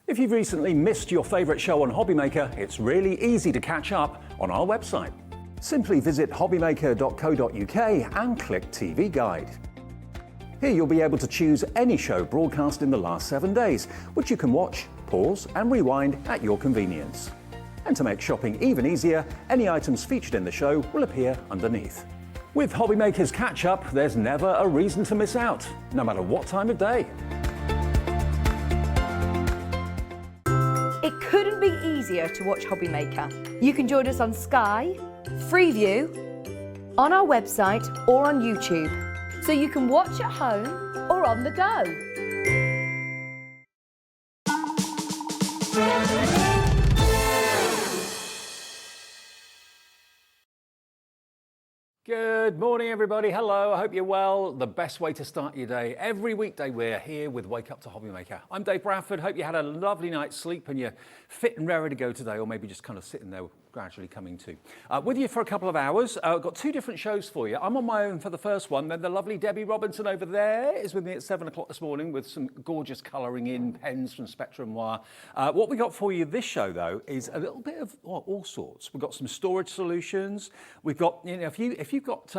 If you've recently missed your favourite show on HobbyMaker, it's really easy to catch up on our website. Simply visit hobbymaker.co.uk and click TV Guide. Here you'll be able to choose any show broadcast in the last 7 days, which you can watch, pause and rewind at your convenience. And to make shopping even easier, any items featured in the show will appear underneath. With HobbyMaker's catch-up, there's never a reason to miss out, no matter what time of day. It couldn't be easier to watch HobbyMaker. You can join us on Sky, Freeview, on our website or on YouTube, so you can watch at home or on the go. Good morning, everybody. Hello, I hope you're well. The best way to start your day. Every weekday we're here with Wake Up to HobbyMaker. I'm Dave Bradford. Hope you had a lovely night's sleep and you're fit and ready to go today, or maybe just kind of sitting there gradually coming to. With you for a couple of hours. I've got two different shows for you. I'm on my own for the first one. Then the lovely Debbie Robinson over there is with me at 7 o'clock this morning with some gorgeous colouring in pens from Spectrum Noir. What we got for you this show, though, is a little bit of all sorts. We've got some storage solutions. We've got, you know, if you've got,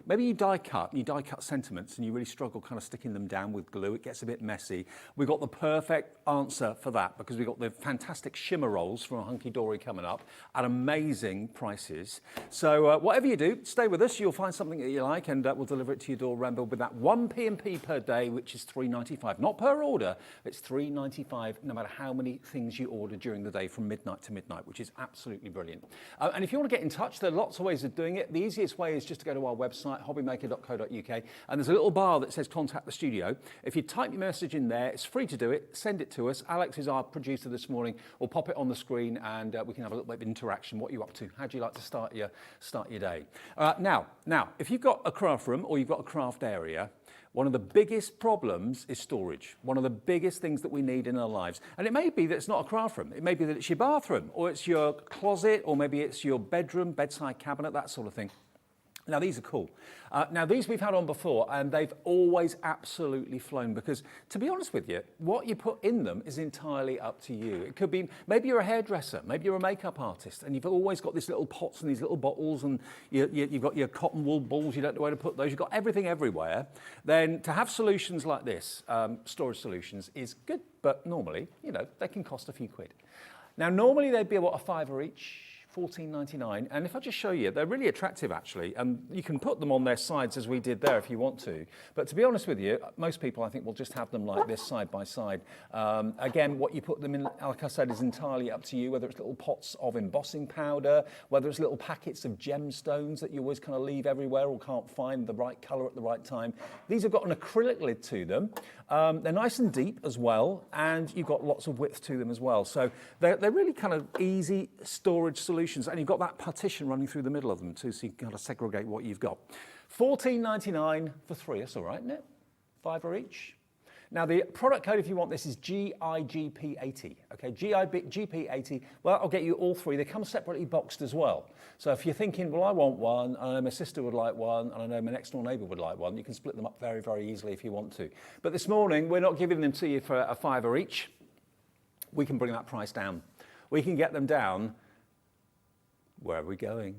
maybe you die cut sentiments and you really struggle kind of sticking them down with glue, it gets a bit messy. We've got the perfect answer for that because we've got the fantastic Shimmer rolls from Hunky Dory coming up at amazing prices. So whatever you do, stay with us. You'll find something that you like and we'll deliver it to your door, Rambo, with that 1 P&P per day, which is $3.95. Not per order, it's $3.95 no matter how many things you order during the day from midnight to midnight, which is absolutely brilliant. And if you want to get in touch, there are lots of ways of doing it. The easiest way is just to go to our website, hobbymaker.co.uk, and there's a little bar that says contact the studio. If you type your message in there, it's free to do it, send it to us. Alex is our producer this morning. We'll pop it on the screen and we can have a little bit of interaction. What are you up to? How do you like to start your day? Now, if you've got a craft room or you've got a craft area, one of the biggest problems is storage. One of the biggest things that we need in our lives. And it may be that it's not a craft room. It may be that it's your bathroom or it's your closet or maybe it's your bedroom, bedside cabinet, that sort of thing. Now, these are cool. Now, these we've had on before, and they've always absolutely flown because, to be honest with you, what you put in them is entirely up to you. It could be, maybe you're a hairdresser, maybe you're a makeup artist, and you've always got these little pots and these little bottles, and you've got your cotton wool balls, you don't know where to put those, you've got everything everywhere. Then to have solutions like this, storage solutions, is good, but normally, you know, they can cost a few quid. Now, normally they'd be about a £5 each. $14.99, and if I just show you, they're really attractive actually, and you can put them on their sides as we did there if you want to, but to be honest with you, most people I think will just have them like this side by side. Again, what you put them in, like I said, is entirely up to you, whether it's little pots of embossing powder, whether it's little packets of gemstones that you always kind of leave everywhere or can't find the right colour at the right time. These have got an acrylic lid to them. They're nice and deep as well, and you've got lots of width to them as well, so they're really kind of easy storage solutions. And you've got that partition running through the middle of them too, so you can kind of segregate what you've got. $14.99 for 3, that's all right, isn't it? £5 each. Now the product code, if you want this, is GIGP80, okay, GIGP80, well, I'll get you all 3. They come separately boxed as well. So if you're thinking, well, I want one, and I know my sister would like one, and I know my next door neighbour would like one, you can split them up very, very easily if you want to. But this morning, we're not giving them to you for a £5 each. We can bring that price down. We can get them down. Where are we going?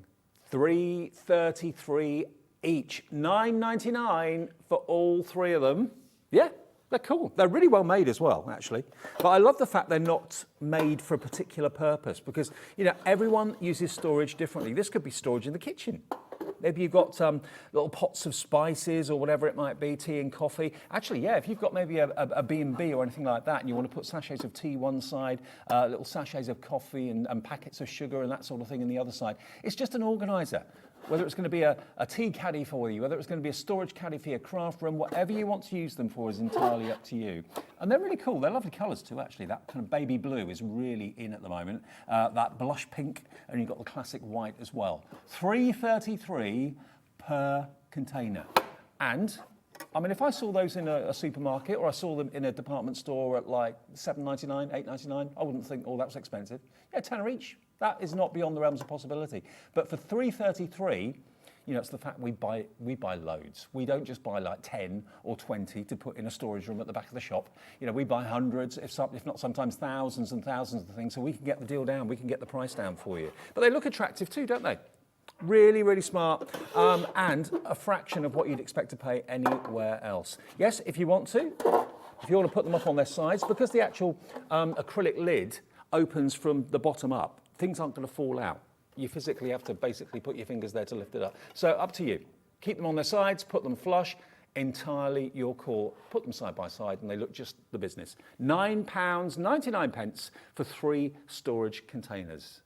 $3.33 each, $9.99 for all 3 of them. Yeah, they're cool. They're really well made as well, actually. But I love the fact they're not made for a particular purpose because, you know, everyone uses storage differently. This could be storage in the kitchen. Maybe you've got little pots of spices or whatever it might be, tea and coffee. Actually, yeah, if you've got maybe a B&B or anything like that and you want to put sachets of tea one side, little sachets of coffee and packets of sugar and that sort of thing in the other side, it's just an organiser. Whether it's going to be a tea caddy for you, whether it's going to be a storage caddy for your craft room, whatever you want to use them for is entirely up to you. And they're really cool. They're lovely colours too, actually. That kind of baby blue is really in at the moment. That blush pink, and you've got the classic white as well. $3.33 per container. And, I mean, if I saw those in a supermarket or I saw them in a department store at like $7.99, $8.99, I wouldn't think, oh, that was expensive. Yeah, £10 each. That is not beyond the realms of possibility. But for $3.33, You know, it's the fact we buy loads. We don't just buy like 10 or 20 to put in a storage room at the back of the shop. You know, we buy hundreds, if not sometimes thousands and thousands of things, so we can get the deal down, we can get the price down for you. But they look attractive too, don't they? Really, really smart, and a fraction of what you'd expect to pay anywhere else. Yes, if you want to put them up on their sides, because the actual acrylic lid opens from the bottom up, things aren't going to fall out. You physically have to basically put your fingers there to lift it up. So up to you. Keep them on their sides, put them flush, entirely your call. Put them side by side and they look just the business. £9.99 for 3 storage containers.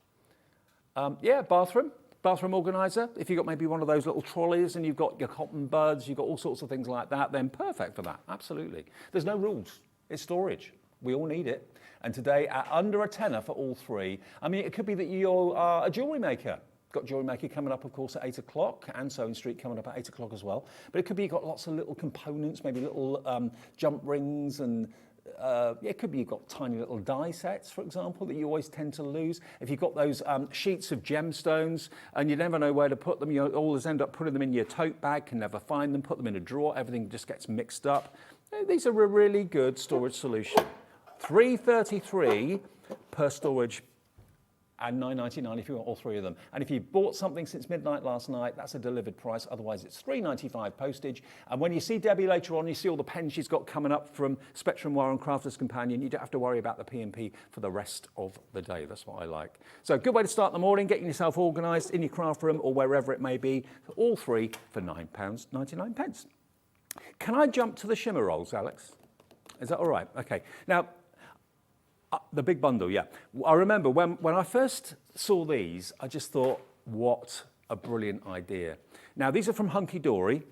Yeah, bathroom organiser. If you've got maybe one of those little trolleys and you've got your cotton buds, you've got all sorts of things like that, then perfect for that, absolutely. There's no rules, it's storage. We all need it. And today, at under a tenner for all 3. I mean, it could be that you're a jewellery maker. Got jewellery maker coming up, of course, at 8 o'clock, and Sewing Street coming up at 8 o'clock as well. But it could be you've got lots of little components, maybe little jump rings, and it could be you've got tiny little die sets, for example, that you always tend to lose. If you've got those sheets of gemstones and you never know where to put them, you always end up putting them in your tote bag, can never find them, put them in a drawer, everything just gets mixed up. These are a really good storage solution. $3.33 per storage and $9.99 if you want all 3 of them. And if you bought something since midnight last night, that's a delivered price. Otherwise, it's $3.95 postage. And when you see Debbie later on, you see all the pens she's got coming up from Spectrum Wire and Crafter's Companion. You don't have to worry about the P&P for the rest of the day. That's what I like. So good way to start the morning, getting yourself organised in your craft room or wherever it may be. All 3 for £9.99. Can I jump to the shimmer rolls, Alex? Is that all right? Okay. Now, the big bundle, yeah. I remember when I first saw these, I just thought, what a brilliant idea. Now, these are from Hunky Dory,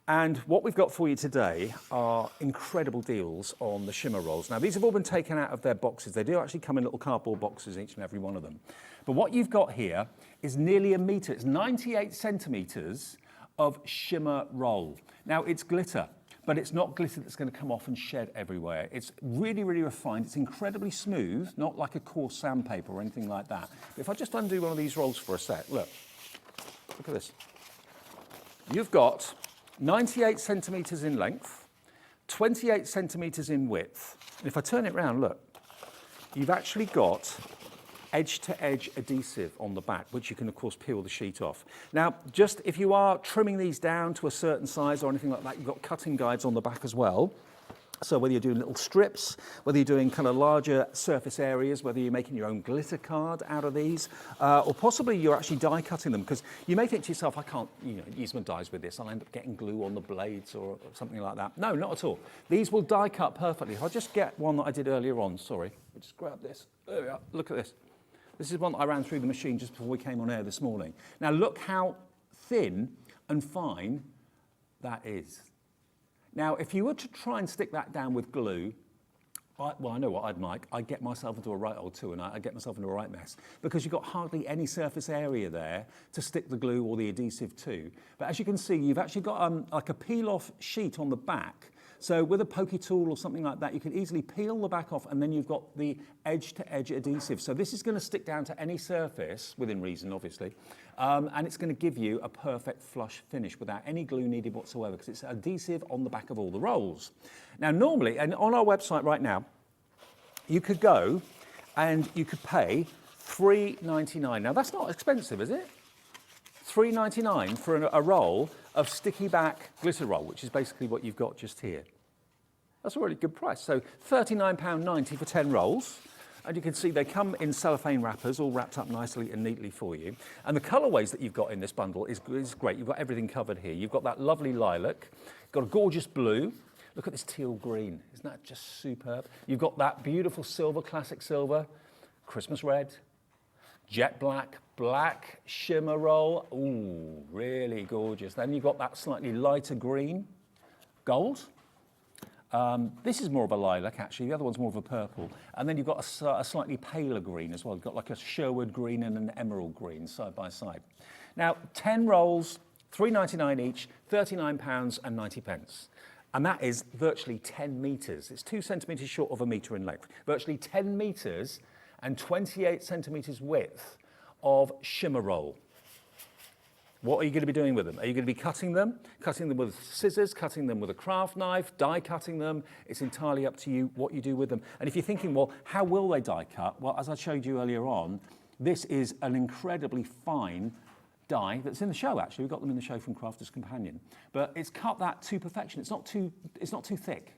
and what we've got for you today are incredible deals on the shimmer rolls. Now, these have all been taken out of their boxes. They do actually come in little cardboard boxes, each and every one of them. But what you've got here is nearly a metre. It's 98 centimetres of shimmer roll. Now, it's glitter. But it's not glitter that's going to come off and shed everywhere. It's really, really refined. It's incredibly smooth, not like a coarse sandpaper or anything like that. But if I just undo one of these rolls for a sec, look at this. You've got 98 centimetres in length, 28 centimetres in width. And if I turn it round, look, you've actually got edge-to-edge adhesive on the back, which you can, of course, peel the sheet off. Now, just if you are trimming these down to a certain size or anything like that, you've got cutting guides on the back as well. So whether you're doing little strips, whether you're doing kind of larger surface areas, whether you're making your own glitter card out of these, or possibly you're actually die cutting them, because you may think to yourself, I can't use my dies with this, I'll end up getting glue on the blades or something like that. No, not at all. These will die cut perfectly. I'll just get one that I did earlier on, sorry. I'll just grab this. There we are, look at this. This is one that I ran through the machine just before we came on air this morning. Now look how thin and fine that is. Now, if you were to try and stick that down with glue, I know what I'd like. I'd get myself into a right old two, and I'd get myself into a right mess, because you've got hardly any surface area there to stick the glue or the adhesive to. But as you can see, you've actually got like a peel-off sheet on the back. So with a pokey tool or something like that, you can easily peel the back off, and then you've got the edge-to-edge adhesive. So this is going to stick down to any surface, within reason, obviously, and it's going to give you a perfect flush finish without any glue needed whatsoever, because it's adhesive on the back of all the rolls. Now, normally, and on our website right now, you could go and you could pay $3.99. Now, that's not expensive, is it? $3.99 for a roll of sticky back glitter roll, which is basically what you've got just here. That's a really good price. So £39.90 for 10 rolls. And you can see they come in cellophane wrappers, all wrapped up nicely and neatly for you. And the colourways that you've got in this bundle is great. You've got everything covered here. You've got that lovely lilac, got a gorgeous blue. Look at this teal green. Isn't that just superb? You've got that beautiful silver, classic silver, Christmas red, jet black, black shimmer roll. Ooh, really gorgeous. Then you've got that slightly lighter green, gold. This is more of a lilac, actually. The other one's more of a purple. And then you've got a slightly paler green as well. You've got like a Sherwood green and an emerald green side by side. Now, 10 rolls, $3.99 each, £39.90. And that is virtually 10 metres. It's 2 centimetres short of a metre in length. Virtually 10 metres and 28 centimetres width of shimmer roll. What are you going to be doing with them? Are you going to be cutting them with scissors, cutting them with a craft knife, die cutting them? It's entirely up to you what you do with them. And if you're thinking, well, how will they die cut? Well, as I showed you earlier on, this is an incredibly fine die that's in the show, actually. We've got them in the show from Crafter's Companion. But it's cut that to perfection. It's not too thick.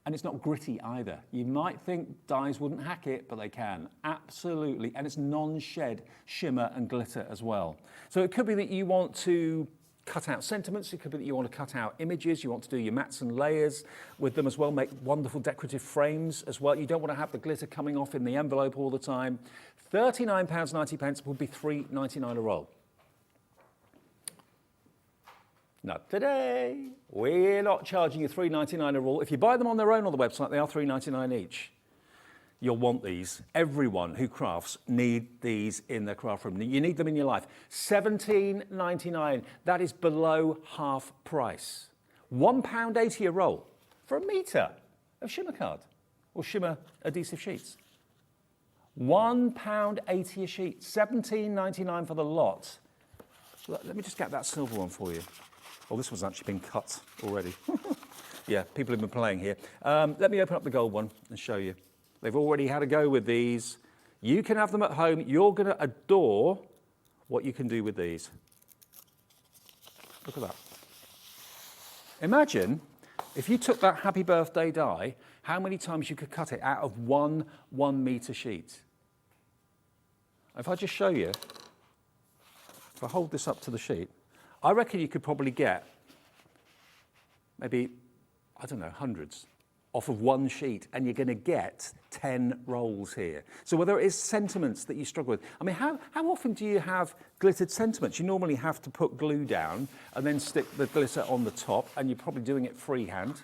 And it's not gritty either. You might think dies wouldn't hack it, but they can, absolutely. And it's non-shed shimmer and glitter as well. So it could be that you want to cut out sentiments, it could be that you want to cut out images, you want to do your mats and layers with them as well, make wonderful decorative frames as well. You don't want to have the glitter coming off in the envelope all the time. £39.90 would be £3.99 a roll. Not today. We're not charging you £3.99 a roll. If you buy them on their own on the website, they are £3.99 each. You'll want these. Everyone who crafts need these in their craft room. You need them in your life. £17.99. That is below half price. £1.80 a roll for a metre of shimmer card or shimmer adhesive sheets. £1.80 a sheet. £17.99 for the lot. Let me just get that silver one for you. Oh, this one's actually been cut already. Yeah, people have been playing here. Let me open up the gold one and show you. They've already had a go with these. You can have them at home. You're going to adore what you can do with these. Look at that. Imagine if you took that happy birthday die, how many times you could cut it out of one 1 metre sheet. If I just show you, if I hold this up to the sheet, I reckon you could probably get maybe, I don't know, hundreds off of one sheet, and you're going to get 10 rolls here. So whether it is sentiments that you struggle with, I mean, how often do you have glittered sentiments? You normally have to put glue down and then stick the glitter on the top, and you're probably doing it freehand.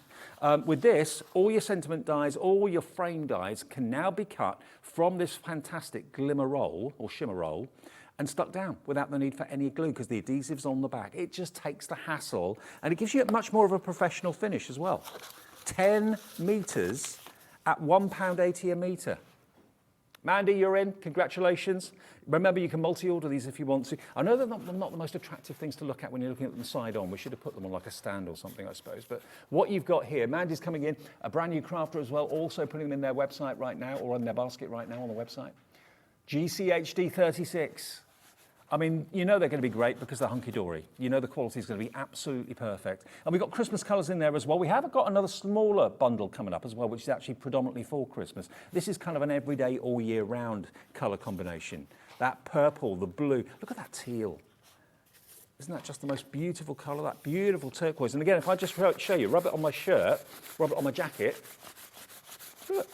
With this, all your sentiment dies, all your frame dies can now be cut from this fantastic glimmer roll or shimmer roll and stuck down without the need for any glue because the adhesive's on the back. It just takes the hassle, and it gives you much more of a professional finish as well. 10 metres at £1.80 a metre. Mandy, you're in. Congratulations. Remember, you can multi-order these if you want to. I know they're not the most attractive things to look at when you're looking at them side on. We should have put them on like a stand or something, I suppose. But what you've got here, Mandy's coming in, a brand new crafter as well, also putting them in their website right now, or on their basket right now on the website. GCHD 36. I mean, you know they're going to be great because they're hunky-dory. You know the quality is going to be absolutely perfect. And we've got Christmas colours in there as well. We have got another smaller bundle coming up as well, which is actually predominantly for Christmas. This is kind of an everyday, all year round colour combination. That purple, the blue. Look at that teal. Isn't that just the most beautiful colour? That beautiful turquoise. And again, if I just show you, rub it on my shirt, rub it on my jacket. Look,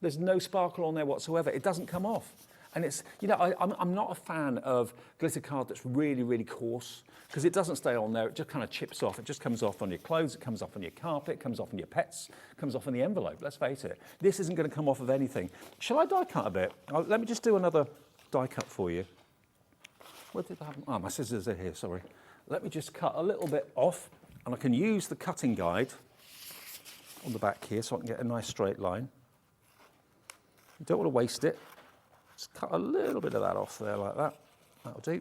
there's no sparkle on there whatsoever. It doesn't come off. And it's, you know, I'm not a fan of glitter card that's really, really coarse because it doesn't stay on there. It just kind of chips off. It just comes off on your clothes. It comes off on your carpet. It comes off on your pets. It comes off on the envelope. Let's face it. This isn't going to come off of anything. Shall I die cut a bit? Let me just do another die cut for you. Where did I have them? Oh, my scissors are here, sorry. Let me just cut a little bit off, and I can use the cutting guide on the back here so I can get a nice straight line. You don't want to waste it. Just cut a little bit of that off there like that. That'll do.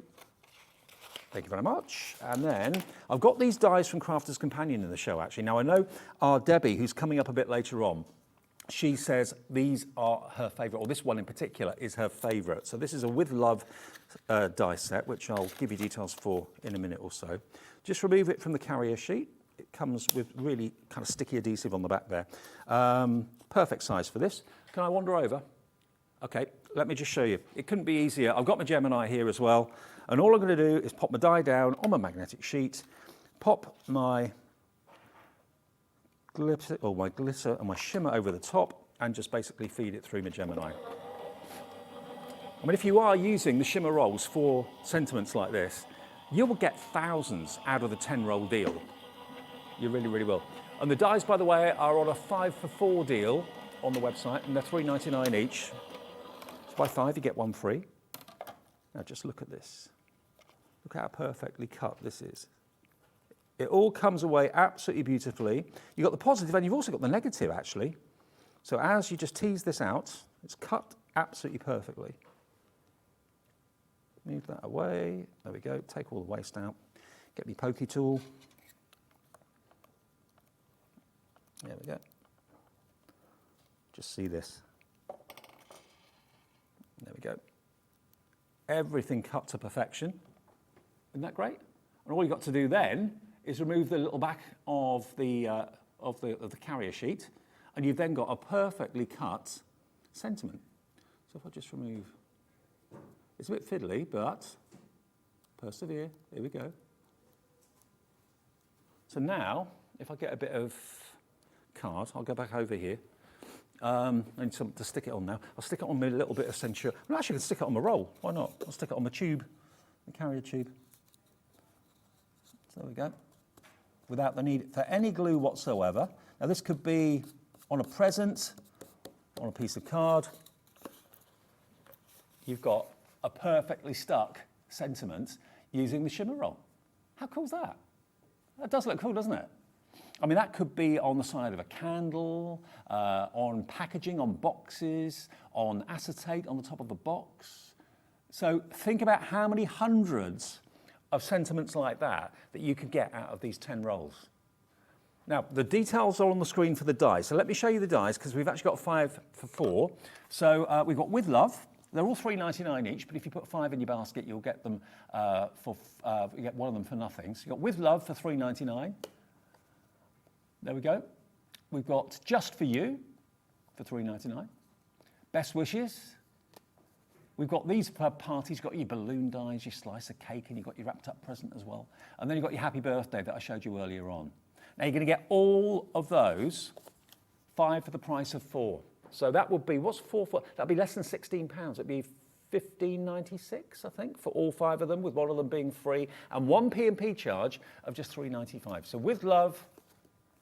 Thank you very much. And then I've got these dies from Crafter's Companion in the show, actually. Now, I know our Debbie, who's coming up a bit later on, she says these are her favourite, or this one in particular is her favourite. So this is a With Love die set, which I'll give you details for in a minute or so. Just remove it from the carrier sheet. It comes with really kind of sticky adhesive on the back there. Perfect size for this. Can I wander over? Okay, let me just show you. It couldn't be easier. I've got my Gemini here as well. And all I'm going to do is pop my die down on my magnetic sheet, pop my glitter and my shimmer over the top, and just basically feed it through my Gemini. I mean, if you are using the shimmer rolls for sentiments like this, you will get thousands out of the 10-roll deal. You really, really will. And the dies, by the way, are on a 5 for 4 deal on the website, and they're $3.99 each. Buy 5, you get 1 free. Now just look at this. Look how perfectly cut this is. It all comes away absolutely beautifully. You've got the positive and you've also got the negative, actually. So as you just tease this out, it's cut absolutely perfectly. Move that away. There we go. Take all the waste out. Get me pokey tool. There we go. Just see this. There we go. Everything cut to perfection. Isn't that great? And all you've got to do then is remove the little back of the carrier sheet, and you've then got a perfectly cut sentiment. So if I just remove, it's a bit fiddly, but persevere. Here we go. So now, if I get a bit of card, I'll go back over here. I need something to stick it on now. I'll stick it on a little bit of Centura. I'm actually going to stick it on my roll. Why not? I'll stick it on my tube, the carrier tube. So there we go. Without the need for any glue whatsoever. Now this could be on a present, on a piece of card. You've got a perfectly stuck sentiment using the Shimmer roll. How cool is that? That does look cool, doesn't it? I mean, that could be on the side of a candle, on packaging, on boxes, on acetate on the top of a box. So think about how many hundreds of sentiments like that you could get out of these 10 rolls. Now, the details are on the screen for the dies. So let me show you the dies, because we've actually got 5 for 4. So we've got With Love. They're all $3.99 each, but if you put 5 in your basket, you'll get them you get one of them for nothing. So you've got With Love for $3.99. There we go. We've got Just For You for $3.99. Best Wishes. We've got these for parties. You've got your balloon dies, your slice of cake, and you've got your wrapped up present as well. And then you've got your Happy Birthday that I showed you earlier on. Now you're going to get all of those 5 for the price of 4. So that would be, what's 4 for? That'd be less than £16. It'd be $15.96, I think, for all 5 of them, with one of them being free, and one P&P charge of just $3.95. So With Love,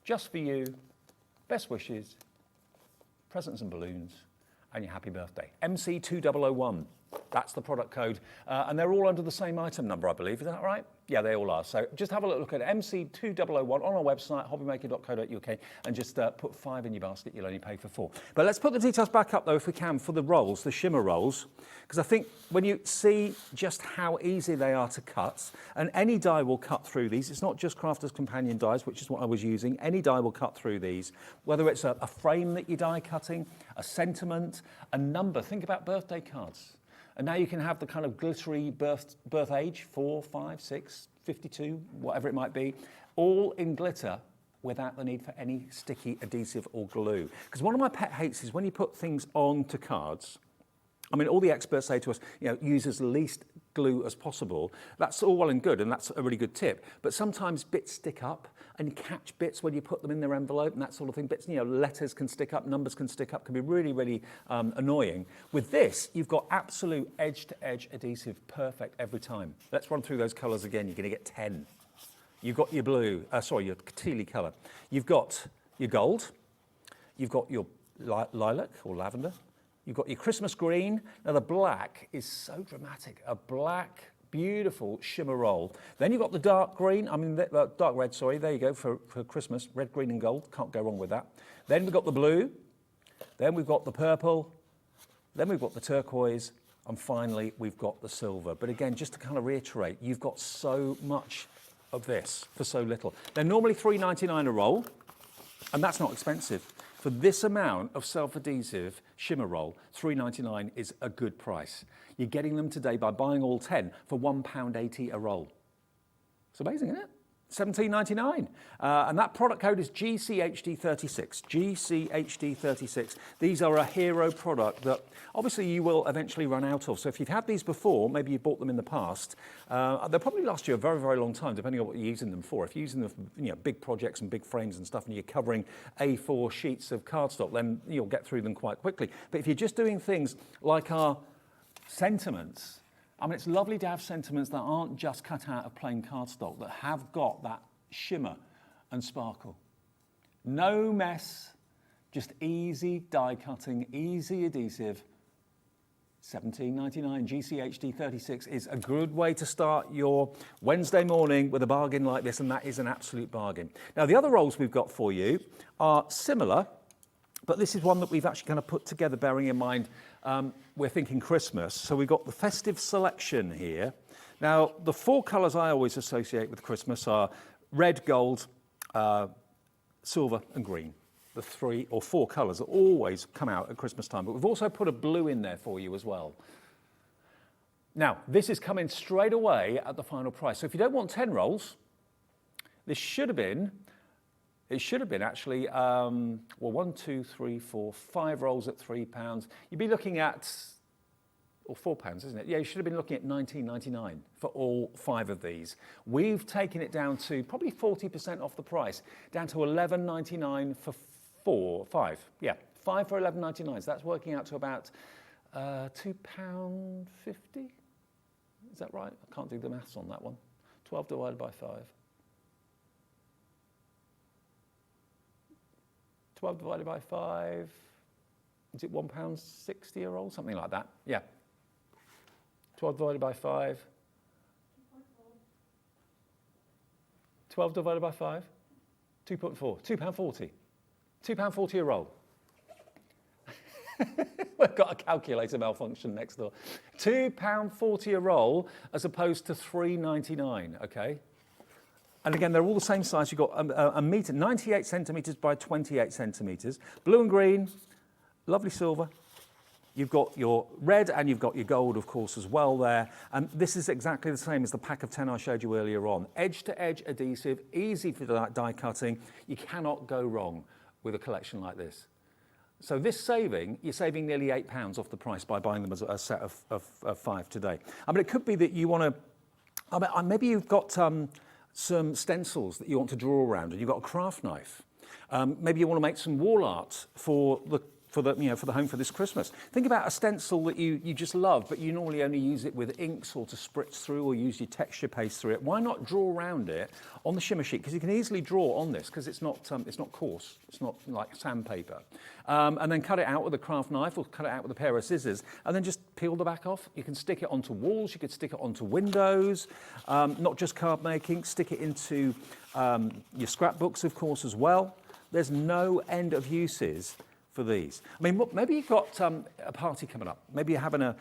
Just For You, Best Wishes, Presents and Balloons, and your Happy Birthday. MC2001, that's the product code. And they're all under the same item number, I believe. Is that right? Yeah, they all are. So just have a look at MC2001 on our website, hobbymaker.co.uk, and just put 5 in your basket. You'll only pay for 4. But let's put the details back up, though, if we can, for the rolls, the Shimmer rolls, because I think when you see just how easy they are to cut, and any die will cut through these. It's not just Crafter's Companion dies, which is what I was using. Any die will cut through these, whether it's a frame that you're die cutting, a sentiment, a number. Think about birthday cards. And now you can have the kind of glittery birth age, 4, 5, 6, 52, whatever it might be, all in glitter without the need for any sticky adhesive or glue. Because one of my pet hates is when you put things onto cards. I mean, all the experts say to us, use as least glue as possible. That's all well and good, and that's a really good tip. But sometimes bits stick up, and you catch bits when you put them in their envelope and that sort of thing. Bits, letters can stick up, numbers can stick up, can be really, really annoying. With this, you've got absolute edge-to-edge adhesive, perfect every time. Let's run through those colours again. You're going to get 10. You've got your blue, your tealy colour. You've got your gold. You've got your lilac or lavender. You've got your Christmas green. Now the black is so dramatic. A black, beautiful shimmer roll. Then you've got the dark green, dark red, sorry. There you go for Christmas. Red, green and gold. Can't go wrong with that. Then we've got the blue. Then we've got the purple. Then we've got the turquoise. And finally, we've got the silver. But again, just to kind of reiterate, you've got so much of this for so little. They're normally $3.99 a roll, and that's not expensive. For this amount of self-adhesive shimmer roll, $3.99 is a good price. You're getting them today by buying all 10 for £1.80 a roll. It's amazing, isn't it? $17.99. And that product code is GCHD36. GCHD36. These are a hero product that obviously you will eventually run out of. So if you've had these before, maybe you bought them in the past, they'll probably last you a very, very long time, depending on what you're using them for. If you're using them for big projects and big frames and stuff, and you're covering A4 sheets of cardstock, then you'll get through them quite quickly. But if you're just doing things like our sentiments, it's lovely to have sentiments that aren't just cut out of plain cardstock, that have got that shimmer and sparkle. No mess, just easy die cutting, easy adhesive. $17.99 GCHD36 is a good way to start your Wednesday morning with a bargain like this, and that is an absolute bargain. Now, the other rolls we've got for you are similar, But this is one that we've actually kind of put together, bearing in mind we're thinking Christmas. So we've got the festive selection here. Now, the 4 colours I always associate with Christmas are red, gold, silver and green. The 3 or 4 colours that always come out at Christmas time. But we've also put a blue in there for you as well. Now, this is coming straight away at the final price. So if you don't want 10 rolls, this should have been, it should have been actually, well, 1, 2, 3, 4, 5 rolls at £3. You'd be looking at, or £4, isn't it? Yeah, you should have been looking at £19.99 for all 5 of these. We've taken it down to probably 40% off the price, down to £11.99 for 5. Yeah, 5 for £11.99. So that's working out to about £2.50. Is that right? I can't do the maths on that one. 12 divided by 5. 12 divided by 5, is it £1.60 a roll? Something like that, yeah. 12 divided by 5. 12 divided by 5, 2.4, £2.40. £2.40 a roll. We've got a calculator malfunction next door. £2.40 a roll as opposed to £3.99, okay? And again, they're all the same size. You've got a metre, 98 centimetres by 28 centimetres. Blue and green, lovely silver. You've got your red and you've got your gold, of course, as well there. And this is exactly the same as the pack of 10 I showed you earlier on. Edge-to-edge adhesive, easy for die cutting. You cannot go wrong with a collection like this. So this saving, you're saving nearly £8 off the price by buying them as a set of 5 today. I mean, it could be that you want to, maybe you've got some stencils that you want to draw around and you've got a craft knife. Maybe you want to make some wall art for the home for this Christmas. Think about a stencil that you just love, but you normally only use it with inks or to spritz through or use your texture paste through it. Why not draw around it on the shimmer sheet? Because you can easily draw on this because it's not coarse. It's not like sandpaper. And then cut it out with a craft knife or cut it out with a pair of scissors and then just peel the back off. You can stick it onto walls. You could stick it onto windows. Not just card making. Stick it into your scrapbooks, of course, as well. There's no end of uses for these. I mean, maybe you've got a party coming up. Maybe you're having a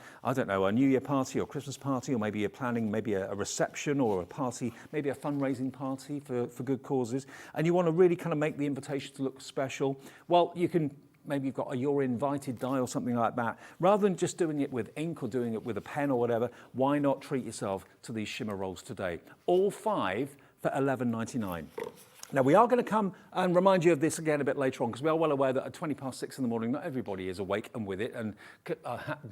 New Year party or Christmas party, or maybe you're planning maybe a reception or a party, maybe a fundraising party for good causes, and you want to really kind of make the invitation to look special. Well, you can, maybe you've got a You're Invited die or something like that. Rather than just doing it with ink or doing it with a pen or whatever, why not treat yourself to these shimmer rolls today? All 5 for £11.99. Now, we are going to come and remind you of this again a bit later on, because we are well aware that at 6:20 in the morning, not everybody is awake and with it, and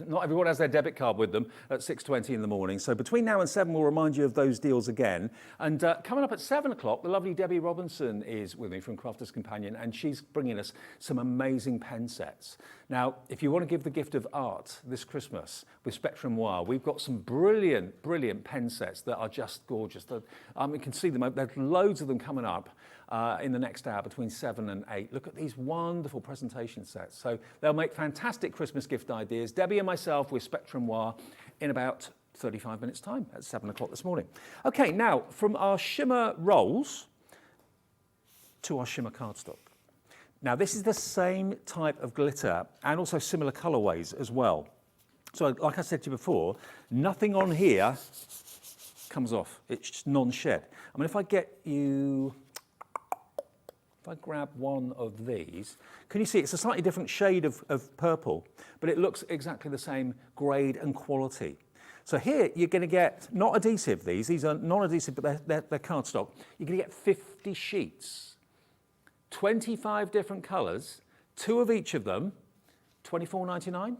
not everyone has their debit card with them at 6:20 in the morning. So between now and 7, we'll remind you of those deals again. And coming up at 7 o'clock, the lovely Debbie Robinson is with me from Crafter's Companion, and she's bringing us some amazing pen sets. Now, if you want to give the gift of art this Christmas with Spectrum Noir, we've got some brilliant, brilliant pen sets that are just gorgeous. You can see them, there's loads of them coming up in the next hour between 7 and 8. Look at these wonderful presentation sets. So they'll make fantastic Christmas gift ideas. Debbie and myself with Spectrum Noir in about 35 minutes time at 7 o'clock this morning. Okay, now from our shimmer rolls to our shimmer cardstock. Now this is the same type of glitter and also similar colorways as well. So like I said to you before, nothing on here comes off. It's just non-shed. I mean, if I grab one of these, can you see it's a slightly different shade of purple, but it looks exactly the same grade and quality. So here you're going to get, not adhesive these are non-adhesive, but they're cardstock. You're going to get 50 sheets, 25 different colours, 2 of each of them, £24.99.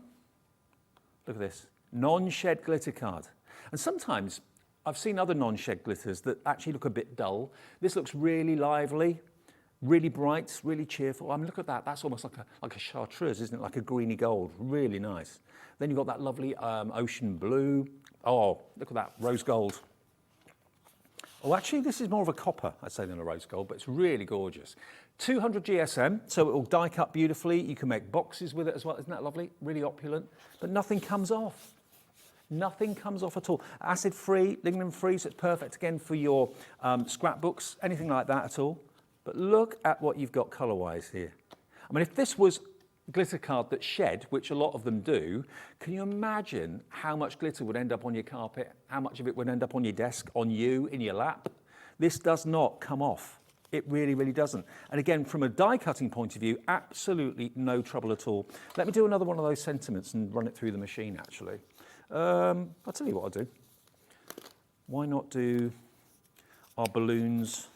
Look at this, non-shed glitter card. And sometimes I've seen other non-shed glitters that actually look a bit dull. This looks really lively, really bright, really cheerful. I mean, look at that. That's almost like a chartreuse, isn't it? Like a greeny gold. Really nice. Then you've got that lovely ocean blue. Oh, look at that, rose gold. Oh, actually, this is more of a copper, I'd say, than a rose gold, but it's really gorgeous. 200 GSM, so it will die cut beautifully. You can make boxes with it as well. Isn't that lovely? Really opulent. But nothing comes off. Nothing comes off at all. Acid-free, lignin-free, so it's perfect, again, for your scrapbooks, anything like that at all. But look at what you've got colour-wise here. I mean, if this was glitter card that shed, which a lot of them do, can you imagine how much glitter would end up on your carpet, how much of it would end up on your desk, on you, in your lap? This does not come off. It really, really doesn't. And again, from a die cutting point of view, absolutely no trouble at all. Let me do another one of those sentiments and run it through the machine, actually. I'll tell you what I'll do. Why not do our balloons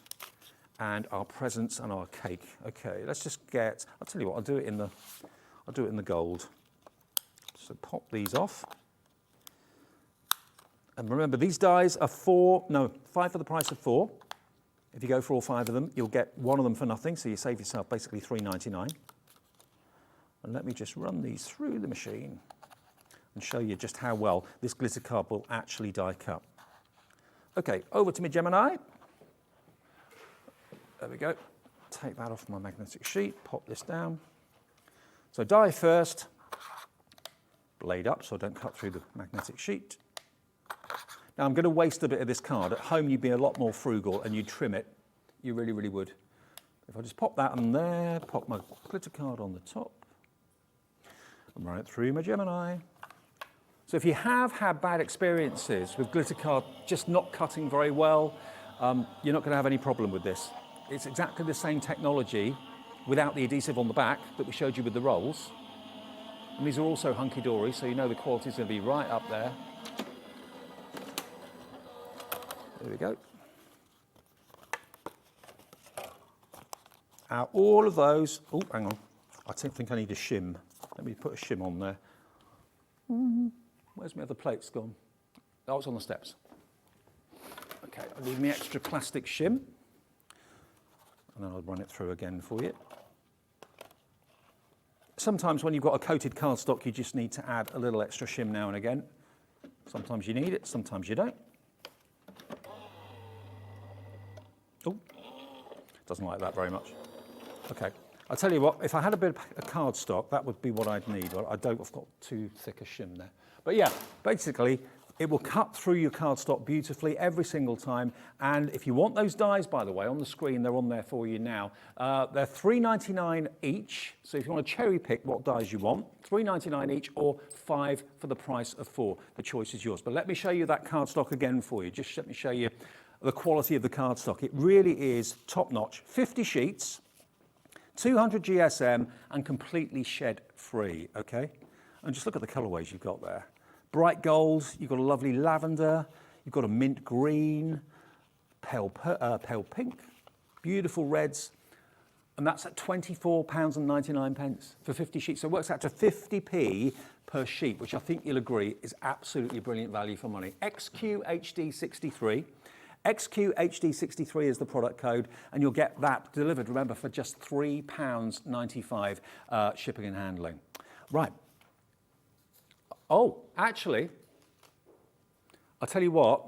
and our presents and our cake? Okay, let's just get, I'll tell you what, I'll do it in the gold. So pop these off. And remember, these dies are 5 for the price of 4. If you go for all 5 of them, you'll get one of them for nothing, so you save yourself basically $3.99. And let me just run these through the machine and show you just how well this glitter card will actually die cut. Okay, over to my Gemini. There we go. Take that off my magnetic sheet, pop this down. So die first, blade up so I don't cut through the magnetic sheet. Now I'm going to waste a bit of this card. At home you'd be a lot more frugal and you'd trim it. You really, really would. If I just pop that on there, pop my glitter card on the top, and run it through my Gemini. So if you have had bad experiences with glitter card just not cutting very well, you're not going to have any problem with this. It's exactly the same technology without the adhesive on the back that we showed you with the rolls. And these are also hunky-dory, so you know the quality is going to be right up there. There we go. Now all of those, oh, hang on, I think I need a shim. Let me put a shim on there. Where's my other plates gone? Oh, it's on the steps. Okay, I'll leave me extra plastic shim. And then I'll run it through again for you. Sometimes when you've got a coated cardstock, you just need to add a little extra shim now and again. Sometimes you need it, sometimes you don't. Oh, doesn't like that very much. Okay, I'll tell you what, if I had a bit of cardstock, that would be what I'd need. I've got too thick a shim there. But yeah, basically, it will cut through your cardstock beautifully every single time. And if you want those dies, by the way, on the screen, they're on there for you now. They're $3.99 each. So if you want to cherry pick what dies you want, $3.99 each or 5 for the price of 4. The choice is yours. But let me show you that cardstock again for you. Just let me show you the quality of the cardstock. It really is top notch. 50 sheets, 200 GSM, and completely shed free, okay? And just look at the colorways you've got there. Bright gold, you've got a lovely lavender, you've got a mint green, pale pink, beautiful reds, and that's at £24.99 for 50 sheets. So it works out to 50p per sheet, which I think you'll agree is absolutely brilliant value for money. XQHD63. XQHD63 is the product code, and you'll get that delivered, remember, for just £3.95 shipping and handling. Right. Oh, actually, I'll tell you what,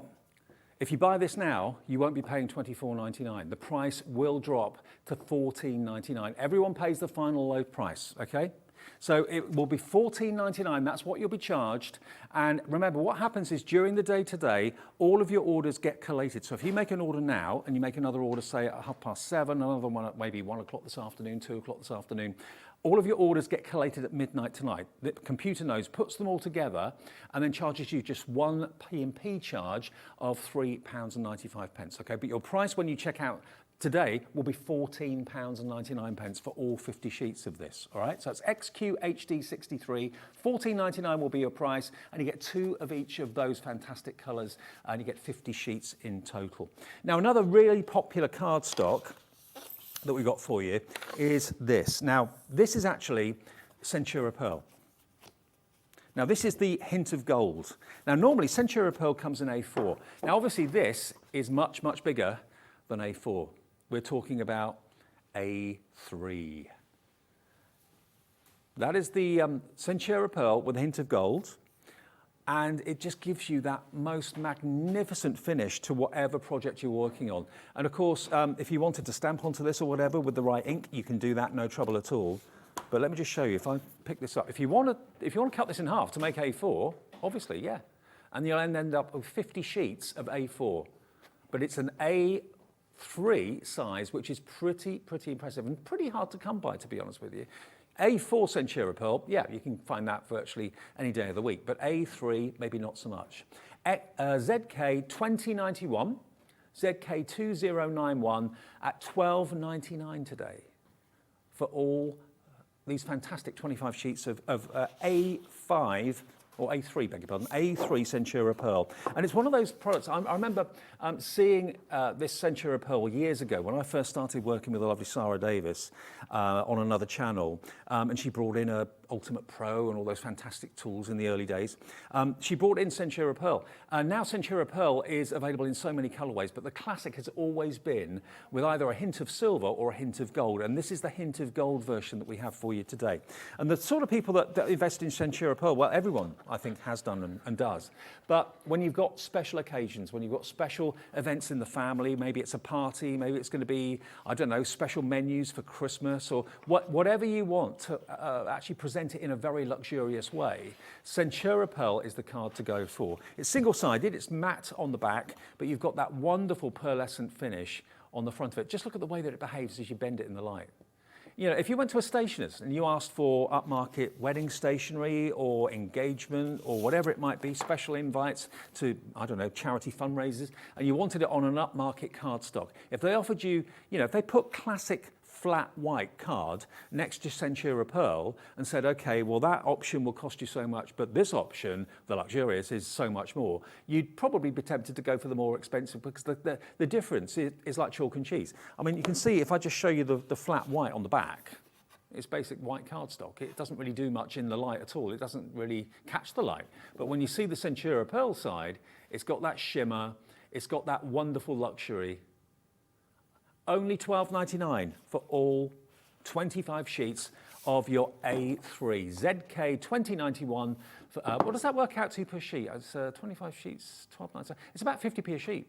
if you buy this now, you won't be paying $24.99. The price will drop to $14.99. Everyone pays the final low price, okay? So it will be $14.99, that's what you'll be charged. And remember, what happens is during the day today, all of your orders get collated. So if you make an order now and you make another order, say at 7:30, another one at maybe 1 o'clock this afternoon, 2 o'clock this afternoon, all of your orders get collated at midnight tonight. The computer knows, puts them all together, and then charges you just one P&P charge of £3.95. Okay, but your price when you check out today will be £14.99 for all 50 sheets of this. All right, so it's XQHD63. $14.99 will be your price, and you get 2 of each of those fantastic colours, and you get 50 sheets in total. Now, another really popular cardstock that we've got for you is this. Now, this is actually Centura Pearl. Now, this is the hint of gold. Now, normally Centura Pearl comes in A4. Now, obviously, this is much, much bigger than A4. We're talking about A3. That is the Centura Pearl with a hint of gold. And it just gives you that most magnificent finish to whatever project you're working on. And of course, if you wanted to stamp onto this or whatever with the right ink, you can do that, no trouble at all. But let me just show you, if I pick this up, if you want to cut this in half to make A4, obviously, yeah. And you'll end up with 50 sheets of A4. But it's an A3 size, which is pretty impressive and pretty hard to come by, to be honest with you. A4 Centura Pearl, yeah, you can find that virtually any day of the week, but A3, maybe not so much. ZK 2091, ZK 2091 at $12.99 today for all these fantastic 25 sheets of A5, or A3, beg your pardon, A3 Centura Pearl. And it's one of those products, I remember seeing this Centura Pearl years ago when I first started working with the lovely Sarah Davis on another channel, and she brought in a Ultimate Pro and all those fantastic tools in the early days. She brought in Centura Pearl. Now Centura Pearl is available in so many colorways, but the classic has always been with either a hint of silver or a hint of gold, and this is the hint of gold version that we have for you today. And the sort of people that invest in Centura Pearl, well, everyone I think has done and does. But when you've got special occasions, when you've got special events in the family, maybe it's a party, maybe it's going to be, I don't know, special menus for Christmas, or whatever you want to actually present it in a very luxurious way, Centura Pearl is the card to go for. It's single-sided, it's matte on the back, but you've got that wonderful pearlescent finish on the front of it. Just look at the way that it behaves as you bend it in the light. You know, if you went to a stationer's and you asked for upmarket wedding stationery or engagement or whatever it might be, special invites to, I don't know, charity fundraisers, and you wanted it on an upmarket cardstock, if they offered you, you know, if they put classic flat white card next to Centura Pearl and said, okay, well, that option will cost you so much, but this option, the luxurious, is so much more, you'd probably be tempted to go for the more expensive because the difference is like chalk and cheese. I mean, you can see if I just show you the flat white on the back, it's basic white cardstock. It doesn't really do much in the light at all. It doesn't really catch the light. But when you see the Centura Pearl side, it's got that shimmer, it's got that wonderful luxury. Only $12.99 for all 25 sheets of your A3 ZK 2091. What does that work out to per sheet? It's 25 sheets, $12.99. It's about 50p a sheet.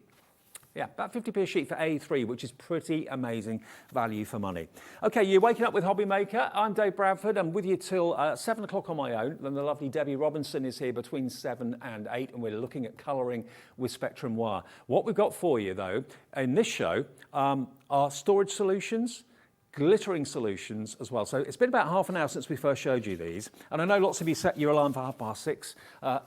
Yeah, about 50p a sheet for A3, which is pretty amazing value for money. Okay, you're waking up with HobbyMaker. I'm Dave Bradford. I'm with you till 7 o'clock on my own. Then the lovely Debbie Robinson is here between 7 and 8, and we're looking at colouring with Spectrum Noir. What we've got for you, though, in this show are storage solutions, glittering solutions as well. So it's been about half an hour since we first showed you these. And I know lots of you set your alarm for 6:30.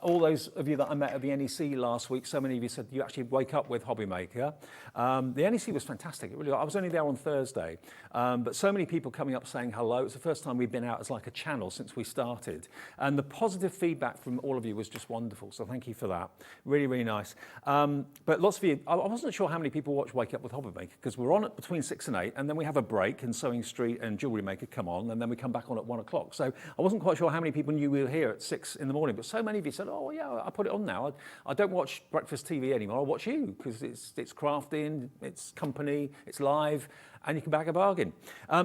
All those of you that I met at the NEC last week, so many of you said you actually wake up with HobbyMaker. The NEC was fantastic. It really, I was only there on Thursday. But so many people coming up saying hello. It's the first time we've been out as like a channel since we started. And the positive feedback from all of you was just wonderful. So thank you for that. Really, really nice. But lots of you, I wasn't sure how many people watch Wake Up with HobbyMaker because we're on at between 6 and 8, and then we have a break and Sewing Street and Jewellery Maker come on, and then we come back on at 1 o'clock. So I wasn't quite sure how many people knew we were here at 6 in the morning, but so many of you said, oh yeah, I put it on now. I don't watch breakfast TV anymore. I watch you because it's crafting, it's company, it's live, and you can bag a bargain.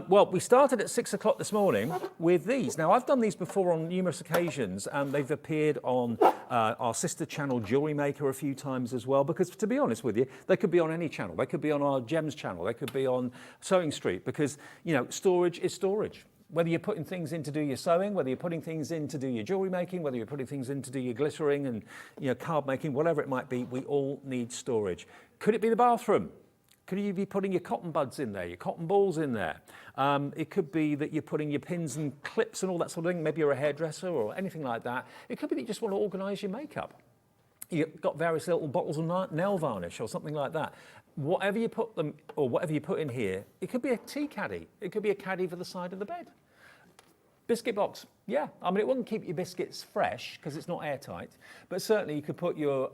Well, we started at 6 o'clock this morning with these. Now, I've done these before on numerous occasions, and they've appeared on our sister channel, Jewellery Maker, a few times as well, because to be honest with you, they could be on any channel. They could be on our Gems channel. They could be on Sewing Street, because, you know, storage is storage. Whether you're putting things in to do your sewing, whether you're putting things in to do your jewellery making, whether you're putting things in to do your glittering and, you know, card making, whatever it might be, we all need storage. Could it be the bathroom? Could you be putting your cotton buds in there, your cotton balls in there? It could be that you're putting your pins and clips and all that sort of thing. Maybe you're a hairdresser or anything like that. It could be that you just want to organise your makeup. You've got various little bottles of nail varnish or something like that. Whatever you put them, or whatever you put in here, it could be a tea caddy. It could be a caddy for the side of the bed. Biscuit box, yeah. I mean, it wouldn't keep your biscuits fresh because it's not airtight, but certainly you could put your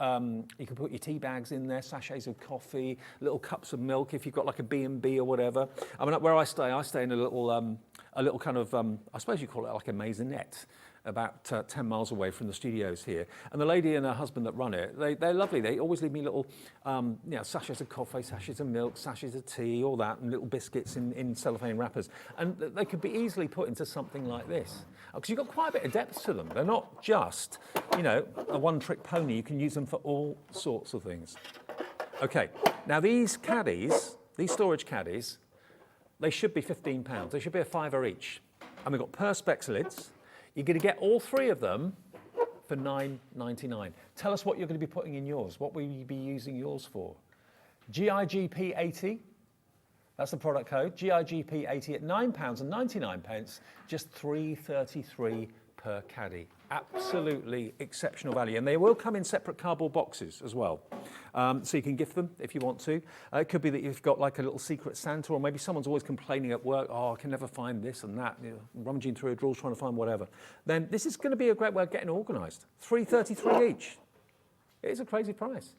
tea bags in there, sachets of coffee, little cups of milk if you've got like a B&B or whatever. I mean, where I stay in a little kind of, I suppose you call it like a maisonette, about 10 miles away from the studios here. And the lady and her husband that run it, they're lovely. They always leave me little you know, sachets of coffee, sachets of milk, sachets of tea, all that, and little biscuits in cellophane wrappers. And they could be easily put into something like this. Because you've got quite a bit of depth to them. They're not just, you know, a one-trick pony. You can use them for all sorts of things. Okay, now these caddies, these storage caddies, they should be £15. They should be a £5 each. And we've got Perspex lids. You're going to get all three of them for $9.99. Tell us what you're going to be putting in yours. What will you be using yours for? GIGP 80, That's the product code, GIGP80 at £9.99, just £3.33 per caddy. Absolutely exceptional value. And they will come in separate cardboard boxes as well. So you can gift them if you want to. It could be that you've got like a little secret Santa, or maybe someone's always complaining at work, oh, I can never find this and that, you know, rummaging through a drawer trying to find whatever. Then this is going to be a great way of getting organised. £3.33 each. It is a crazy price.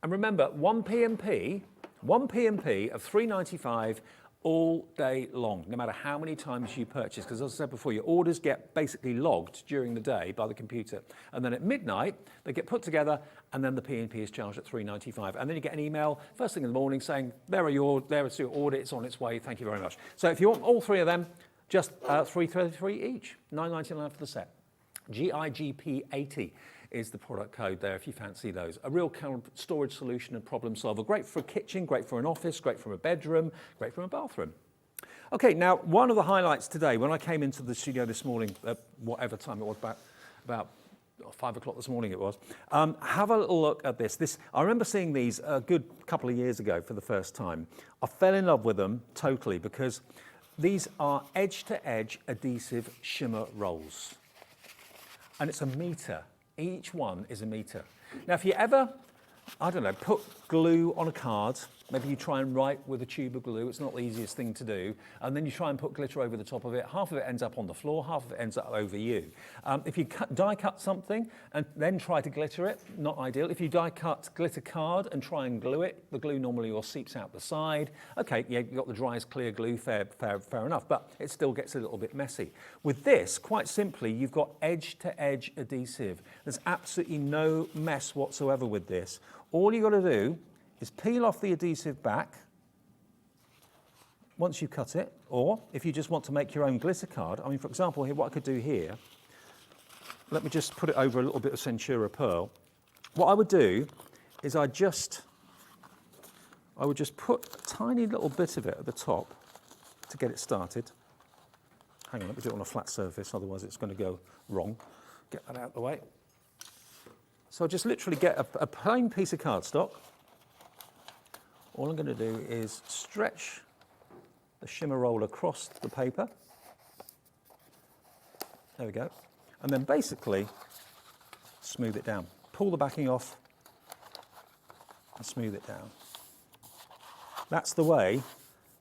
And remember, one P&P of £3.95 all day long, no matter how many times you purchase, because as I said before, your orders get basically logged during the day by the computer, and then at midnight they get put together, and then the P&P is charged at £3.95, and then you get an email first thing in the morning saying there is your order, it's on its way, thank you very much. So if you want all three of them, just £3.33 each, £9.99 for the set. GIGP80 is the product code there if you fancy those. A real kind of storage solution and problem solver. Great for a kitchen, great for an office, great for a bedroom, great for a bathroom. Okay, now one of the highlights today, when I came into the studio this morning, at whatever time it was, about 5 o'clock this morning it was, have a little look at this. I remember seeing these a good couple of years ago for the first time. I fell in love with them totally because these are edge-to-edge adhesive shimmer rolls. And it's a metre. Each one is a metre. Now, if you ever, I don't know, put glue on a card, maybe you try and write with a tube of glue, it's not the easiest thing to do, and then you try and put glitter over the top of it, half of it ends up on the floor, half of it ends up over you. If you die cut something and then try to glitter it, not ideal. If you die cut glitter card and try and glue it, the glue normally all seeps out the side. Okay, yeah, you've got the dry as clear glue, fair enough, but it still gets a little bit messy. With this, quite simply, you've got edge-to-edge adhesive. There's absolutely no mess whatsoever with this. All you've got to do is peel off the adhesive back once you cut it, or if you just want to make your own glitter card, I mean, for example, here, what I could do here, let me just put it over a little bit of Centura pearl. What I would do is I would just put a tiny little bit of it at the top to get it started. Hang on, let me do it on a flat surface, otherwise it's going to go wrong. Get that out of the way. So I'll just literally get a plain piece of cardstock. All I'm going to do is stretch the shimmer roll across the paper. There we go. And then basically smooth it down. Pull the backing off and smooth it down. That's the way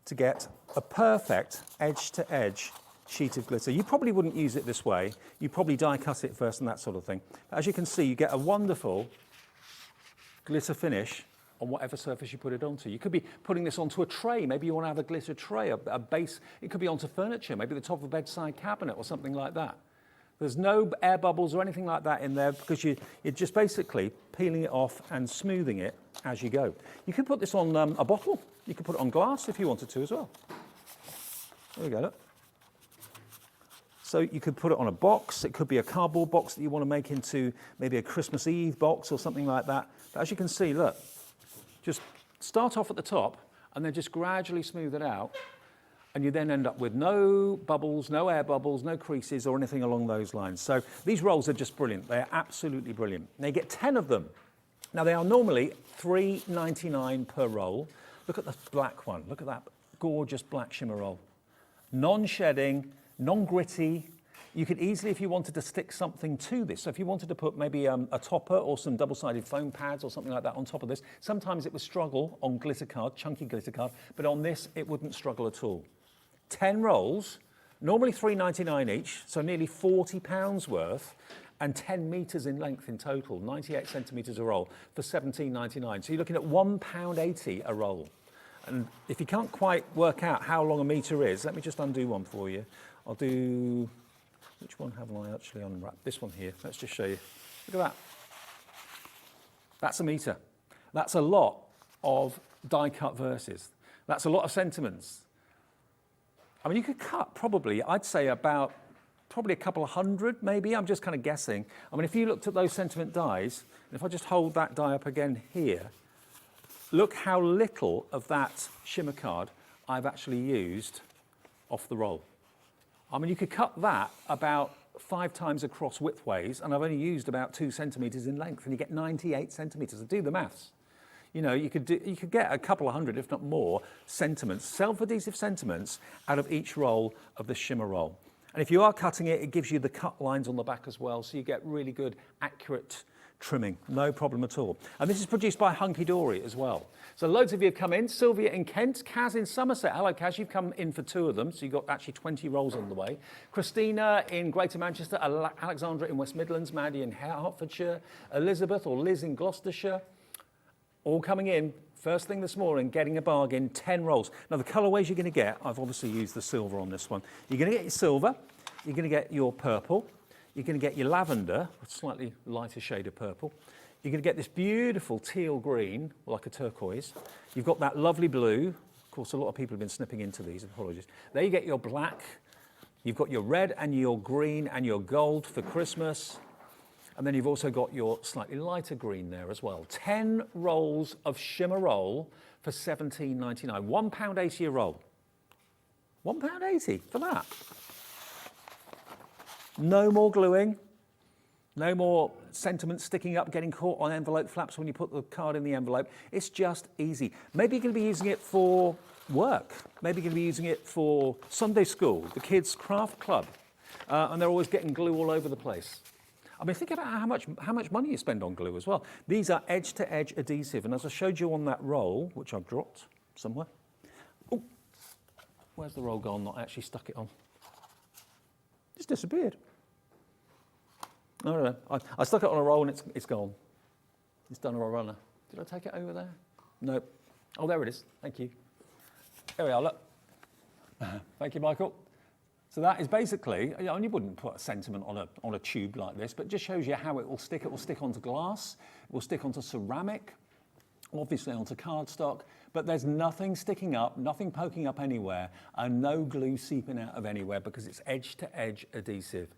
to get a perfect edge-to-edge sheet of glitter. You probably wouldn't use it this way. You probably die cut it first and that sort of thing. But as you can see, you get a wonderful glitter finish on whatever surface you put it onto. You could be putting this onto a tray. Maybe you want to have a glitter tray, a base. It could be onto furniture, maybe the top of a bedside cabinet or something like that. There's no air bubbles or anything like that in there because you're just basically peeling it off and smoothing it as you go. You could put this on a bottle. You could put it on glass if you wanted to as well. There we go, look. So you could put it on a box. It could be a cardboard box that you want to make into maybe a Christmas Eve box or something like that. But as you can see, look, just start off at the top and then just gradually smooth it out. And you then end up with no bubbles, no air bubbles, no creases or anything along those lines. So these rolls are just brilliant. They're absolutely brilliant. Now you get 10 of them. Now they are normally $3.99 per roll. Look at the black one. Look at that gorgeous black shimmer roll. Non-shedding, non-gritty. You could easily, if you wanted to stick something to this, so if you wanted to put maybe a topper or some double-sided foam pads or something like that on top of this, sometimes it would struggle on glitter card, chunky glitter card, but on this it wouldn't struggle at all. 10 rolls, normally $3.99 each, so nearly £40 worth, and 10 metres in length in total, 98 centimetres a roll for $17.99. So you're looking at £1.80 a roll. And if you can't quite work out how long a metre is, let me just undo one for you. I'll do, which one haven't I actually unwrapped? This one here, let's just show you. Look at that. That's a metre. That's a lot of die-cut verses. That's a lot of sentiments. I mean, you could cut probably, I'd say about probably a couple of hundred, maybe. I'm just kind of guessing. I mean, if you looked at those sentiment dies, and if I just hold that die up again here, look how little of that shimmer card I've actually used off the roll. I mean, you could cut that about 5 times across widthways, and I've only used about 2 centimetres in length, and you get 98 centimetres. So do the maths. You know, you could get a couple of hundred, if not more, sentiments, self-adhesive sentiments out of each roll of the Shimmer roll. And if you are cutting it, it gives you the cut lines on the back as well, so you get really good, accurate trimming, no problem at all. And this is produced by Hunky Dory as well. So loads of you have come in. Sylvia in Kent, Kaz in Somerset. Hello, Kaz, you've come in for 2 of them, so you've got actually 20 rolls on the way. Christina in Greater Manchester, Alexandra in West Midlands, Maddie in Hertfordshire, Elizabeth or Liz in Gloucestershire, all coming in first thing this morning, getting a bargain, 10 rolls. Now the colourways you're going to get, I've obviously used the silver on this one. You're going to get your silver, you're going to get your purple, you're going to get your lavender, a slightly lighter shade of purple. You're going to get this beautiful teal green, like a turquoise. You've got that lovely blue. Of course, a lot of people have been snipping into these, apologies. There you get your black. You've got your red and your green and your gold for Christmas. And then you've also got your slightly lighter green there as well. 10 rolls of Shimmer roll for £17.99. £1.80 a roll. £1.80 for that. No more gluing. No more sentiments sticking up, getting caught on envelope flaps when you put the card in the envelope. It's just easy. Maybe you're going to be using it for work. Maybe you're going to be using it for Sunday school, the kids' craft club. And they're always getting glue all over the place. I mean, think about how much money you spend on glue as well. These are edge-to-edge adhesive, and as I showed you on that roll, which I've dropped somewhere. Oh, where's the roll gone? Not actually stuck it on. It's disappeared. I don't know. I stuck it on a roll and it's gone. It's done a runner. Did I take it over there? No. Oh, there it is. Thank you. There we are. Look. Thank you, Michael. So that is basically, you know, and you wouldn't put a sentiment on a tube like this, but it just shows you how it will stick. It will stick onto glass, it will stick onto ceramic, obviously onto cardstock, but there's nothing sticking up, nothing poking up anywhere, and no glue seeping out of anywhere because it's edge-to-edge adhesive.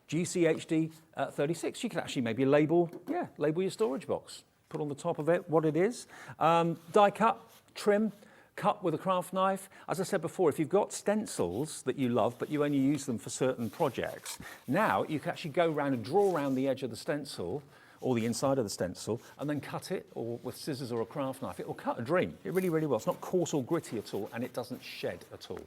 GCHD 36, you can actually maybe label your storage box. Put on the top of it what it is. Die cut, trim, cut with a craft knife. As I said before, if you've got stencils that you love, but you only use them for certain projects, now you can actually go around and draw around the edge of the stencil or the inside of the stencil and then cut it, or with scissors or a craft knife. It will cut a dream. It really, really will. It's not coarse or gritty at all, and it doesn't shed at all.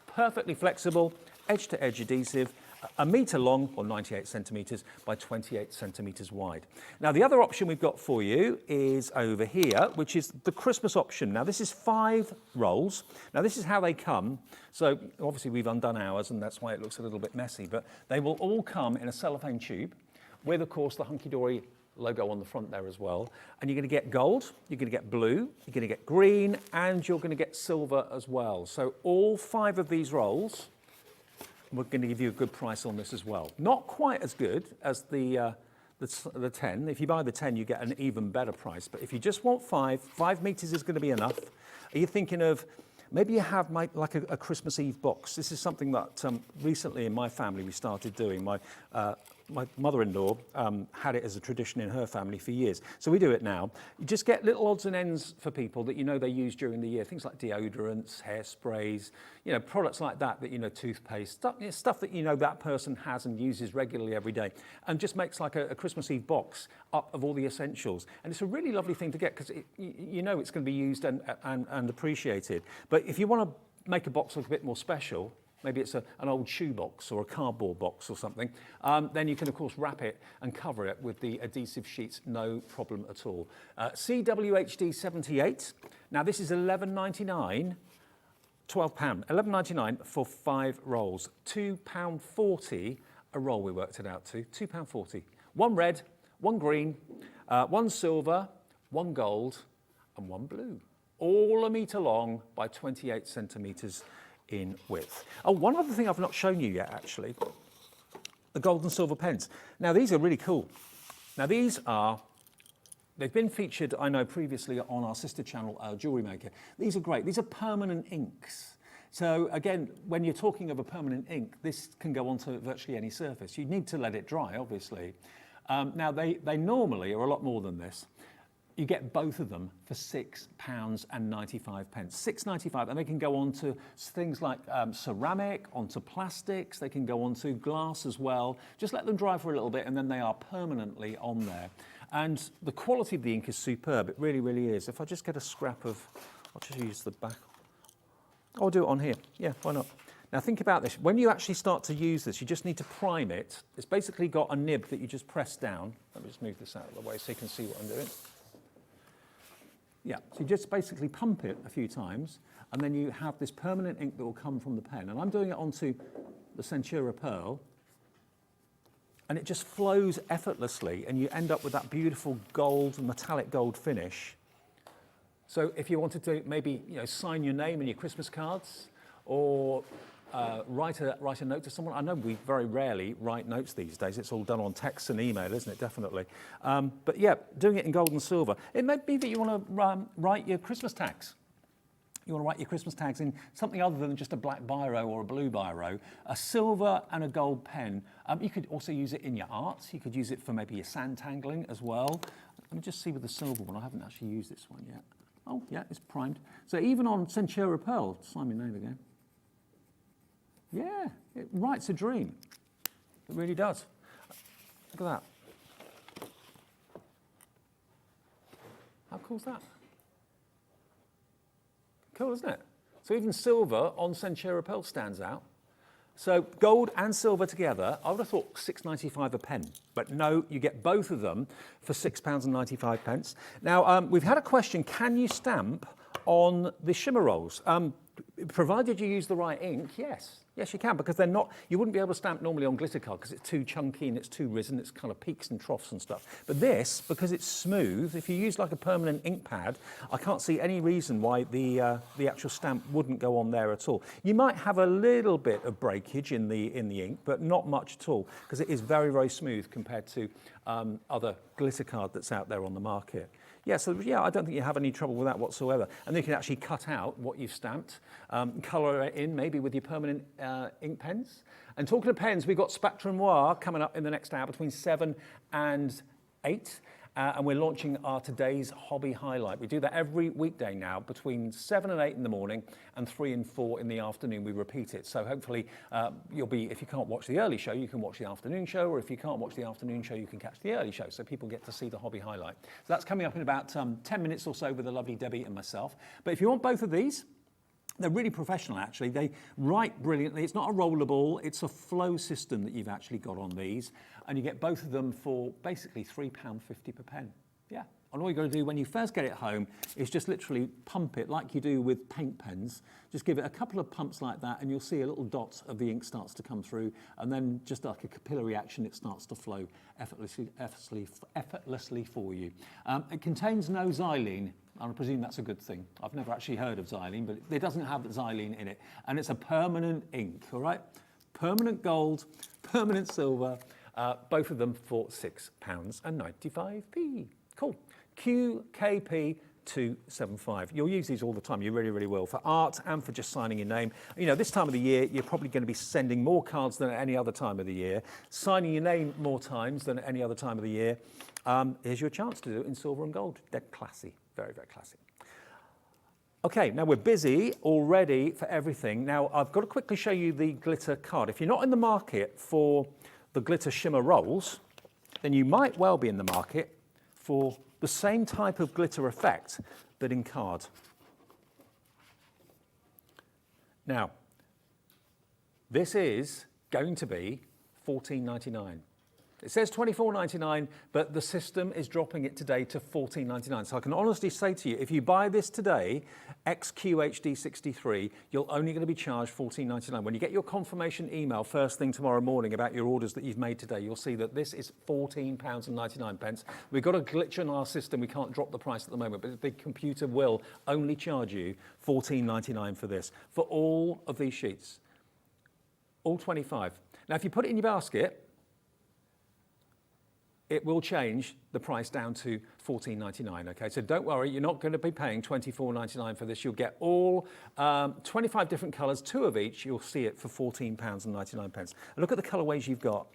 Perfectly flexible, edge-to-edge adhesive, 1 metre long, or 98 centimetres by 28 centimetres wide. Now the other option we've got for you is over here, which is the Christmas option. Now this is 5 rolls. Now this is how they come. So obviously we've undone ours and that's why it looks a little bit messy, but they will all come in a cellophane tube with, of course, the Hunky Dory logo on the front there as well. And you're going to get gold, you're going to get blue, you're going to get green, and you're going to get silver as well. So all 5 of these rolls, we're going to give you a good price on this as well. Not quite as good as the 10. If you buy the 10, you get an even better price. But if you just want 5 meters is going to be enough. Are you thinking of, maybe you have like a Christmas Eve box? This is something that recently in my family we started doing. My mother-in-law had it as a tradition in her family for years. So we do it now. You just get little odds and ends for people that you know they use during the year. Things like deodorants, hairsprays, you know, products like that, you know, toothpaste, stuff that you know that person has and uses regularly every day. And just makes like a Christmas Eve box up of all the essentials. And it's a really lovely thing to get because you know it's going to be used and appreciated. But if you want to make a box look a bit more special, maybe it's an old shoe box or a cardboard box or something, then you can, of course, wrap it and cover it with the adhesive sheets, no problem at all. CWHD 78. Now, this is £11.99, £12, £11.99 for 5 rolls. £2.40 a roll we worked it out to, £2.40. 1 red, 1 green, 1 silver, 1 gold, and 1 blue. All 1 metre long by 28 centimetres in width. Oh, one other thing I've not shown you yet, actually, the gold and silver pens. Now, these are really cool. Now, they've been featured, I know, previously on our sister channel, Jewellery Maker. These are great. These are permanent inks. So, again, when you're talking of a permanent ink, this can go onto virtually any surface. You need to let it dry, obviously. Now, they normally are a lot more than this. You get both of them for £6.95. £6.95, and they can go on to things like ceramic, onto plastics, they can go onto glass as well. Just let them dry for a little bit and then they are permanently on there. And the quality of the ink is superb. It really, really is. If I just get a scrap of, I'll just use the back. I'll do it on here. Yeah, why not? Now think about this. When you actually start to use this, you just need to prime it. It's basically got a nib that you just press down. Let me just move this out of the way so you can see what I'm doing. Yeah, so you just basically pump it a few times, and then you have this permanent ink that will come from the pen. And I'm doing it onto the Centura Pearl, and it just flows effortlessly, and you end up with that beautiful gold, metallic gold finish. So if you wanted to maybe sign your name in your Christmas cards, or write a note to someone. I know we very rarely write notes these days. It's all done on text and email, isn't it? Definitely. But yeah, doing it in gold and silver. It may be that you want to write your Christmas tags. You want to write your Christmas tags in something other than just a black biro or a blue biro, a silver and a gold pen. You could also use it in your art. You could use it for maybe your sand tangling as well. Let me just see with the silver one. I haven't actually used this one yet. Oh, yeah, it's primed. So even on Centura Pearl, sign my name again. Yeah, it writes a dream. It really does. Look at that. How cool is that? Cool, isn't it? So even silver on Centura Pearl stands out. So gold and silver together, I would have thought £6.95 a pen, but no, you get both of them for £6.95. Now, we've had a question, can you stamp on the shimmer rolls? Provided you use the right ink, yes. Yes, you can, because they're not, you wouldn't be able to stamp normally on glitter card because it's too chunky and it's too risen, it's kind of peaks and troughs and stuff. But this, because it's smooth, if you use like a permanent ink pad, I can't see any reason why the actual stamp wouldn't go on there at all. You might have a little bit of breakage in the ink, but not much at all, because it is very, very smooth compared to other glitter card that's out there on the market. Yeah, so yeah, I don't think you have any trouble with that whatsoever. And you can actually cut out what you've stamped, colour it in maybe with your permanent ink pens. And talking of pens, we've got Spectrum Noir coming up in the next hour between 7 and 8. And we're launching our today's hobby highlight. We do that every weekday now between 7 and 8 in the morning and 3 and 4 in the afternoon. We repeat it. So hopefully you'll be, if you can't watch the early show, you can watch the afternoon show, or if you can't watch the afternoon show, you can catch the early show. So people get to see the hobby highlight. So that's coming up in about 10 minutes or so with the lovely Debbie and myself. But if you want both of these, they're really professional, actually. They write brilliantly. It's not a rollable, it's a flow system that you've actually got on these. And you get both of them for basically £3.50 per pen. Yeah. And all you've got to do when you first get it home is just literally pump it like you do with paint pens. Just give it a couple of pumps like that and you'll see a little dot of the ink starts to come through, and then just like a capillary action, it starts to flow effortlessly for you. It contains no xylene. I presume that's a good thing. I've never actually heard of xylene, but it doesn't have xylene in it. And it's a permanent ink, all right? Permanent gold, permanent silver, both of them for £6.95. Cool. QKP 275. You'll use these all the time. You really, really will, for art and for just signing your name. You know, this time of the year, you're probably going to be sending more cards than at any other time of the year, signing your name more times than at any other time of the year. Here's your chance to do it in silver and gold. Dead classy. Very, very classy. Okay, now we're busy already for everything. Now, I've got to quickly show you the glitter card. If you're not in the market for the glitter shimmer rolls, then you might well be in the market for the same type of glitter effect, but in card. Now, this is going to be $14.99. It says $24.99, but the system is dropping it today to $14.99. So I can honestly say to you, if you buy this today, XQHD63, you're only going to be charged $14.99. When you get your confirmation email first thing tomorrow morning about your orders that you've made today, you'll see that this is £14.99. We've got a glitch in our system. We can't drop the price at the moment, but the computer will only charge you $14.99 for this, for all of these sheets, all 25. Now, if you put it in your basket, it will change the price down to $14.99, okay? So don't worry, you're not going to be paying $24.99 for this. You'll get all 25 different colours, 2 of each. You'll see it for £14.99. And look at the colourways you've got.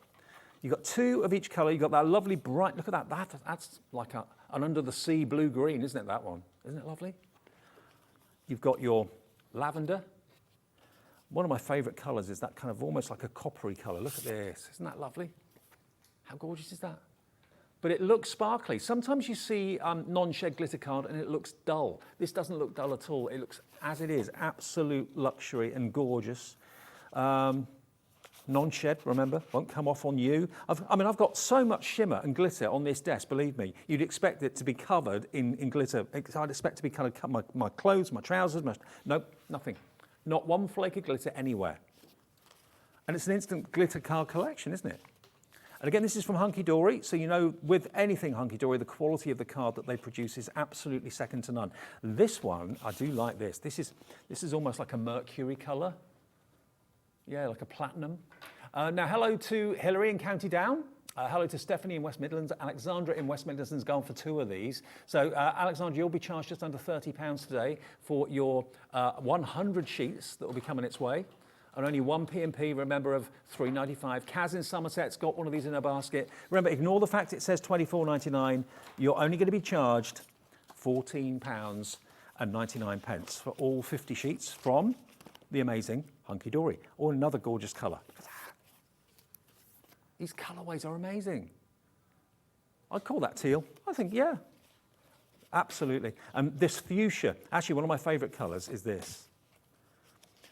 You've got 2 of each colour. You've got that lovely bright, look at that. That's like an under the sea blue-green, isn't it, that one? Isn't it lovely? You've got your lavender. One of my favourite colours is that kind of almost like a coppery colour. Look at this. Isn't that lovely? How gorgeous is that? but it looks sparkly. Sometimes you see non-shed glitter card and it looks dull. This doesn't look dull at all. It looks as it is, absolute luxury and gorgeous. Non-shed, remember, won't come off on you. I've got so much shimmer and glitter on this desk, believe me. You'd expect it to be covered in glitter. I'd expect to be kind of my clothes, my trousers, nope, nothing. Not one flake of glitter anywhere. And it's an instant glitter card collection, isn't it? And again, this is from Hunky Dory, so you know with anything Hunky Dory, the quality of the card that they produce is absolutely second to none. This one, I do like this. This is almost like a mercury colour. Yeah, like a platinum. Now, hello to Hilary in County Down. Hello to Stephanie in West Midlands. Alexandra in West Midlands has gone for 2 of these. So, Alexandra, you'll be charged just under £30 today for your 100 sheets that will be coming its way. And only one P&P, remember, of £3.95. Kaz in Somerset's got one of these in her basket. Remember, ignore the fact it says £24.99. You're only going to be charged £14.99 for all 50 sheets from the amazing Hunky Dory, or another gorgeous colour. These colourways are amazing. I'd call that teal. I think, yeah, absolutely. And this fuchsia, actually one of my favourite colours is this.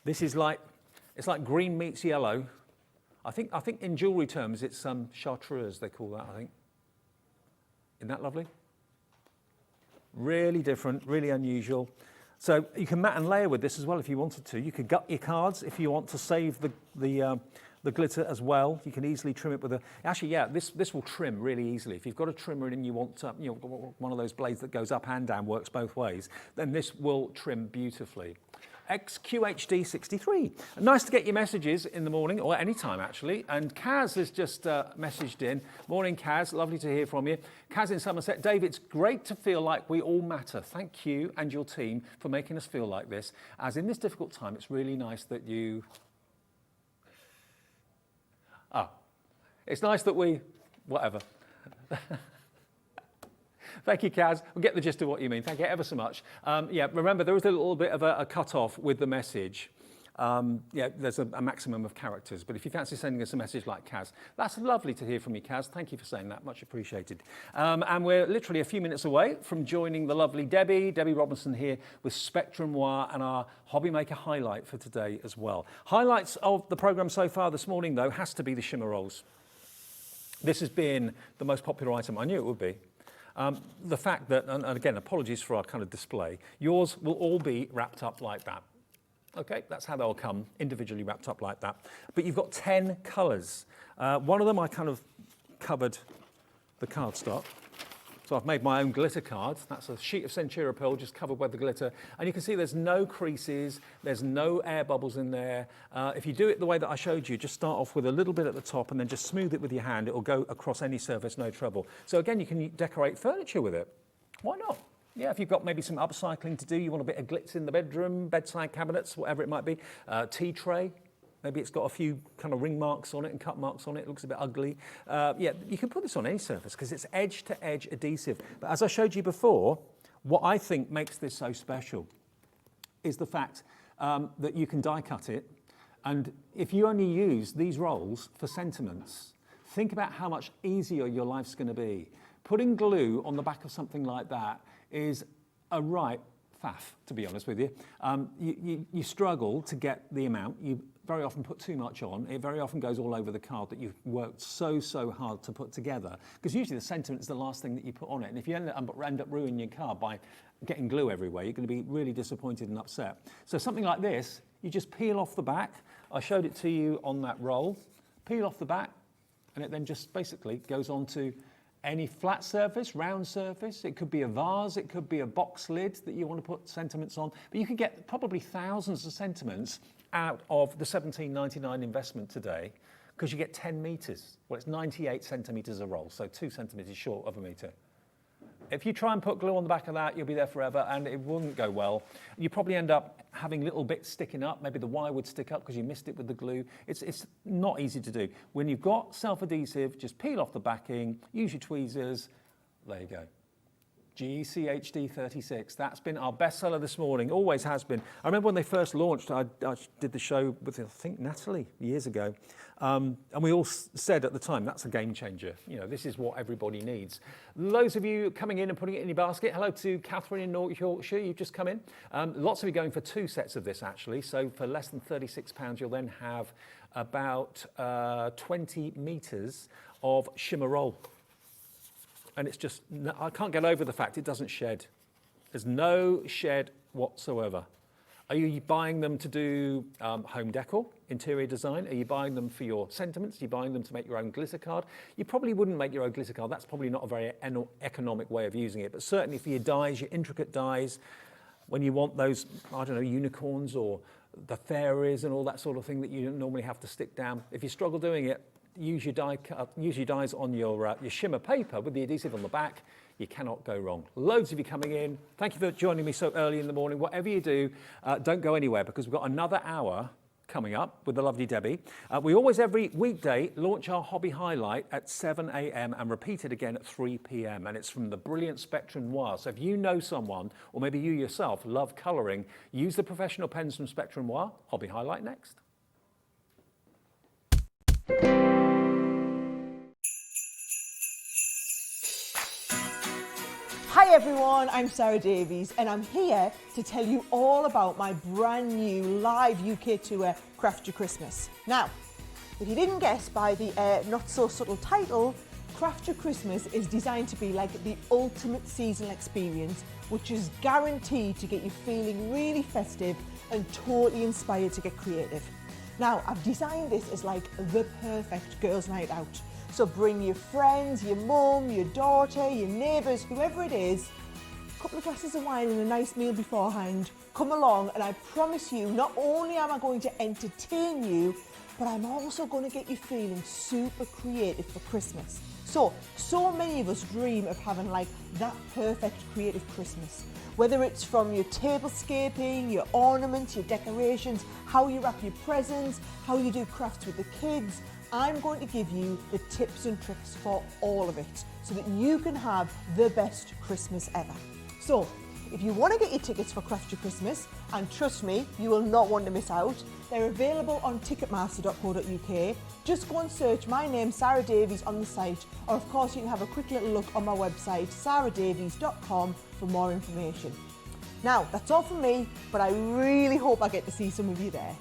This is like, it's like green meets yellow. I think in jewellery terms it's chartreuse, they call that, I think. Isn't that lovely? Really different, really unusual. So you can mat and layer with this as well if you wanted to. You could gut your cards if you want to save the glitter as well. You can easily trim it with a. Actually, yeah, this will trim really easily. If you've got a trimmer and you want one of those blades that goes up and down, works both ways, then this will trim beautifully. XQHD63. Nice to get your messages in the morning, or any time actually. And Kaz has just messaged in. Morning, Kaz. Lovely to hear from you. Kaz in Somerset. Dave, it's great to feel like we all matter. Thank you and your team for making us feel like this. As in this difficult time, it's really nice that you... it's nice that we... Whatever. Thank you, Kaz. We'll get the gist of what you mean. Thank you ever so much. Yeah, remember, there is a little bit of a cut-off with the message. Yeah, there's a maximum of characters, but if you fancy sending us a message like Kaz, that's lovely to hear from you, Kaz. Thank you for saying that. Much appreciated. And we're literally a few minutes away from joining the lovely Debbie Robinson here with Spectrum Noir and our HobbyMaker Highlight for today as well. Highlights of the programme so far this morning, though, has to be the Shimmer rolls. This has been the most popular item. I knew it would be. The fact that, and again, apologies for our kind of display, yours will all be wrapped up like that. Okay, that's how they'll come, individually wrapped up like that. But you've got 10 colours. One of them I kind of covered the cardstock. So I've made my own glitter card. That's a sheet of Centura pearl just covered with the glitter. And you can see there's no creases, there's no air bubbles in there. If you do it the way that I showed you, just start off with a little bit at the top and then just smooth it with your hand. It will go across any surface, no trouble. So again, you can decorate furniture with it. Why not? Yeah, if you've got maybe some upcycling to do, you want a bit of glitz in the bedroom, bedside cabinets, whatever it might be. Tea tray. Maybe it's got a few kind of ring marks on it and cut marks on it. It looks a bit ugly. Yeah, you can put this on any surface because it's edge-to-edge adhesive. But as I showed you before, what I think makes this so special is the fact that you can die cut it. And if you only use these rolls for sentiments, think about how much easier your life's going to be. Putting glue on the back of something like that is a right faff, to be honest with you. You struggle to get the amount. You very often put too much on. It very often goes all over the card that you've worked so hard to put together. Because usually the sentiment is the last thing that you put on it. And if you end up ruining your card by getting glue everywhere, you're going to be really disappointed and upset. So something like this, you just peel off the back. I showed it to you on that roll. Peel off the back, and it then just basically goes onto any flat surface, round surface. It could be a vase, it could be a box lid that you want to put sentiments on. But you can get probably thousands of sentiments out of the £17.99 investment today because you get 10 metres. Well, it's 98 centimetres a roll, so 2 centimetres short of a metre. If you try and put glue on the back of that, you'll be there forever and it wouldn't go well. You probably end up having little bits sticking up. Maybe the wire would stick up because you missed it with the glue. It's not easy to do. When you've got self-adhesive, just peel off the backing, use your tweezers. There you go. GCHD36. That's been our bestseller this morning, always has been. I remember when they first launched, I did the show with, I think, Natalie years ago. And we all said at the time, that's a game changer. You know, this is what everybody needs. Loads of you coming in and putting it in your basket. Hello to Catherine in North Yorkshire, you've just come in. Lots of you going for 2 sets of this, actually. So for less than £36, you'll then have about 20 metres of shimmer roll. And it's just, I can't get over the fact it doesn't shed. There's no shed whatsoever. Are you buying them to do home decor, interior design? Are you buying them for your sentiments? Are you buying them to make your own glitter card? You probably wouldn't make your own glitter card. That's probably not a very economic way of using it. But certainly for your dies, your intricate dies, when you want those, I don't know, unicorns or the fairies and all that sort of thing that you normally have to stick down. If you struggle doing it, use your dies on your shimmer paper with the adhesive on the back. You cannot go wrong. Loads of you coming in. Thank you for joining me so early in the morning. Whatever you do, don't go anywhere because we've got another hour coming up with the lovely Debbie. We always, every weekday, launch our hobby highlight at 7 a.m. and repeat it again at 3 p.m. And it's from the brilliant Spectrum Noir. So if you know someone, or maybe you yourself love colouring, use the professional pens from Spectrum Noir. Hobby highlight next. Hi everyone, I'm Sarah Davies and I'm here to tell you all about my brand new live UK tour, Craft Your Christmas. Now, if you didn't guess by the not so subtle title, Craft Your Christmas is designed to be like the ultimate seasonal experience, which is guaranteed to get you feeling really festive and totally inspired to get creative. Now, I've designed this as like the perfect girls' night out. So bring your friends, your mum, your daughter, your neighbours, whoever it is, a couple of glasses of wine and a nice meal beforehand. Come along and I promise you, not only am I going to entertain you, but I'm also going to get you feeling super creative for Christmas. So many of us dream of having like that perfect creative Christmas. Whether it's from your tablescaping, your ornaments, your decorations, how you wrap your presents, how you do crafts with the kids, I'm going to give you the tips and tricks for all of it so that you can have the best Christmas ever. So, if you want to get your tickets for Craft Your Christmas, and trust me, you will not want to miss out, they're available on ticketmaster.co.uk. Just go and search my name, Sarah Davies, on the site, or of course you can have a quick little look on my website, sarahdavies.com, for more information. Now, that's all from me, but I really hope I get to see some of you there.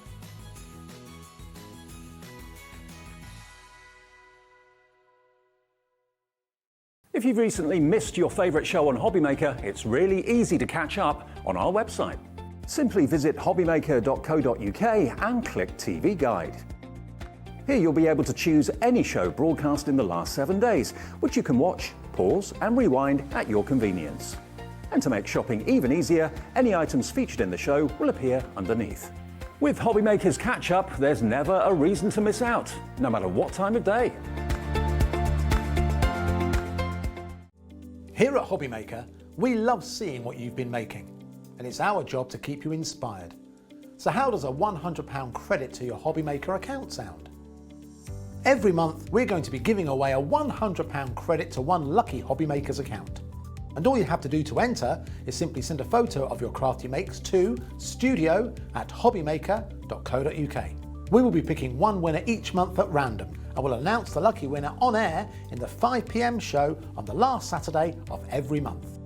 If you've recently missed your favourite show on HobbyMaker, it's really easy to catch up on our website. Simply visit hobbymaker.co.uk and click TV Guide. Here you'll be able to choose any show broadcast in the last 7 days, which you can watch, pause and rewind at your convenience. And to make shopping even easier, any items featured in the show will appear underneath. With HobbyMaker's catch-up, there's never a reason to miss out, no matter what time of day. Here at HobbyMaker, we love seeing what you've been making, and it's our job to keep you inspired. So how does a £100 credit to your HobbyMaker account sound? Every month, we're going to be giving away a £100 credit to one lucky HobbyMaker's account. And all you have to do to enter is simply send a photo of your craft you makes to studio@hobbymaker.co.uk. We will be picking one winner each month at random, and we'll announce the lucky winner on air in the 5 p.m. show on the last Saturday of every month.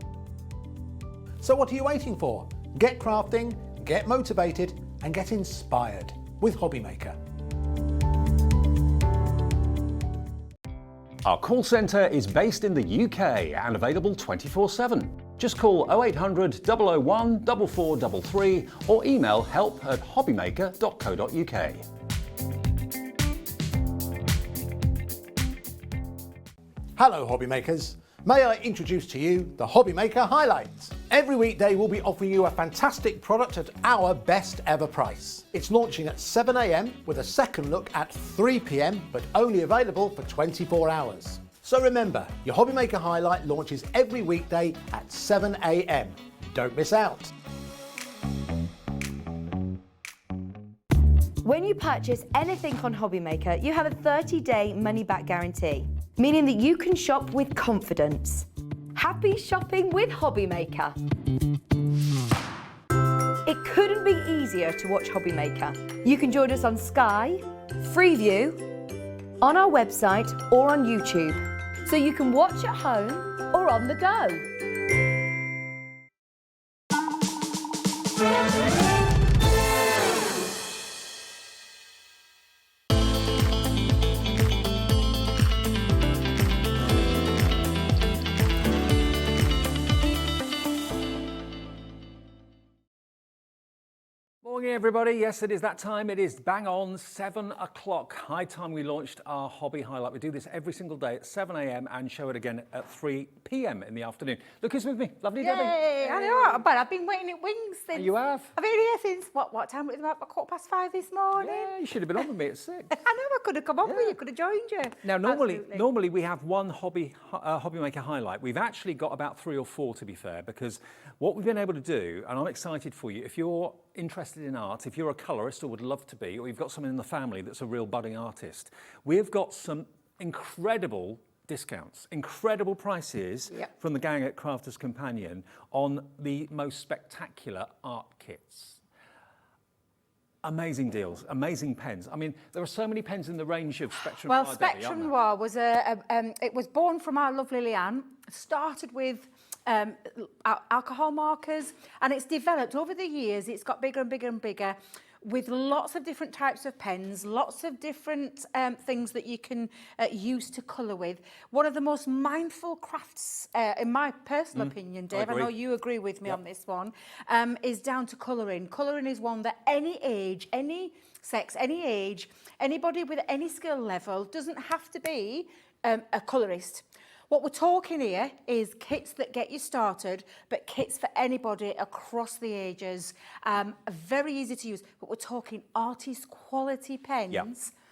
So what are you waiting for? Get crafting, get motivated, and get inspired with HobbyMaker. Our call centre is based in the UK and available 24/7. Just call 0800 001 4433 or email help@hobbymaker.co.uk. Hello HobbyMakers, may I introduce to you the HobbyMaker Highlight. Every weekday we'll be offering you a fantastic product at our best ever price. It's launching at 7 a.m. with a second look at 3 p.m. but only available for 24 hours. So remember, your HobbyMaker Highlight launches every weekday at 7 a.m. Don't miss out. When you purchase anything on HobbyMaker, you have a 30-day money-back guarantee, meaning that you can shop with confidence. Happy shopping with HobbyMaker. It couldn't be easier to watch HobbyMaker. You can join us on Sky, Freeview, on our website or on YouTube, so you can watch at home or on the go. Morning everybody, yes it is that time, it is bang on 7 o'clock, high time we launched our hobby highlight. We do this every single day at 7 a.m. and show it again at 3 p.m. in the afternoon. Look who's with me, lovely Debbie. Yay, I know, but I've been waiting in wings since. You have? I've been here since, what time? It was about 5:15 this morning. Yeah, you should have been on with me at 6. I know, I could have come on with you, could have joined you. Now Absolutely. normally we have one HobbyMaker highlight. We've actually got about 3 or 4 to be fair, because what we've been able to do, and I'm excited for you, if you're interested in art, if you're a colourist or would love to be, or you've got someone in the family that's a real budding artist, we've got some incredible discounts, incredible prices from the gang at Crafters Companion on the most spectacular art kits. Amazing deals, amazing pens. I mean, there are so many pens in the range of Spectrum Noir. Well, Spectrum Noir was it was born from our lovely Leanne. Started with alcohol markers, and it's developed over the years. It's got bigger and bigger and bigger, with lots of different types of pens, lots of different things that you can use to colour with. One of the most mindful crafts, in my personal opinion, Dave, I know you agree with me on this one, is down to colouring. Colouring is one that any age, any sex, any age, anybody with any skill level doesn't have to be a colourist. What we're talking here is kits that get you started, but kits for anybody across the ages. Very easy to use, but we're talking artist quality pens. Yeah,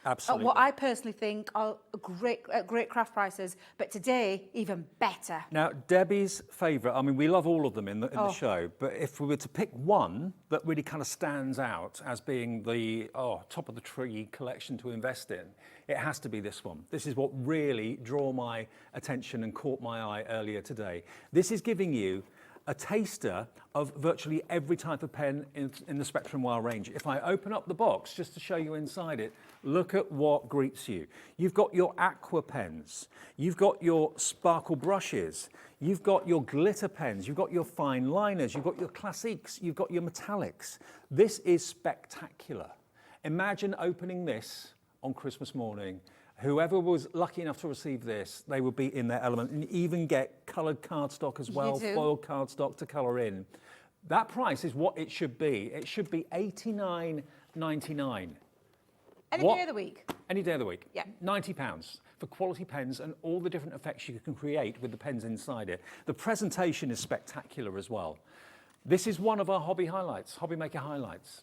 absolutely. What I personally think are great craft prices, but today, even better. Now, Debbie's favourite, I mean, we love all of them in the show, but if we were to pick one that really kind of stands out as being the top of the tree collection to invest in, it has to be this one. This is what really drew my attention and caught my eye earlier today. This is giving you a taster of virtually every type of pen in the Spectrum Noir range. If I open up the box just to show you inside it, look at what greets you. You've got your aqua pens, you've got your sparkle brushes, you've got your glitter pens, you've got your fine liners, you've got your classiques, you've got your metallics. This is spectacular. Imagine opening this on Christmas morning. Whoever was lucky enough to receive this, they would be in their element, and even get coloured cardstock as well, foiled cardstock to colour in. That price is what it should be. It should be $89.99. Any day of the week. Any day of the week. Yeah. £90 for quality pens and all the different effects you can create with the pens inside it. The presentation is spectacular as well. This is one of our hobby highlights, HobbyMaker highlights.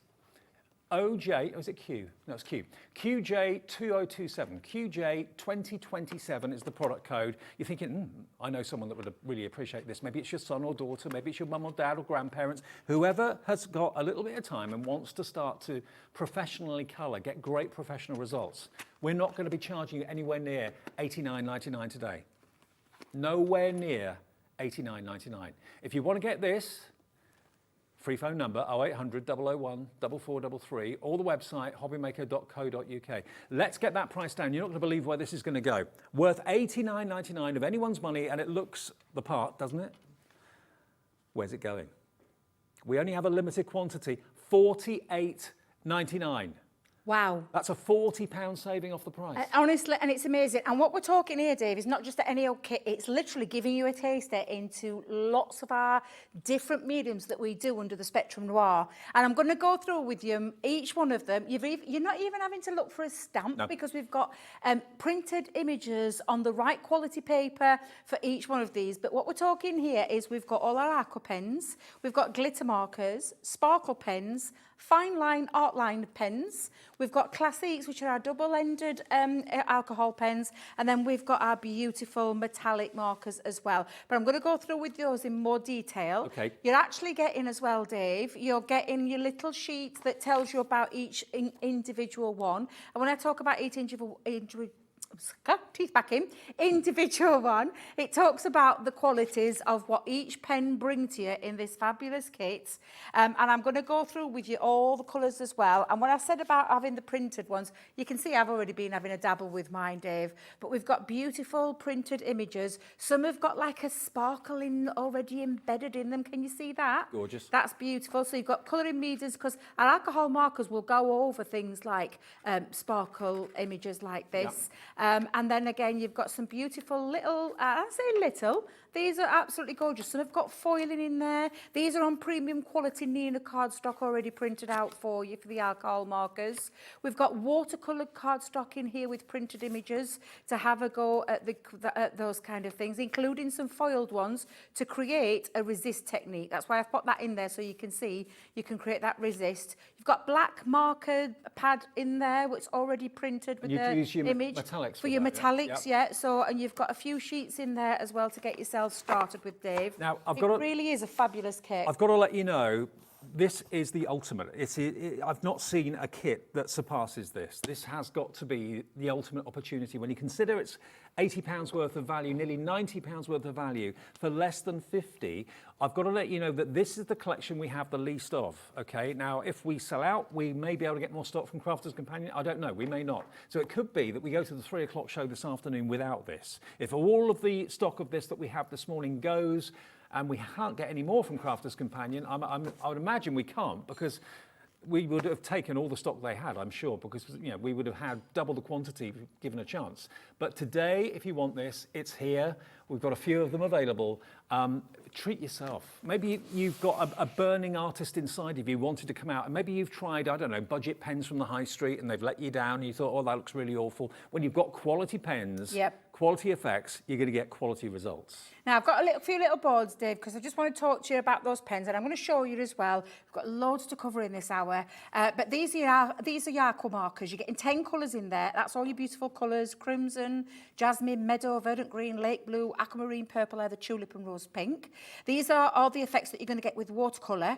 is it Q? No, it's Q. QJ2027. QJ2027 is the product code. You're thinking, I know someone that would really appreciate this. Maybe it's your son or daughter, maybe it's your mum or dad or grandparents. Whoever has got a little bit of time and wants to start to professionally colour, get great professional results. We're not going to be charging you anywhere near $89.99 today. Nowhere near $89.99. If you want to get this, free phone number 0800 001 4433, or the website hobbymaker.co.uk. Let's get that price down. You're not going to believe where this is going to go. Worth $89.99 of anyone's money, and it looks the part, doesn't it? Where's it going? We only have a limited quantity, $48.99. Wow. That's a £40 saving off the price. Honestly, and it's amazing. And what we're talking here, Dave, is not just any old kit. It's literally giving you a taster into lots of our different mediums that we do under the Spectrum Noir. And I'm going to go through with you each one of them. You're not even having to look for a stamp, because we've got printed images on the right quality paper for each one of these. But what we're talking here is we've got all our aqua pens, we've got glitter markers, sparkle pens, fine line art line pens, we've got classiques, which are our double-ended alcohol pens, and then we've got our beautiful metallic markers as well. But I'm going to go through with yours in more detail. Okay. You're actually getting as well, Dave, you're getting your little sheet that tells you about each individual one. And when I talk about each teeth back in, individual one. It talks about the qualities of what each pen brings to you in this fabulous kit. And I'm going to go through with you all the colours as well. And when I said about having the printed ones, you can see I've already been having a dabble with mine, Dave. But we've got beautiful printed images. Some have got like a sparkle in already embedded in them. Can you see that? Gorgeous. That's beautiful. So you've got colouring mediums, because our alcohol markers will go over things like sparkle images like this. And then again, you've got some beautiful little, I say little, these are absolutely gorgeous. Some have got foiling in there. These are on premium quality Nina cardstock already printed out for you for the alcohol markers. We've got watercoloured cardstock in here with printed images to have a go at those kind of things, including some foiled ones to create a resist technique. That's why I've put that in there, so you can see you can create that resist. You've got black marker pad in there, which is already printed with the use your image. metallics for your that, yeah? metallics, yeah. So, and you've got a few sheets in there as well to get yourself started with, Dave. Now, it really is a fabulous kit. I've got to let you know, this is the ultimate. I've not seen a kit that surpasses this. This has got to be the ultimate opportunity. When you consider it's £80 worth of value, nearly £90 worth of value for less than 50, I've got to let you know that this is the collection we have the least of, okay? Now, if we sell out, we may be able to get more stock from Crafters Companion. I don't know, we may not. So it could be that we go to the 3 o'clock show this afternoon without this. If all of the stock of this that we have this morning goes, and we can't get any more from Crafters Companion, I would imagine we can't, because we would have taken all the stock they had, I'm sure, because we would have had double the quantity given a chance. But today, if you want this, it's here. We've got a few of them available. Treat yourself. Maybe you've got a burning artist inside of you wanted to come out, and maybe you've tried, I don't know, budget pens from the high street, and they've let you down, and you thought, oh, that looks really awful. When you've got quality pens, quality effects, you're going to get quality results. Now, I've got a few little boards, Dave, because I just want to talk to you about those pens, and I'm going to show you as well. We've got loads to cover in this hour, but these are your aqua markers. You're getting 10 colours in there. That's all your beautiful colours: crimson, jasmine, meadow, verdant green, lake blue, aquamarine, purple leather, tulip and rose pink. These are all the effects that you're going to get with watercolour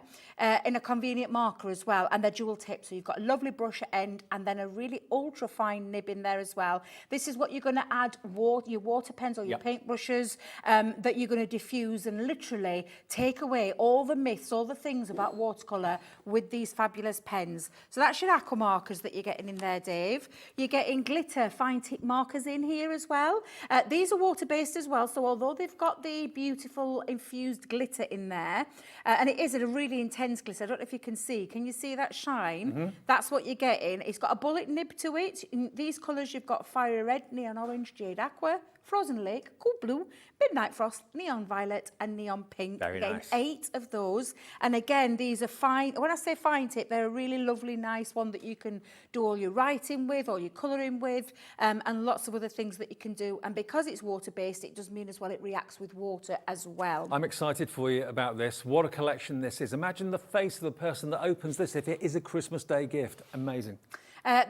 in a convenient marker as well, and they're dual tip, so you've got a lovely brush at end and then a really ultra fine nib in there as well. This is what you're going to add your water pens or your paint brushes that you're going to diffuse and literally take away all the myths, all the things about watercolour with these fabulous pens. So that's your aqua markers that you're getting in there, Dave. You're getting glitter fine tip markers in here as well. These are water based as well, so although they've got the beautiful infused glitter in there, and it is a really intense glitter. I don't know if you can see. Can you see that shine? That's what you're getting. It's got a bullet nib to it. In these colours, you've got fiery red, neon orange, jade aqua, frozen lake, cool blue, midnight frost, neon violet and neon pink. Very Getting nice. 8 of those. And again, these are fine. When I say fine tip, they're a really lovely, nice one that you can do all your writing with or your colouring with, and lots of other things that you can do. And because it's water-based, it does mean as well it reacts with water as well. I'm excited for you about this. What a collection this is. Imagine the face of the person that opens this if it is a Christmas Day gift. Amazing.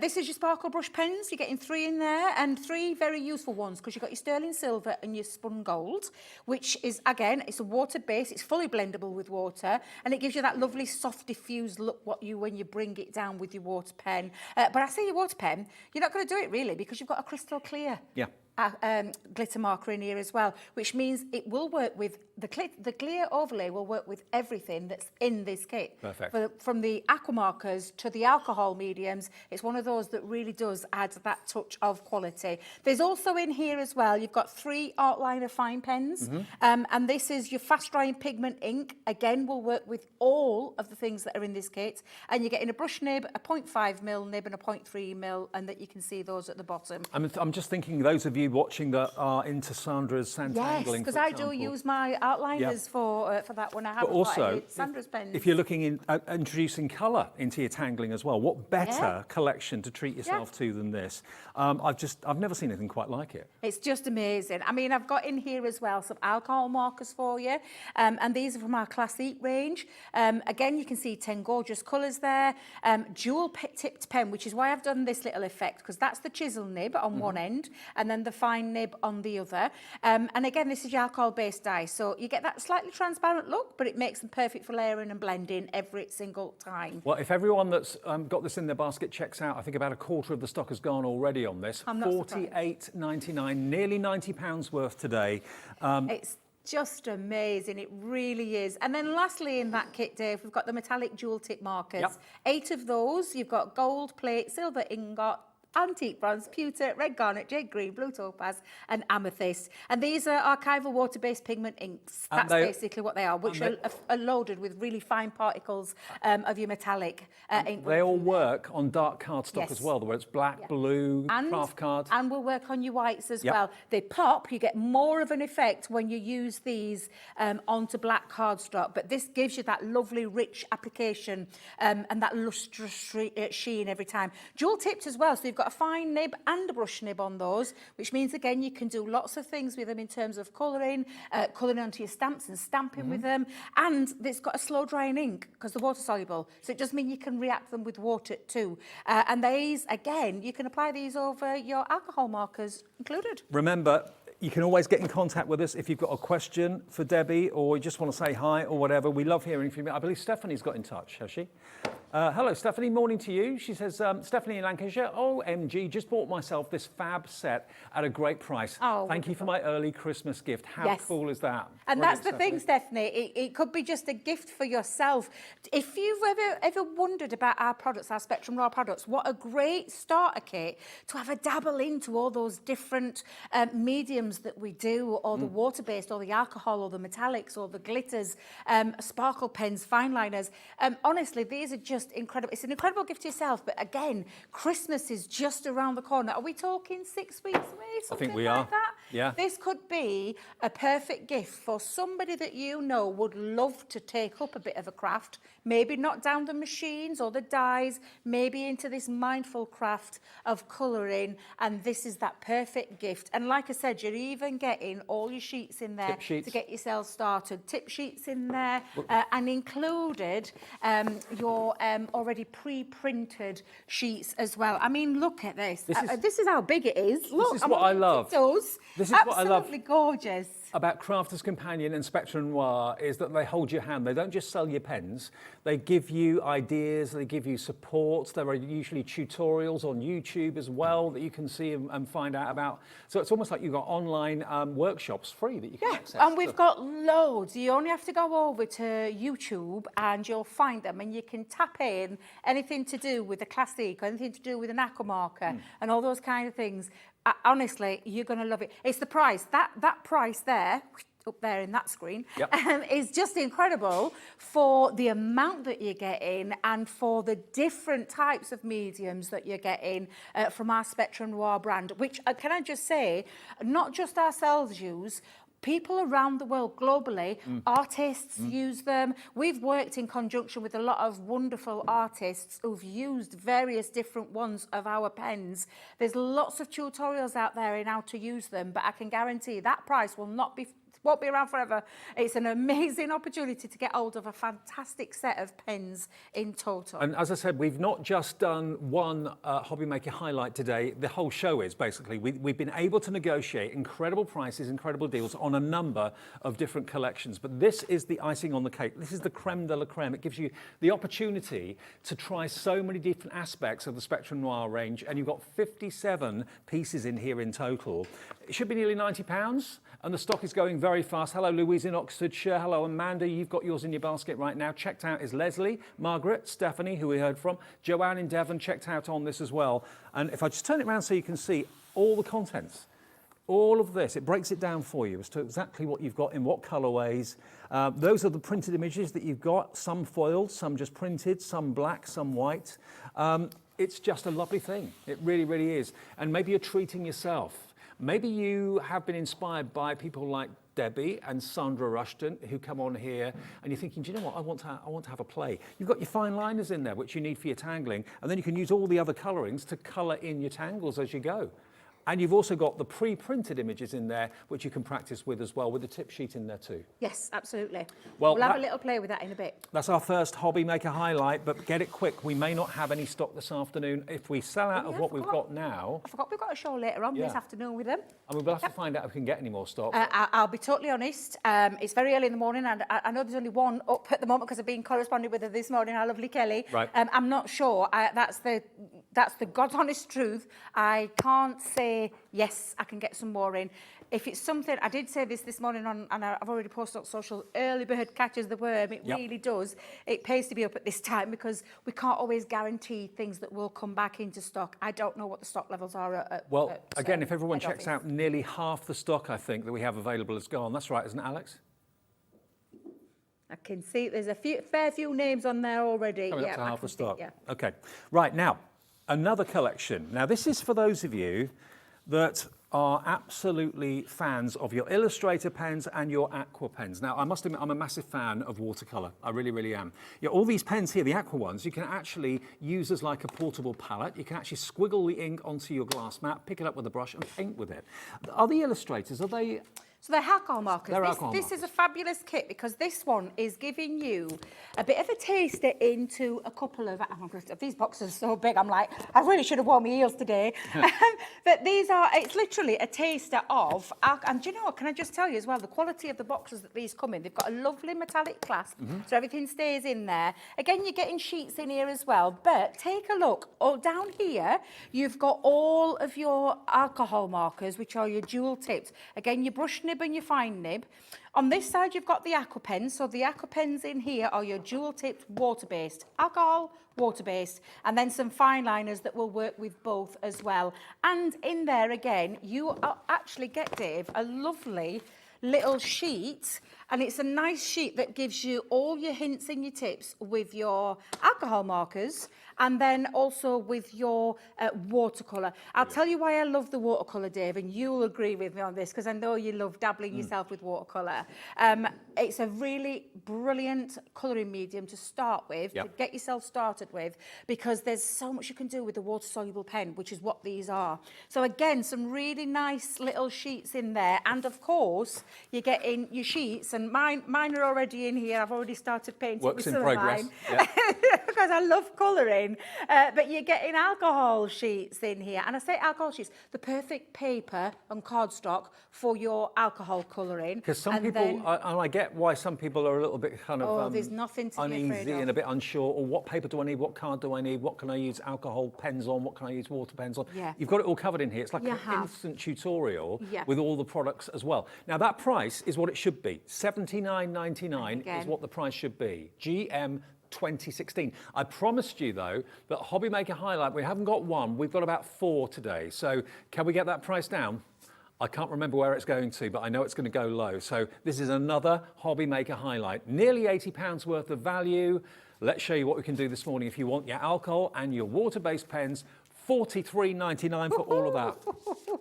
This is your sparkle brush pens. You're getting 3 in there, and 3 very useful ones, because you've got your sterling silver and your spun gold, which is, again, it's a water base. It's fully blendable with water, and it gives you that lovely soft diffused look when you bring it down with your water pen. But I say your water pen, you're not going to do it really, because you've got a crystal clear glitter marker in here as well, which means it will work with the clear overlay will work with everything that's in this kit. Perfect. From the aqua markers to the alcohol mediums, it's one of those that really does add that touch of quality. There's also in here as well, you've got 3 Artliner fine pens, and this is your fast drying pigment ink. Again, will work with all of the things that are in this kit, and you're getting a brush nib, a 0.5mm nib and a 0.3mm, and that you can see those at the bottom. I'm just thinking, those of you watching that are into Sandra's sandangling, yes, because I do use my outliners for that one. I haven't but also, got Sandra's pens. if you're looking at introducing colour into your tangling as well, what better collection to treat yourself to than this? I've never seen anything quite like it. It's just amazing. I mean, I've got in here as well some alcohol markers for you, and these are from our Classique range. Again, you can see 10 gorgeous colours there. Dual tipped pen, which is why I've done this little effect, because that's the chisel nib on one end, and then the fine nib on the other. And again, this is your alcohol-based dye, so you get that slightly transparent look, but it makes them perfect for layering and blending every single time. Well, if everyone that's got this in their basket checks out, I think about a quarter of the stock has gone already on this. I'm not surprised. $48.99, nearly £90 worth today. It's just amazing, it really is. And then lastly in that kit, Dave, we've got the metallic dual tip markers. Yep. 8 of those. You've got gold plate, silver ingot, antique bronze, pewter, red garnet, jade green, blue topaz and amethyst. And these are archival water-based pigment inks. That's basically what they are, which are loaded with really fine particles of your metallic ink. They all work on dark cardstock as well, whether it's black, blue, craft card. And will work on your whites as well. They pop, you get more of an effect when you use these onto black cardstock, but this gives you that lovely rich application and that lustrous sheen every time. Dual tipped as well, so you've got a fine nib and a brush nib on those, which means again you can do lots of things with them in terms of colouring onto your stamps and stamping with them, and it's got a slow drying ink because they're water soluble, so it does mean you can react them with water too. And these, again, you can apply these over your alcohol markers included. Remember, you can always get in contact with us if you've got a question for Debbie or you just want to say hi or whatever. We love hearing from you. I believe Stephanie's got in touch, has she? Hello, Stephanie. Morning to you. She says, Stephanie in Lancashire, OMG, just bought myself this fab set at a great price. Oh, thank you for my early Christmas gift. How cool is that? And that's the thing, Stephanie. It could be just a gift for yourself. If you've ever wondered about our products, our Spectrum Noir products, what a great starter kit to have a dabble into all those different mediums that we do, or the water-based, or the alcohol, or the metallics, or the glitters, sparkle pens, fine liners. Honestly, these are just incredible. It's an incredible gift to yourself, but again, Christmas is just around the corner. Are we talking 6 weeks away? I think we like are. That? Yeah. This could be a perfect gift for somebody that you know would love to take up a bit of a craft, maybe not down the machines or the dyes, maybe into this mindful craft of colouring, and this is that perfect gift. And like I said, you're even getting all your sheets in there to get yourself started. Tip sheets in there, and included your already pre-printed sheets as well. I mean, look at this. This is how big it is. Look, this is what I love. This is what I love. Absolutely gorgeous. About Crafter's Companion and Spectrum Noir is that they hold your hand. They don't just sell you pens. They give you ideas, they give you support. There are usually tutorials on YouTube as well that you can see and find out about. So it's almost like you've got online workshops free that you can access. And we've got loads. You only have to go over to YouTube and you'll find them, and you can tap in anything to do with the classic, or anything to do with an aqua marker and all those kind of things. Honestly, you're going to love it. It's the price. That price there, up there in that screen, is just incredible for the amount that you're getting and for the different types of mediums that you're getting from our Spectrum Noir brand, which, can I just say, not just ourselves use, people around the world globally, artists use them. We've worked in conjunction with a lot of wonderful artists who've used various different ones of our pens. There's lots of tutorials out there in how to use them, but I can guarantee that price won't be around forever. It's an amazing opportunity to get hold of a fantastic set of pens in total. And as I said, we've not just done one HobbyMaker Highlight today. The whole show is basically, we've been able to negotiate incredible prices, incredible deals on a number of different collections. But this is the icing on the cake. This is the creme de la creme. It gives you the opportunity to try so many different aspects of the Spectrum Noir range. And you've got 57 pieces in here in total. It should be nearly £90. And the stock is going very fast. Hello, Louise in Oxfordshire. Hello, Amanda. You've got yours in your basket right now. Checked out is Leslie, Margaret, Stephanie, who we heard from. Joanne in Devon checked out on this as well. And if I just turn it around so you can see all the contents, all of this, it breaks it down for you as to exactly what you've got in what colorways. Those are the printed images that you've got, some foiled, some just printed, some black, some white. It's just a lovely thing. It really, really is. And maybe you're treating yourself. Maybe you have been inspired by people like Debbie and Sandra Rushton who come on here, and you're thinking, do you know what, I want to have a play. You've got your fine liners in there, which you need for your tangling, and then you can use all the other colorings to color in your tangles as you go. And you've also got the pre-printed images in there, which you can practice with as well, with the tip sheet in there too. Yes, absolutely. Well, We'll have a little play with that in a bit. That's our first HobbyMaker highlight, but get it quick. We may not have any stock this afternoon. If we sell out of what we've got now... I forgot we've got a show later on this afternoon with them. And we'll have to find out if we can get any more stock. I'll be totally honest. It's very early in the morning, and I know there's only one up at the moment because I've been corresponding with her this morning, our lovely Kelly. Right. I'm not sure. That's the God's honest truth. I can't say, yes, I can get some more in. If it's something, I did say this morning on, and I've already posted on social, early bird catches the worm. It really does. It pays to be up at this time because we can't always guarantee things that will come back into stock. I don't know what the stock levels are again, if everyone checks out, nearly half the stock, I think, that we have available is gone. That's right, isn't it, Alex? I can see there's a fair few names on there already. Coming up to half the stock. Yeah. Okay. Right, now, another collection. Now, this is for those of you that are absolutely fans of your Illustrator pens and your aqua pens. Now, I must admit, I'm a massive fan of watercolour. I really, really am. All these pens here, the aqua ones, you can actually use as like a portable palette. You can actually squiggle the ink onto your glass mat, pick it up with a brush and paint with it. Are the Illustrators, are they... So they're alcohol markers. This is a fabulous kit because this one is giving you a bit of a taster into a couple of... These boxes are so big, I'm like, I really should have worn my heels today. But it's literally a taster of... And do you know what, can I just tell you as well, the quality of the boxes that these come in, they've got a lovely metallic clasp, so everything stays in there. Again, you're getting sheets in here as well, but take a look. Down here, you've got all of your alcohol markers, which are your dual tipped. Again, your brush nib and your fine nib. On this side, you've got the aqua pens. So the aqua pens in here are your dual tipped water-based, alcohol, water-based, and then some fine liners that will work with both as well. And in there again, you actually get, Dave, a lovely little sheet, and it's a nice sheet that gives you all your hints and your tips with your alcohol markers and then also with your watercolour. I'll tell you why I love the watercolour, Dave, and you'll agree with me on this because I know you love dabbling yourself with watercolour. It's a really brilliant colouring medium to start with, to get yourself started with, because there's so much you can do with the water-soluble pen, which is what these are. So again, some really nice little sheets in there, and of course, you're getting your sheets, and mine are already in here. I've already started painting Works with in some progress. of mine because I love colouring. But you're getting alcohol sheets in here, and I say alcohol sheets, the perfect paper and cardstock for your alcohol colouring. Because some people, and I get why some people are a little bit kind of there's nothing to be afraid uneasy of. and a bit unsure. Or what paper do I need? What card do I need? What can I use alcohol pens on? What can I use water pens on? Yeah. You've got it all covered in here. It's like an instant tutorial with all the products as well. Now that price is what it should be. $79.99 is what the price should be. GM 2016. I promised you though that HobbyMaker Highlight, we haven't got one, we've got about 4 today. So can we get that price down? I can't remember where it's going to, but I know it's going to go low. So this is another HobbyMaker Highlight. Nearly £80 worth of value. Let's show you what we can do this morning if you want your alcohol and your water-based pens. $43.99 for all of that.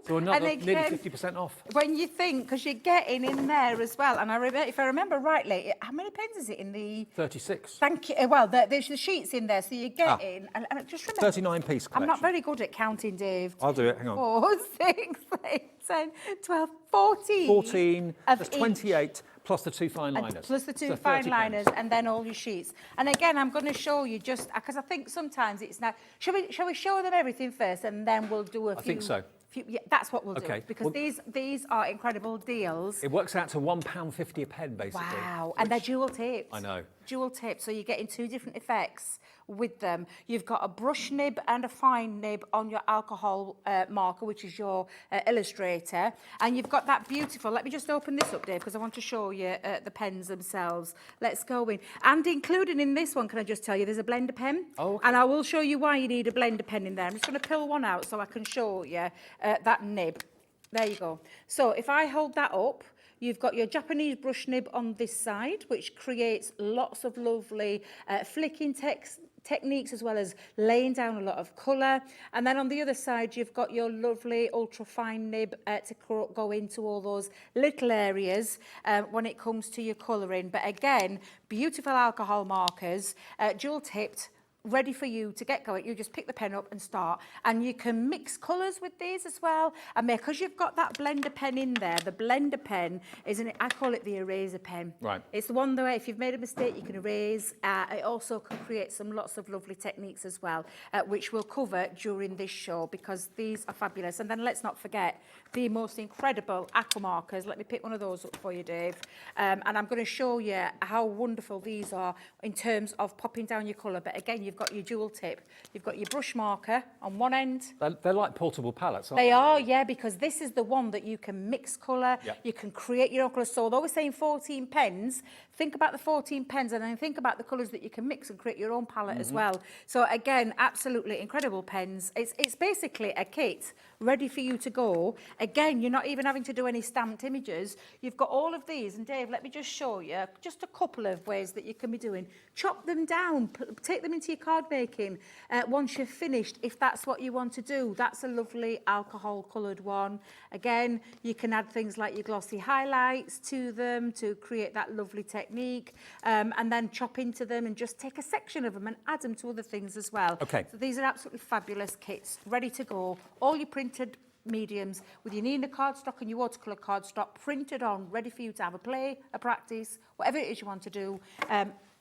So another nearly 50% off. When you think, because you're getting in there as well, and if I remember rightly, how many pens is it in the... 36. Thank you. Well, there's the sheets in there, so you're getting... And just remember... 39 piece collection. I'm not very good at counting, Dave. I'll do it, hang on. 4, 6, 8, 10, 12, 14. 14, that's 28, plus the 2 fine liners. Plus the 2 fine liners, and then all your sheets. And again, I'm going to show you just, because I think sometimes it's now... Shall we show them everything first, and then we'll do a few... I think so. Yeah, that's what we'll do, because well, these are incredible deals. It works out to £1.50 a pen, basically. Wow, and they're dual tipped. I know. Dual tipped, so you're getting 2 different effects with them. You've got a brush nib and a fine nib on your alcohol marker, which is your Illustrator, and you've got that beautiful... Let me just open this up, Dave, because I want to show you the pens themselves. Let's go in. And included in this one, can I just tell you, there's a blender pen. Oh, okay. And I will show you why you need a blender pen in there. I'm just going to pull one out so I can show you that nib. There you go. So if I hold that up, you've got your Japanese brush nib on this side, which creates lots of lovely flicking techniques as well as laying down a lot of colour. And then on the other side, you've got your lovely ultra fine nib to go into all those little areas when it comes to your colouring. But again, beautiful alcohol markers, dual tipped, ready for you to get going. You just pick the pen up and start. And you can mix colours with these as well. And because you've got that blender pen in there, the blender pen is, I call it the eraser pen. Right. It's the one that if you've made a mistake, you can erase. It also can create lots of lovely techniques as well, which we'll cover during this show because these are fabulous. And then let's not forget the most incredible aqua markers. Let me pick one of those up for you, Dave. And I'm going to show you how wonderful these are in terms of popping down your colour. But again, you've got your dual tip. You've got your brush marker on one end. They're like portable palettes, aren't they? They are, yeah, because this is the one that you can mix colour. Yep. You can create your own colours. So although we're saying 14 pens, think about the 14 pens and then think about the colours that you can mix and create your own palette as well. So again, absolutely incredible pens. It's basically a kit ready for you to go. Again, you're not even having to do any stamped images. You've got all of these. And Dave, let me just show you just a couple of ways that you can be doing. Chop them down, take them into your card making once you've finished, if that's what you want to do. That's a lovely alcohol coloured one. Again, you can add things like your glossy highlights to them to create that lovely technique, and then chop into them and just take a section of them and add them to other things as well. Okay. So these are absolutely fabulous kits, ready to go. All your printed mediums with your Nina cardstock and your watercolour cardstock printed on, ready for you to have a play, a practice, whatever it is you want to do.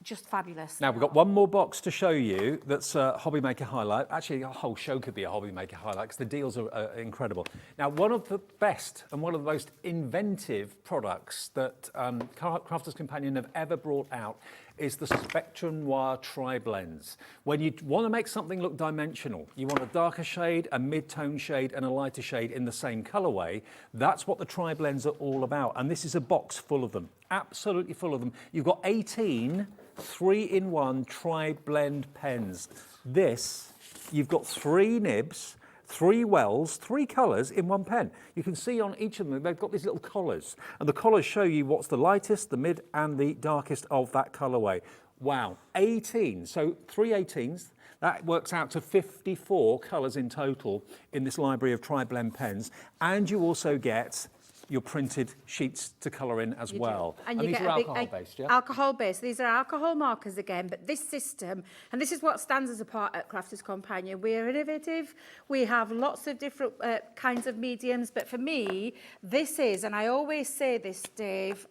Just fabulous. Now, we've got one more box to show you that's a HobbyMaker Highlight. Actually, a whole show could be a HobbyMaker Highlight because the deals are incredible. Now, one of the best and one of the most inventive products that Crafter's Companion have ever brought out is the Spectrum Noir Tri-Blends. When you want to make something look dimensional, you want a darker shade, a mid-tone shade and a lighter shade in the same colorway, that's what the Tri-Blends are all about. And this is a box full of them, absolutely full of them. You've got 18 3-in-1 Tri-Blend pens. This, you've got 3 nibs, 3 wells, 3 colours in one pen. You can see on each of them, they've got these little collars. And the collars show you what's the lightest, the mid and the darkest of that colourway. Wow, 18, so 3 18s. That works out to 54 colours in total in this library of Tri-Blend pens. And you also get your printed sheets to colour in as well. And these you get are a big alcohol-based, yeah? alcohol-based. These are alcohol markers again, but this system, and this is what stands us apart at Crafter's Companion. We're innovative. We have lots of different kinds of mediums, but for me, this is, and I always say this, Dave,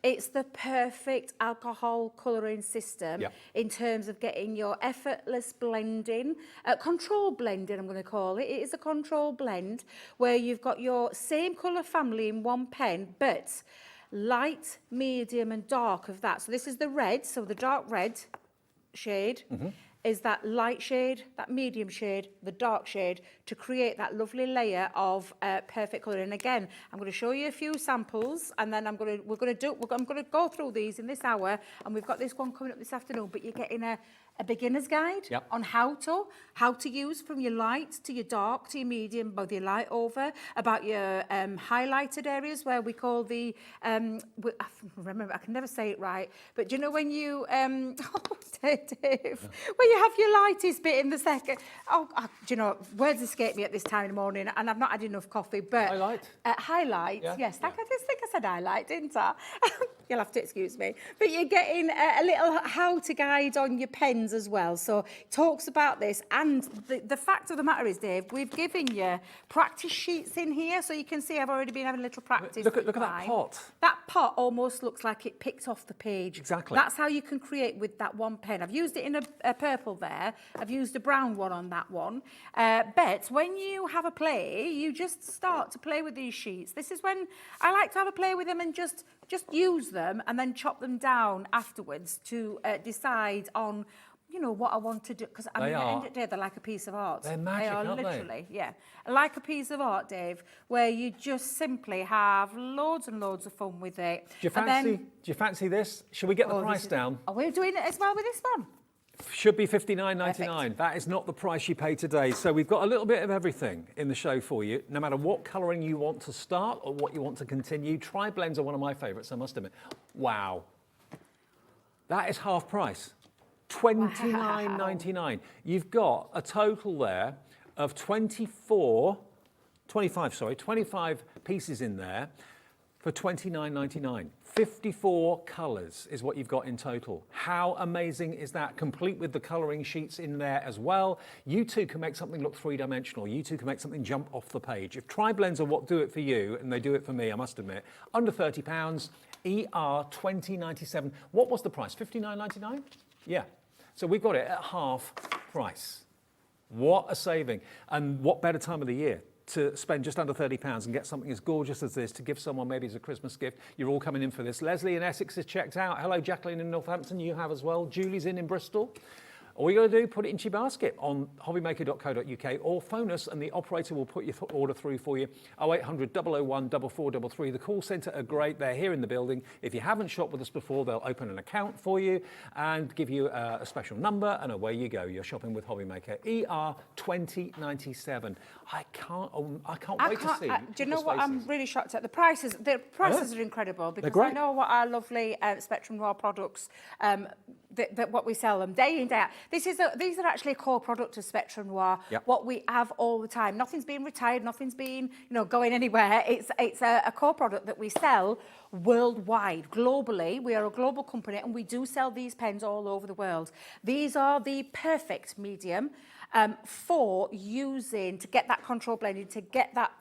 it's the perfect alcohol colouring system in terms of getting your effortless blending, control blending, I'm going to call it. It is a control blend where you've got your same colour family in one pen, but light, medium and dark of that. So this is the red, so the dark red shade is that light shade, that medium shade, the dark shade, to create that lovely layer of perfect colour. And again, I'm going to show you a few samples, and then I'm going to go through these in this hour, and we've got this one coming up this afternoon. But you're getting a beginner's guide on how to use from your light to your dark to your medium, both your light over, about your highlighted areas where we call the remember, I can never say it right, but do you know when you Dave, when you have your lightest bit in the second, do you know, words escape me at this time in the morning, and I've not had enough coffee, but highlight, yes, I just think I said highlight, didn't I? You'll have to excuse me, but you're getting a little how-to guide on your pens as well. So it talks about this, and the fact of the matter is, Dave, we've given you practice sheets in here, so you can see I've already been having a little practice. Look at that pot. That pot almost looks like it picked off the page. Exactly. That's how you can create with that one pen. I've used it in a purple there. I've used a brown one on that one. But when you have a play, you just start to play with these sheets. This is when I like to have a play with them and just use them and then chop them down afterwards to decide on, you know, what I want to do. Because I mean, at the end of the day, they're like a piece of art. They're magic, they are aren't literally, like a piece of art, Dave, where you just simply have loads and loads of fun with it. Do you fancy this? Should we get the price down? Are we doing it as well with this one? Should be $59.99. That is not the price you pay today. So we've got a little bit of everything in the show for you. No matter what colouring you want to start or what you want to continue. Tri-blends are one of my favourites, I must admit. Wow. That is half price. $29.99. You've got a total there of 25 pieces in there. for $29.99. 54 colours is what you've got in total. How amazing is that? Complete with the colouring sheets in there as well. You too can make something look three-dimensional. You too can make something jump off the page. If tri-blends are what do it for you, and they do it for me, I must admit, under £30, ER 2097. What was the price? $59.99? Yeah. So we've got it at half price. What a saving. And what better time of the year to spend just under £30 and get something as gorgeous as this to give someone maybe as a Christmas gift. You're all coming in for this. Leslie in Essex is checked out. Hello, Jacqueline in Northampton, you have as well. Julie's in Bristol. All you got to do, put it into your basket on hobbymaker.co.uk or phone us and the operator will put your order through for you. 0800 001 4433. The call centre are great. They're here in the building. If you haven't shopped with us before, they'll open an account for you and give you a special number, and away you go. You're shopping with HobbyMaker. ER 2097. I can't wait to see. Do you know what I'm really shocked at? The prices. The prices are incredible because great. I know what our lovely Spectrum Noir products, that what we sell them day in day out. These are actually a core product of Spectrum Noir. Yep. What we have all the time. Nothing's been retired. Nothing's been going anywhere. It's a core product that we sell worldwide, globally. We are a global company and we do sell these pens all over the world. These are the perfect medium for using to get that control blending, to get that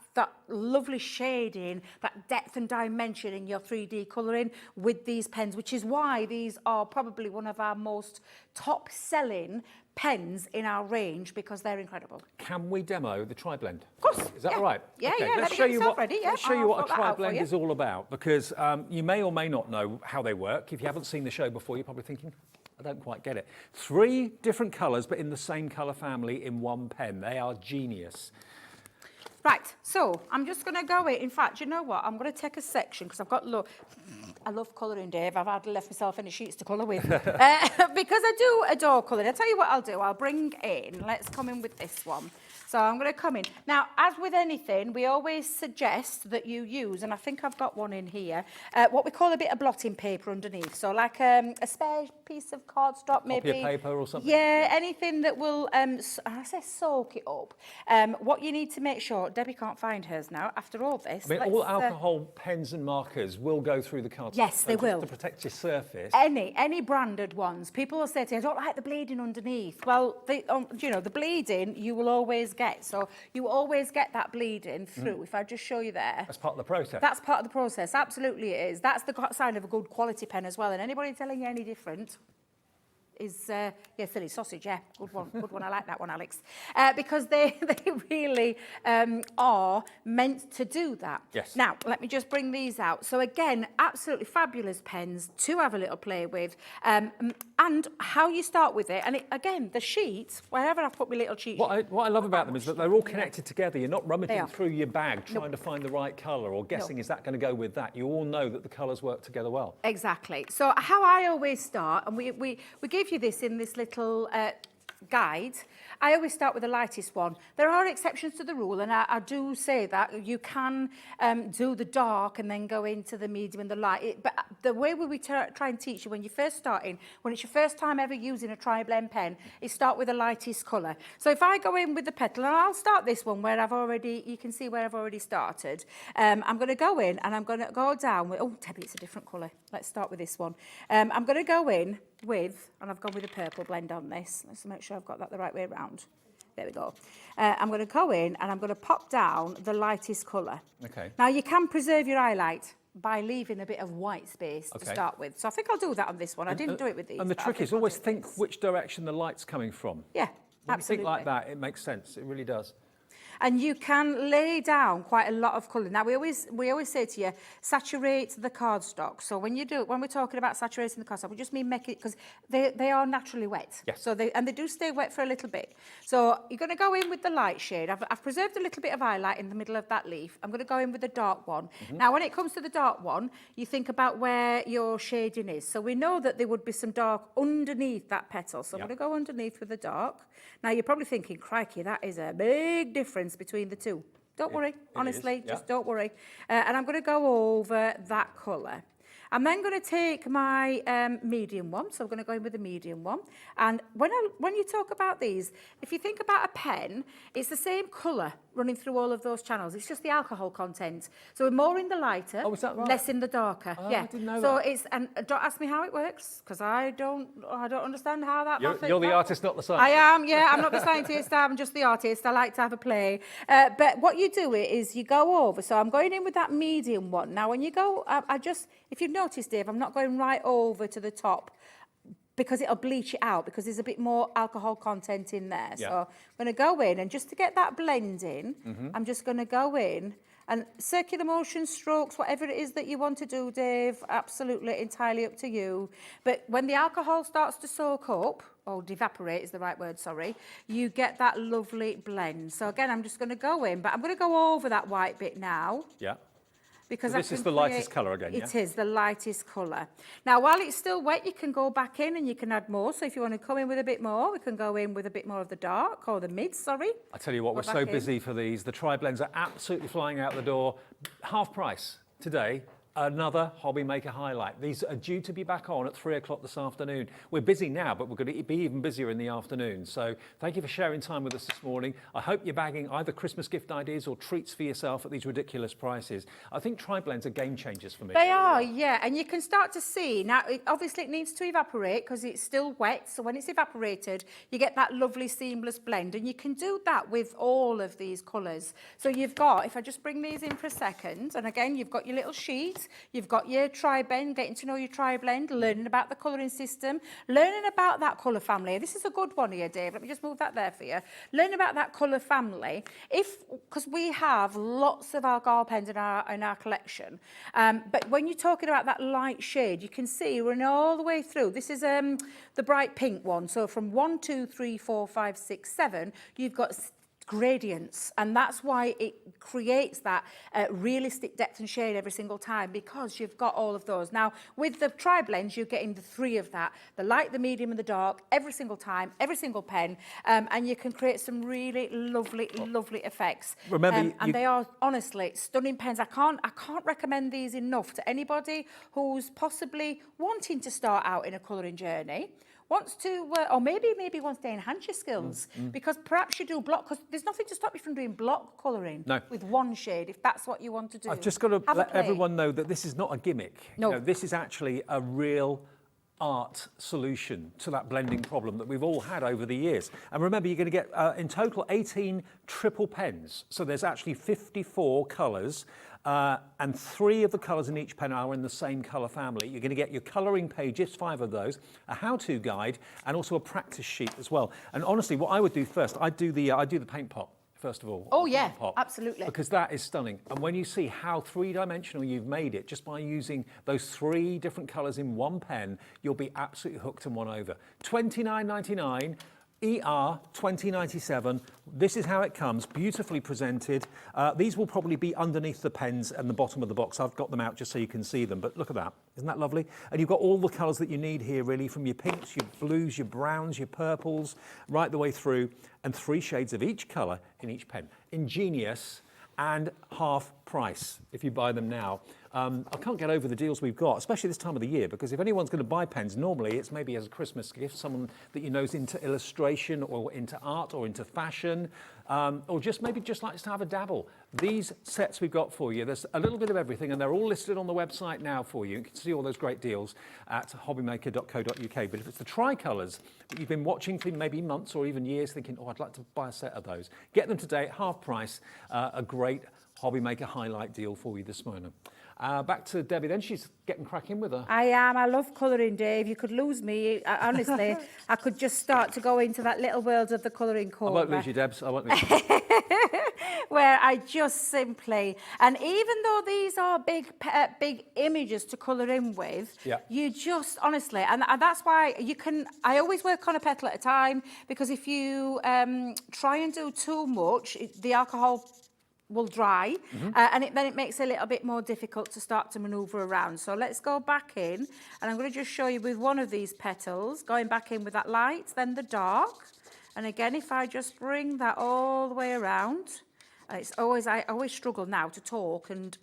lovely shading, that depth and dimension in your 3D colouring with these pens, which is why these are probably one of our most top-selling pens in our range, because they're incredible. Can we demo the tri-blend? Of course. Is that yeah. all right? Yeah, okay, yeah. Let's show you what. Ready. Yeah, let's show you what a I'll sort that out for tri-blend you. is all about, because you may or may not know how they work. If you haven't seen the show before, you're probably thinking, I don't quite get it. 3 different colours, but in the same colour family in one pen. They are genius. Right, so I'm just going to go in. In fact, you know what? I'm going to take a section because I've got I love colouring, Dave. I've hardly left myself any sheets to colour with because I do adore colouring. I'll tell you what I'll do. I'll bring in. Let's come in with this one. So I'm going to come in. Now, as with anything, we always suggest that you use, and I think I've got one in here, what we call a bit of blotting paper underneath. So like a spare piece of cardstock, maybe. Copy of paper or something? Yeah, anything that will, I say soak it up. What you need to make sure, Debbie can't find hers now, after all this. I mean, all alcohol pens and markers will go through the cardstock. Yes, they will. To protect your surface. Any branded ones. People will say to you, I don't like the bleeding underneath. Well, the bleeding you will always get. So you always get that bleeding through. If I just show you there. That's part of the process. That's part of the process. Absolutely it is. That's the sign of a good quality pen as well. And anybody telling you any different is, silly sausage, yeah. Good one. I like that one, Alex. Because they really are meant to do that. Yes. Now, let me just bring these out. So again, absolutely fabulous pens to have a little play with. And how you start with it. And again, the sheets, wherever I put my little cheat What I love about them is that they're all connected together. You're not rummaging are. through your bag trying to find the right colour or guessing, is that going to go with that? You all know that the colours work together well. Exactly. So how I always start, and we give you this in this little guide, I always start with the lightest one. There are exceptions to the rule, and I do say that you can do the dark and then go into the medium and the light. But the way we try and teach you when you're first starting, when it's your first time ever using a tri-blend pen, is start with the lightest colour. So if I go in with the petal, and I'll start this one where you can see where I've already started. I'm going to go in and I'm going to go down with, oh, Debbie, it's a different colour. Let's start with this one. I'm going to go in with, and I've gone with a purple blend on this. Let's make sure I've got that the right way around. There we go. I'm going to go in and I'm going to pop down the lightest colour. Okay. Now, you can preserve your highlight by leaving a bit of white space to start with. So I think I'll do that on this one. I didn't do it with these. And the trick is always think which direction the light's coming from. Yeah, When absolutely. you think like that, it makes sense. It really does. And you can lay down quite a lot of colour. Now, we always say to you, saturate the cardstock. So when we're talking about saturating the cardstock, we just mean make it, because they are naturally wet. Yes. So they do stay wet for a little bit. So you're going to go in with the light shade. I've preserved a little bit of highlight in the middle of that leaf. I'm going to go in with the dark one. Now, when it comes to the dark one, you think about where your shading is. So we know that there would be some dark underneath that petal. So I'm going to go underneath with the dark. Now, you're probably thinking, crikey, that is a big difference between the two. Don't worry, honestly, just don't worry. And I'm going to go over that colour. I'm then going to take my medium one, so I'm going to go in with the medium one. And when you talk about these, if you think about a pen, it's the same colour running through all of those channels. It's just the alcohol content. So we're more in the lighter, Oh, is that right? less in the darker. Oh, yeah. I didn't know so that. it's, and don't ask me how it works, because I don't understand how that. You're the artist, not the scientist. I am, yeah. I'm not the scientist. I'm just the artist. I like to have a play. But what you do is you go over. So I'm going in with that medium one. Now, when you go, if you've noticed, Dave, I'm not going right over to the top, because it'll bleach it out, because there's a bit more alcohol content in there. Yeah. So I'm going to go in, and just to get that blend in, I'm just going to go in and circular motion, strokes, whatever it is that you want to do, Dave, absolutely entirely up to you. But when the alcohol starts to soak up, or evaporate is the right word, sorry, you get that lovely blend. So again, I'm just going to go in, but I'm going to go over that white bit now. Yeah. Because So this is the lightest colour again, yeah? It is the lightest colour. Now, while it's still wet, you can go back in and you can add more. So if you want to come in with a bit more, we can go in with a bit more of the dark, or the mid, sorry. I tell you what, Go we're back so in. busy for these. The tri-blends are absolutely flying out the door. Half price today. Another HobbyMaker Highlight. These are due to be back on at 3 o'clock this afternoon. We're busy now, but we're going to be even busier in the afternoon. So thank you for sharing time with us this morning. I hope you're bagging either Christmas gift ideas or treats for yourself at these ridiculous prices. I think tri-blends are game changers for me. They are, yeah, and you can start to see. Now, obviously it needs to evaporate because it's still wet, so when it's evaporated, you get that lovely seamless blend, and you can do that with all of these colours. So you've got, if I just bring these in for a second, and again, you've got your little sheet, you've got your tri-blend, getting to know your tri-blend, learning about the colouring system, learning about that colour family. This is a good one here, Dave. Let me just move that there for you. Learn about that colour family. Because we have lots of alcohol pens in our collection, but when you're talking about that light shade, you can see running all the way through. This is the bright pink one. So from 1, 2, 3, 4, 5, 6, 7, you've got gradients, and that's why it creates that realistic depth and shade every single time, because you've got all of those. Now with the tri-blends, you're getting the 3 of that, the light, the medium and the dark, every single time, every single pen, and you can create some really lovely effects. Remember, and they are honestly stunning pens. I can't recommend these enough to anybody who's possibly wanting to start out in a colouring journey, wants to, or maybe wants to enhance your skills, because perhaps you do block, because there's nothing to stop you from doing block colouring with one shade, if that's what you want to do. I've just got to let everyone know that this is not a gimmick. No. You know, this is actually a real art solution to that blending problem that we've all had over the years. And remember, you're going to get in total 18 triple pens. So there's actually 54 colours. And 3 of the colours in each pen are in the same colour family. You're going to get your colouring pages, 5 of those, a how-to guide, and also a practice sheet as well. And honestly, what I would do first, I do the paint pot first of all. Oh yeah, pot, absolutely. because that is stunning. And when you see how 3-dimensional you've made it just by using those 3 different colours in one pen, you'll be absolutely hooked and won over. $29.99. ER 2097. This is how it comes, beautifully presented. These will probably be underneath the pens and the bottom of the box. I've got them out just so you can see them, but look at that. Isn't that lovely? And you've got all the colours that you need here, really, from your pinks, your blues, your browns, your purples, right the way through, and 3 shades of each colour in each pen. Ingenious and half price if you buy them now. I can't get over the deals we've got, especially this time of the year, because if anyone's going to buy pens, normally it's maybe as a Christmas gift, someone that you know is into illustration or into art or into fashion, or just maybe just likes to have a dabble. These sets we've got for you, there's a little bit of everything, and they're all listed on the website now for you. You can see all those great deals at hobbymaker.co.uk. But if it's the tricolours that you've been watching for maybe months or even years, thinking, oh, I'd like to buy a set of those, get them today at half price. A great HobbyMaker Highlight deal for you this morning. Back to Debbie then. She's getting cracking with her. I am. I love colouring, Dave. You could lose me. Honestly, I could just start to go into that little world of the colouring corner. I won't lose you, Debs. I won't lose you. Where I just simply, and even though these are big images to colour in with, you just, honestly, and that's why you can, I always work on a petal at a time, because if you try and do too much, the alcohol will dry, and then it makes it a little bit more difficult to start to manoeuvre around. So let's go back in, and I'm going to just show you with one of these petals, going back in with that light, then the dark. And again, if I just bring that all the way around, I always struggle now to talk and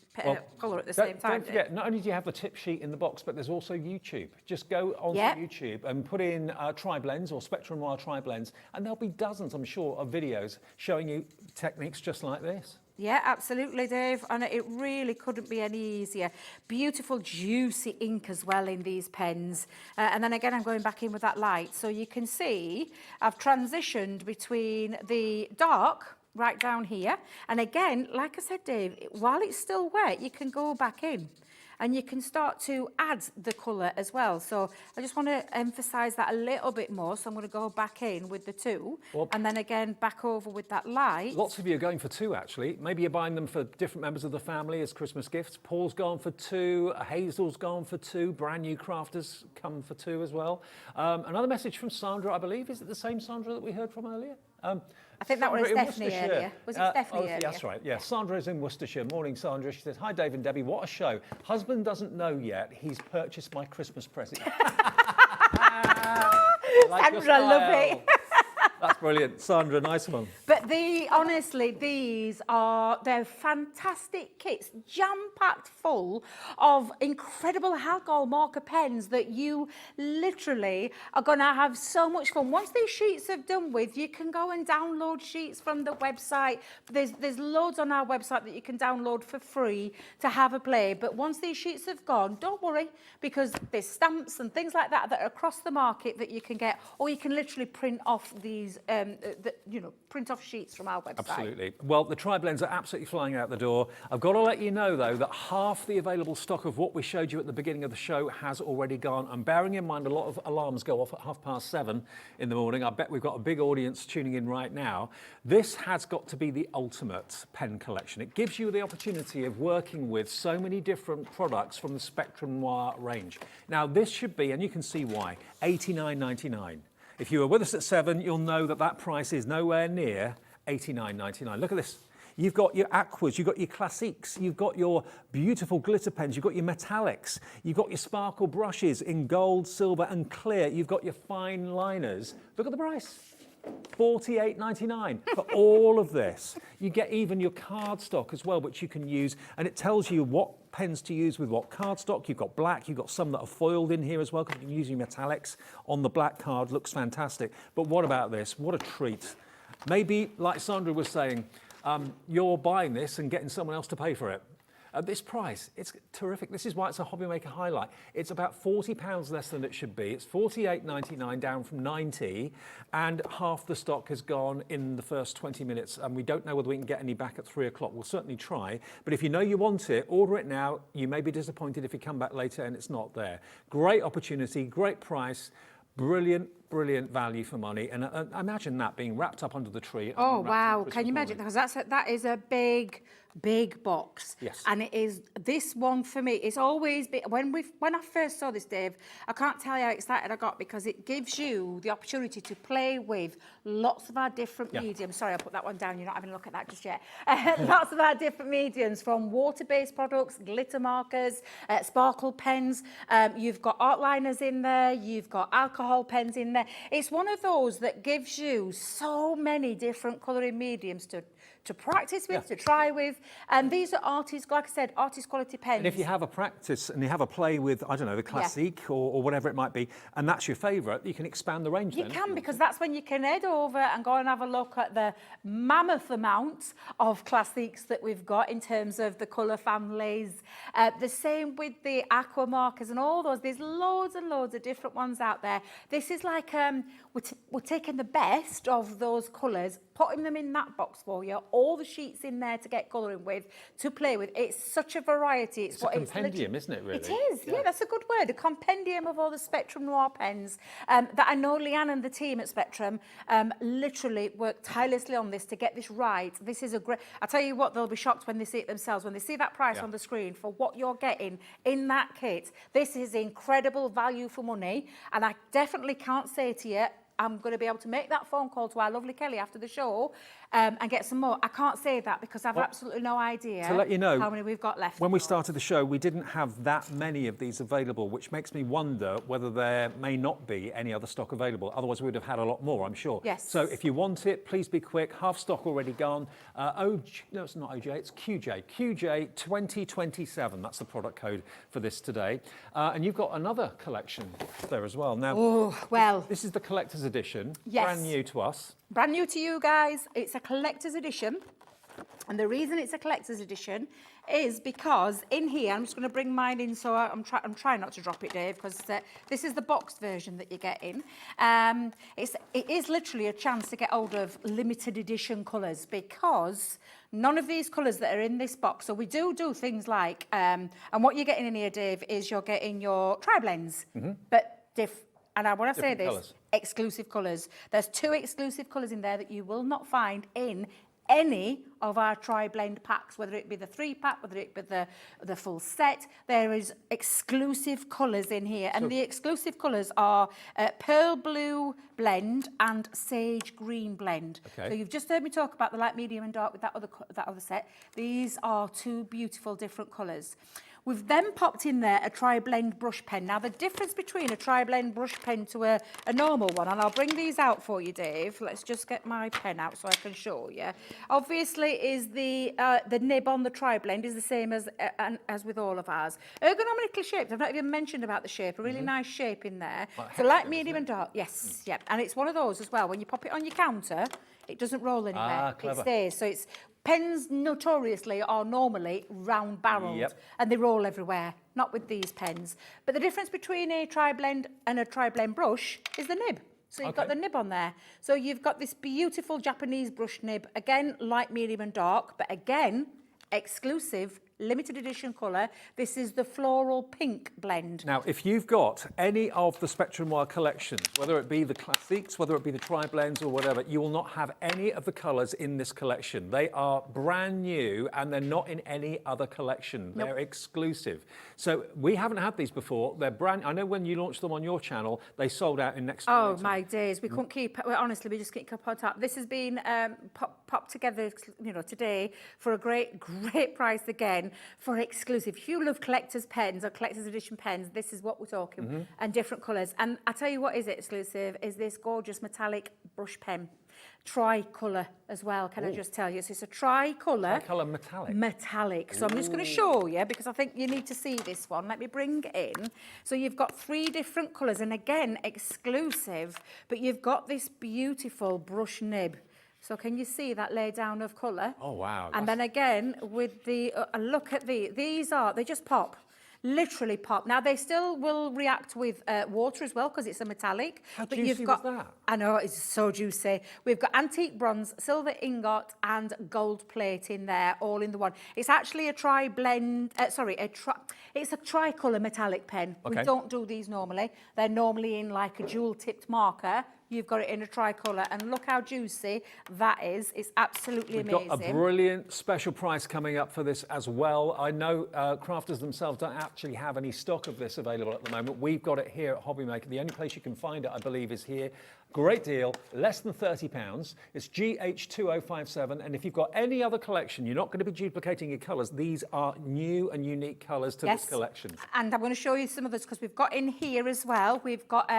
colour at the same time. Don't forget, not only do you have the tip sheet in the box, but there's also YouTube. Just go onto YouTube and put in tri-blends or Spectrum Noir tri-blends, and there'll be dozens, I'm sure, of videos showing you techniques just like this. Yeah, absolutely, Dave. And it really couldn't be any easier. Beautiful, juicy ink as well in these pens. And then again, I'm going back in with that light. So you can see I've transitioned between the dark right down here. And again, like I said, Dave, while it's still wet, you can go back in and you can start to add the colour as well. So I just want to emphasise that a little bit more. So I'm going to go back in with the 2 and then again back over with that light. Lots of you are going for 2 actually. Maybe you're buying them for different members of the family as Christmas gifts. Paul's gone for 2, Hazel's gone for 2, brand new crafters come for 2 as well. Another message from Sandra, I believe. Is it the same Sandra that we heard from earlier? I think that was Stephanie earlier. Was it Stephanie earlier? That's right, yeah. Sandra is in Worcestershire. Morning, Sandra. She says, hi, Dave and Debbie, what a show. Husband doesn't know yet. He's purchased my Christmas present. Sandra, lovely. That's brilliant. Sandra, nice one. But honestly, they're fantastic kits, jam-packed full of incredible alcohol marker pens that you literally are going to have so much fun. Once these sheets are done with, you can go and download sheets from the website. There's loads on our website that you can download for free to have a play. But once these sheets have gone, don't worry, because there's stamps and things like that that are across the market that you can get, or you can literally print off these print off sheets from our website. Absolutely. Well, the tri-blends are absolutely flying out the door. I've got to let you know, though, that half the available stock of what we showed you at the beginning of the show has already gone. And bearing in mind, a lot of alarms go off at 7:30 in the morning. I bet we've got a big audience tuning in right now. This has got to be the ultimate pen collection. It gives you the opportunity of working with so many different products from the Spectrum Noir range. Now, this should be, and you can see why, $89.99. If you were with us at 7, you'll know that that price is nowhere near $89.99. Look at this. You've got your aquas, you've got your classiques, you've got your beautiful glitter pens, you've got your metallics, you've got your sparkle brushes in gold, silver and clear, you've got your fine liners. Look at the price. $48.99 for all of this. You get even your cardstock as well, which you can use, and it tells you what pens to use with what cardstock. You've got black, you've got some that are foiled in here as well, because you can use your metallics on the black card. Looks fantastic. But what about this? What a treat. Maybe, like Sandra was saying, you're buying this and getting someone else to pay for it. At this price, it's terrific. This is why it's a HobbyMaker Highlight. It's about £40 less than it should be. It's $48.99 down from $90, and half the stock has gone in the first 20 minutes, and we don't know whether we can get any back at 3 o'clock. We'll certainly try, but if you know you want it, order it now. You may be disappointed if you come back later and it's not there. Great opportunity, great price, brilliant value for money, and imagine that being wrapped up under the tree. Oh wow, can you imagine? Because that is a big box. Yes. And it is this one for me. It's always been when I first saw this, Dave, I can't tell you how excited I got, because it gives you the opportunity to play with lots of our different mediums. Sorry, I put that one down. You're not having a look at that just yet. Lots of our different mediums, from water-based products, glitter markers, sparkle pens. You've got art liners in there. You've got alcohol pens in there. It's one of those that gives you so many different colouring mediums to practice with, to try with. And these are artist, like I said, artist quality pens. And if you have a practice and you have a play with, I don't know, the classique or whatever it might be, and that's your favourite, you can expand the range then. You can, because that's when you can head over and go and have a look at the mammoth amount of classiques that we've got in terms of the colour families. The same with the aqua markers and all those. There's loads and loads of different ones out there. This is like, we're taking the best of those colours, putting them in that box for you, all the sheets in there to get colouring with, to play with. It's such a variety. It's a compendium, isn't it, really? It is, yeah, that's a good word. A compendium of all the Spectrum Noir pens that I know Leanne and the team at Spectrum literally worked tirelessly on this to get this right. This is a great... I'll tell you what, they'll be shocked when they see it themselves, when they see that price on the screen for what you're getting in that kit. This is incredible value for money, and I definitely can't say to you, I'm going to be able to make that phone call to our lovely Kelly after the show and get some more. I can't say that because I've absolutely no idea to let you know, how many we've got left. When we started the show, we didn't have that many of these available, which makes me wonder whether there may not be any other stock available. Otherwise, we would have had a lot more, I'm sure. Yes. So if you want it, please be quick. Half stock already gone. No, it's not OJ, it's QJ. QJ 2027, that's the product code for this today. And you've got another collection there as well. Now, well, this is the collector's edition, Yes. brand new to us. brand new to you guys. It's a collector's edition. And the reason it's a collector's edition is because in here, I'm just going to bring mine in, so I'm trying not to drop it, Dave, because this is the boxed version that you get in. It is literally a chance to get hold of limited edition colours, because none of these colours that are in this box, so we do things like, and what you're getting in here, Dave, is you're getting your tri-blends, but and when I say Different this, colours. exclusive colours. There's 2 exclusive colours in there that you will not find in any of our tri-blend packs, whether it be the 3-pack, whether it be the full set. There is exclusive colours in here, and the exclusive colours are pearl blue blend and sage green blend. Okay. So you've just heard me talk about the light, medium and dark with that other set. These are 2 beautiful different colours. We've then popped in there a tri-blend brush pen. Now, the difference between a tri-blend brush pen to a normal one, and I'll bring these out for you, Dave. Let's just get my pen out so I can show you. Obviously, is the nib on the tri-blend is the same as with all of ours. Ergonomically shaped. I've not even mentioned about the shape. A really nice shape in there. So light, medium and dark. Yes, yep. And it's one of those as well. When you pop it on your counter, it doesn't roll anywhere. It stays. So it's pens notoriously are normally round barreled and they roll everywhere. Not with these pens. But the difference between a tri-blend and a tri-blend brush is the nib. So you've got the nib on there. So you've got this beautiful Japanese brush nib. Again, light, medium and dark, but again, exclusive, limited edition colour. This is the floral pink blend. Now, if you've got any of the Spectrum Noir collections, whether it be the classics, whether it be the tri-blends or whatever, you will not have any of the colours in this collection. They are brand new and they're not in any other collection. They're exclusive. So we haven't had these before. They're brand. I know when you launched them on your channel, they sold out in next to no time. My days. We couldn't keep, well, honestly, we just couldn't keep on top. This has been popped together, today for a great price again. For exclusive. If you love collector's pens or collector's edition pens, this is what we're talking, and different colours. And I tell you what is exclusive is this gorgeous metallic brush pen. Tricolour as well, can I just tell you? So it's a tricolour. Tricolour metallic. Metallic. So I'm just going to show you because I think you need to see this one. Let me bring it in. So you've got 3 different colours and again, exclusive, but you've got this beautiful brush nib. So can you see that lay down of colour? Oh, wow. And then again, with the, look at they just pop. Literally pop. Now, they still will react with water as well because it's a metallic. How but juicy you've got, was that? I know, it's so juicy. We've got antique bronze, silver ingot and gold plate in there, all in the one. It's actually a tri-blend, it's a tricolour metallic pen. Okay. We don't do these normally. They're normally in like a jewel-tipped marker. You've got it in a tricolour, and look how juicy that is. It's absolutely amazing. We've got a brilliant special price coming up for this as well. I know crafters themselves don't actually have any stock of this available at the moment. We've got it here at HobbyMaker. The only place you can find it, I believe, is here. Great deal, less than £30. It's GH2057, and if you've got any other collection, you're not going to be duplicating your colours. These are new and unique colours to this collection. And I'm going to show you some of this because we've got in here as well. We've got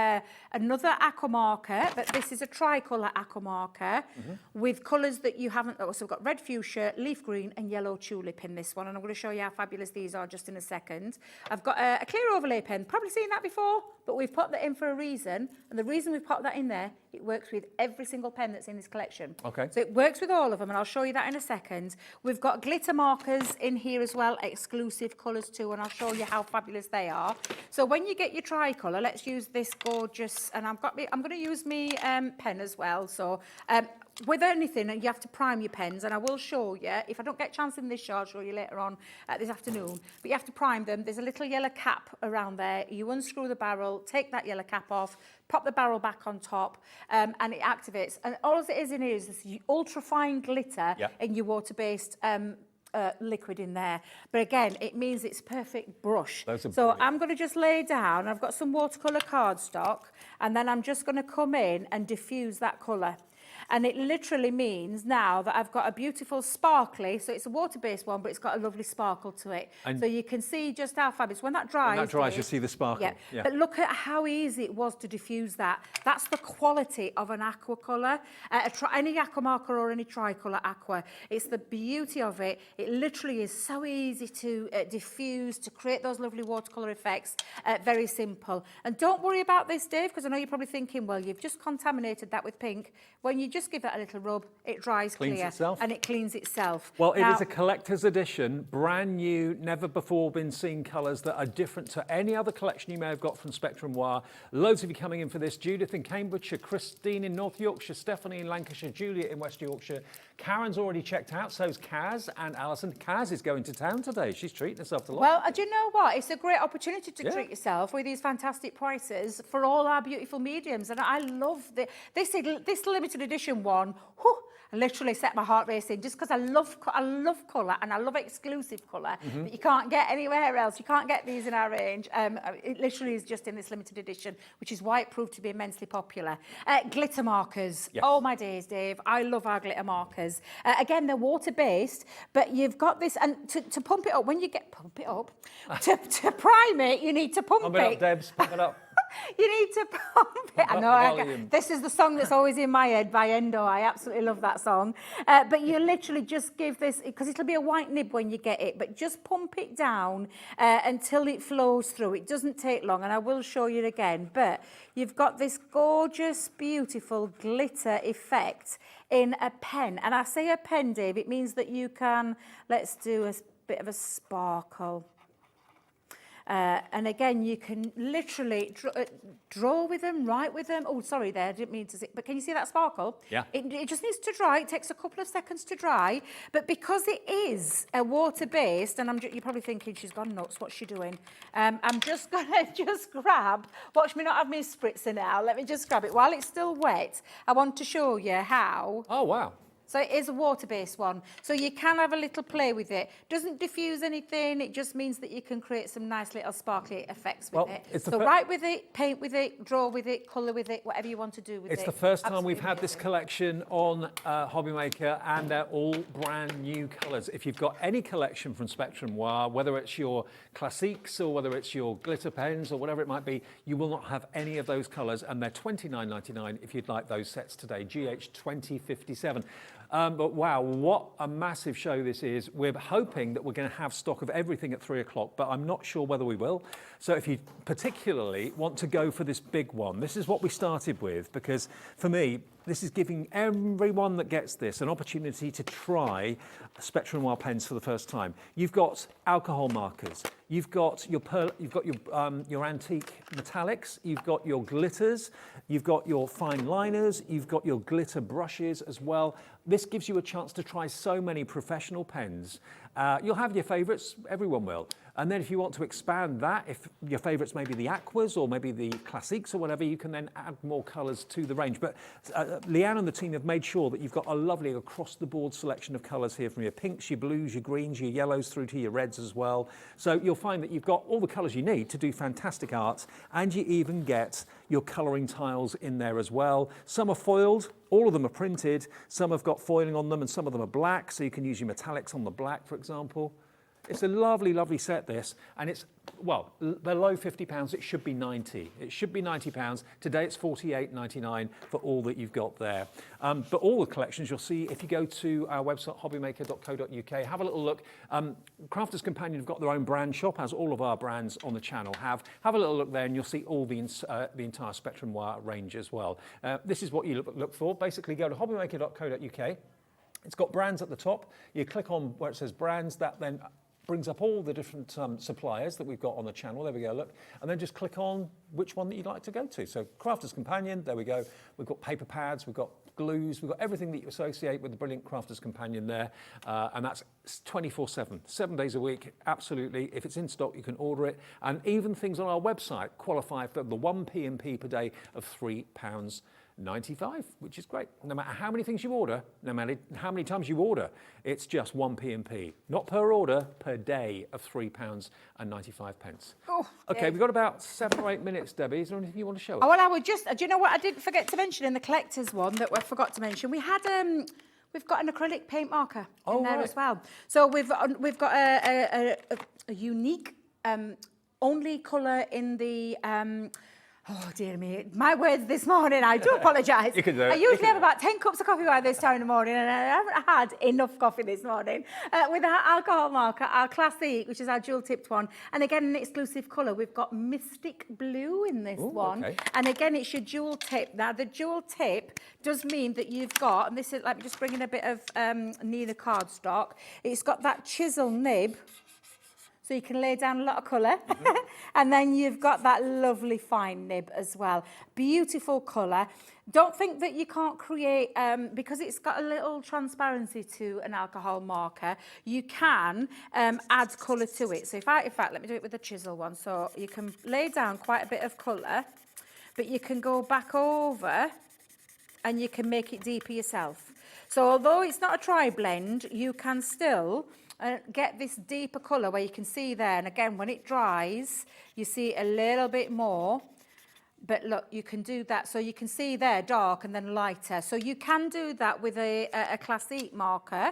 another aqua marker, but this is a tricolour aqua marker with colours that you haven't. So we've got red fuchsia, leaf green, and yellow tulip in this one. And I'm going to show you how fabulous these are just in a second. I've got a clear overlay pen. Probably seen that before, but we've popped that in for a reason. And the reason we've popped that in there, it works with every single pen that's in this collection. Okay. So it works with all of them, and I'll show you that in a second. We've got glitter markers in here as well, exclusive colours too, and I'll show you how fabulous they are. So when you get your tricolour, let's use this gorgeous, and I'm going to use me pen as well. So with anything, you have to prime your pens, and I will show you. If I don't get a chance in this show, I'll show you later on this afternoon. But you have to prime them. There's a little yellow cap around there. You unscrew the barrel, take that yellow cap off, pop the barrel back on top, and it activates. And all it is in here is this ultra-fine glitter in your water-based liquid in there. But again, it means it's perfect brush. So I'm going to just lay down. I've got some watercolour cardstock, and then I'm just going to come in and diffuse that colour. And it literally means now that I've got a beautiful sparkly, so it's a water-based one, but it's got a lovely sparkle to it. And so you can see just how fabulous. When that dries, you'll see the sparkle. Yeah. Yeah. But look at how easy it was to diffuse that. That's the quality of an aqua colour. Any aqua marker or any tricolour aqua. It's the beauty of it. It literally is so easy to diffuse, to create those lovely watercolour effects. Very simple. And don't worry about this, Dave, because I know you're probably thinking, well, you've just contaminated that with pink. When you just give it a little rub, it dries Cleans clear. itself. And it cleans itself. Well, Now, it is a collector's edition, brand new, never before been seen colours that are different to any other collection you may have got from Spectrum Noir. Loads of you coming in for this. Judith in Cambridgeshire, Christine in North Yorkshire, Stephanie in Lancashire, Juliet in West Yorkshire. Karen's already checked out, so's Kaz and Alison. Kaz is going to town today. She's treating herself to lots. Well, do you know what? It's a great opportunity to treat yourself with these fantastic prices for all our beautiful mediums. And I love this limited edition one. Whew, I literally set my heart racing just because I love colour and I love exclusive colour that you can't get anywhere else. You can't get these in our range. It literally is just in this limited edition, which is why it proved to be immensely popular. Glitter markers. Yes. Oh my days, Dave. I love our glitter markers. Again, they're water-based, but you've got this, and to pump it up, when you pump it up, to prime it, you need to pump it. Pump it up, Debs, pump it up. You need to pump it. I know. This is the song that's always in my head by Endo. I absolutely love that song. But you literally just give this, because it'll be a white nib when you get it, but just pump it down until it flows through. It doesn't take long, and I will show you again. But you've got this gorgeous, beautiful glitter effect in a pen. And I say a pen, Dave, it means that you can, let's do a bit of a sparkle. And again, you can literally draw with them, write with them. Oh, sorry there, I didn't mean to say, but can you see that sparkle? Yeah. It just needs to dry. It takes a couple of seconds to dry. But because it is a water-based, and you're probably thinking, she's gone nuts, what's she doing? I'm just going to grab, watch me not have me spritzer now. Let me just grab it. While it's still wet, I want to show you how. Oh, wow. So it is a water-based one. So you can have a little play with it. Doesn't diffuse anything. It just means that you can create some nice little sparkly effects with it. So write with it, paint with it, draw with it, colour with it, whatever you want to do with it. It's the first time we've had this collection on HobbyMaker, and they're all brand new colours. If you've got any collection from Spectrum Noir, whether it's your classiques or whether it's your glitter pens or whatever it might be, you will not have any of those colours, and they're $29.99 if you'd like those sets today, GH2057. But wow, what a massive show this is. We're hoping that we're going to have stock of everything at 3 o'clock, but I'm not sure whether we will. So if you particularly want to go for this big one, this is what we started with, because for me, this is giving everyone that gets this an opportunity to try Spectrum Noir pens for the first time. You've got alcohol markers, you've got your antique metallics, you've got your glitters, you've got your fine liners, you've got your glitter brushes as well. This gives you a chance to try so many professional pens. You'll have your favourites, everyone will. And then if you want to expand that, if your favourites may be the aquas or maybe the classiques or whatever, you can then add more colours to the range. But Leanne and the team have made sure that you've got a lovely across-the-board selection of colours here, from your pinks, your blues, your greens, your yellows through to your reds as well. So you'll find that you've got all the colours you need to do fantastic art, and you even get your colouring tiles in there as well. Some are foiled, all of them are printed, some have got foiling on them, and some of them are black, so you can use your metallics on the black, for example. It's a lovely, lovely set, this, and it's, well, below £50. It should be 90. It should be £90. Today it's $48.99 for all that you've got there. But all the collections you'll see if you go to our website, hobbymaker.co.uk. Have a little look. Crafters Companion have got their own brand shop, as all of our brands on the channel have. Have a little look there, and you'll see all the entire Spectrum Noir range as well. This is what you look for. Basically, go to hobbymaker.co.uk. It's got brands at the top. You click on where it says brands, that then brings up all the different suppliers that we've got on the channel. There we go, look. And then just click on which one that you'd like to go to. So Crafters Companion, there we go. We've got paper pads, we've got glues, we've got everything that you associate with the brilliant Crafters Companion there. And that's 24/7, 7 days a week, absolutely. If it's in stock, you can order it. And even things on our website qualify for the 1p&p per day of £3 £95, which is great. No matter how many things you order, no matter how many times you order, it's just one P&P. Not per order, per day of £3.95. Oh, okay, we've got about 7 or 8 minutes, Debbie. Is there anything you want to show us? Oh, well, I would just, do you know what I didn't forget to mention in the collector's one that I forgot to mention? We had, we've got an acrylic paint marker in there as well. So we've got a unique, only colour in the, oh dear me, my words this morning, I do apologise. You can do it. I usually have about 10 cups of coffee by this time in the morning and I haven't had enough coffee this morning. With our alcohol marker, our Classic, which is our dual-tipped one, and again an exclusive colour, we've got Mystic Blue in this one. Okay. And again, it's your dual tip. Now, the dual tip does mean that you've got, and this is, let me just bring in a bit of Nina cardstock, it's got that chisel nib, so you can lay down a lot of colour. And then you've got that lovely fine nib as well. Beautiful colour. Don't think that you can't create, because it's got a little transparency to an alcohol marker, you can add colour to it. So in fact, let me do it with the chisel one. So you can lay down quite a bit of colour, but you can go back over and you can make it deeper yourself. So although it's not a tri-blend, you can still get this deeper colour where you can see there. And again, when it dries, you see a little bit more. But look, you can do that. So you can see there dark and then lighter. So you can do that with a Classic marker.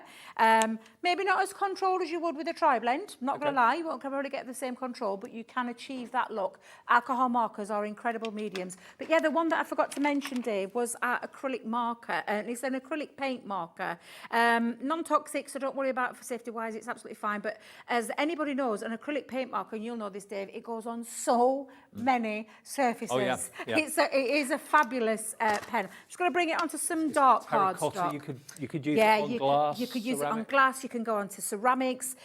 Maybe not as controlled as you would with a tri-blend. Not going to lie, you won't probably get the same control, but you can achieve that look. Alcohol markers are incredible mediums. But yeah, the one that I forgot to mention, Dave, was our acrylic marker. And it's an acrylic paint marker. Non-toxic, so don't worry about it for safety-wise. It's absolutely fine. But as anybody knows, an acrylic paint marker, and you'll know this, Dave, it goes on so many surfaces. Oh, yeah. Yeah. It is a fabulous pen. I'm just going to bring it onto some dark cardstock. You could use it on glass. You could use ceramic. it on glass. You can go onto ceramics,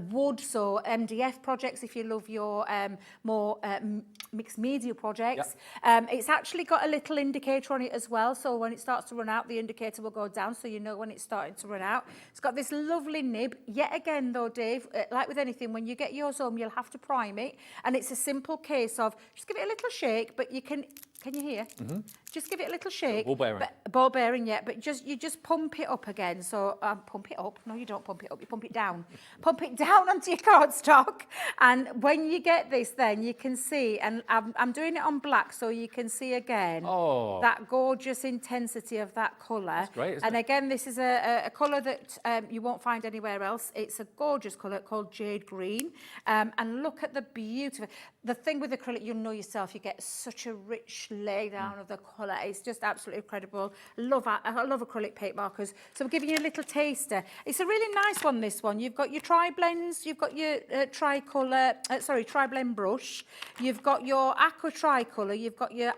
wood, so MDF projects if you love your more mixed media projects. Yep. It's actually got a little indicator on it as well, so when it starts to run out, the indicator will go down so you know when it's starting to run out. It's got this lovely nib. Yet again though, Dave, like with anything, when you get yours home, you'll have to prime it, and it's a simple case of just give it a little shake, but you can you hear? Just give it a little shake. Ball bearing. Ball bearing, yeah, but you just pump it up again. So pump it up. No, you don't pump it up. You pump it down. Pump it down onto your cardstock. And when you get this, then you can see, and I'm doing it on black so you can see again that gorgeous intensity of that colour. That's great, isn't and it? again, this is a colour that you won't find anywhere else. It's a gorgeous colour called jade green. And look at the beauty. The thing with acrylic, you'll know yourself, you get such a rich lay down of the colour. It's just absolutely incredible. I love acrylic paint markers. So we're giving you a little taster. It's a really nice one, this one. You've got your tri-blends, you've got your tri-blend brush, you've got your aqua tricolour, you've got your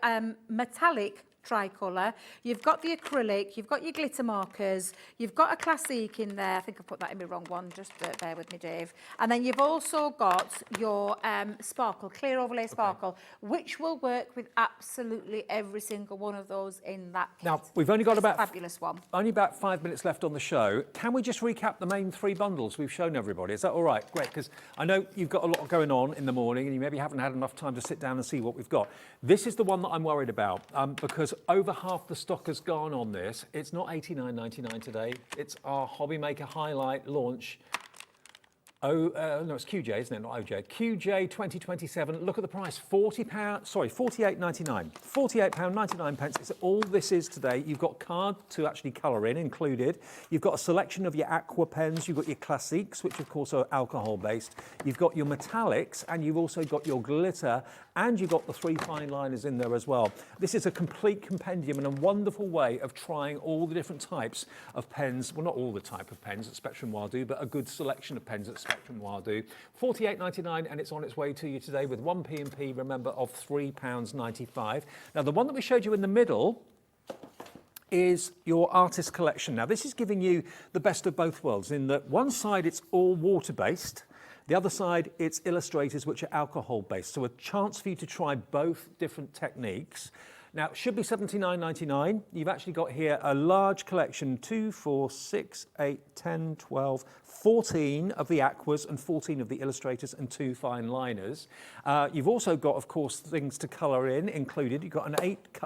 metallic tricolour, you've got the acrylic, you've got your glitter markers, you've got a Classic in there. I think I put that in the wrong one, just bear with me, Dave. And then you've also got your sparkle, clear overlay sparkle, which will work with absolutely every single one of those in that kit. Now, we've only got about fabulous one. Only about 5 minutes left on the show. Can we just recap the main 3 bundles we've shown everybody? Is that all right? Great, because I know you've got a lot going on in the morning and you maybe haven't had enough time to sit down and see what we've got. This is the one that I'm worried about because over half the stock has gone on this. It's not $89.99 today. It's our HobbyMaker Highlight launch. No, it's QJ, isn't it? Not OJ. QJ 2027. Look at the price. £48.99. £48.99. It's all this is today. You've got card to actually colour in included. You've got a selection of your aqua pens. You've got your Classics, which of course are alcohol based. You've got your metallics, and you've also got your glitter, and you've got the 3 fine liners in there as well. This is a complete compendium and a wonderful way of trying all the different types of pens. Well, not all the type of pens that Spectrum Noir do, but a good selection of pens that Spectrum Noir do. £48.99, and it's on its way to you today with 1 P&P, remember, of £3.95. Now, the one that we showed you in the middle is your artist collection. Now, this is giving you the best of both worlds in that one side it's all water-based, the other side it's illustrators which are alcohol-based, so a chance for you to try both different techniques. Now, it should be $79.99. You've actually got here a large collection, 2, 4, 6, 8, 10, 12, 14 of the aquas and 14 of the illustrators and 2 fine liners. You've also got, of course, things to colour in included. You've got an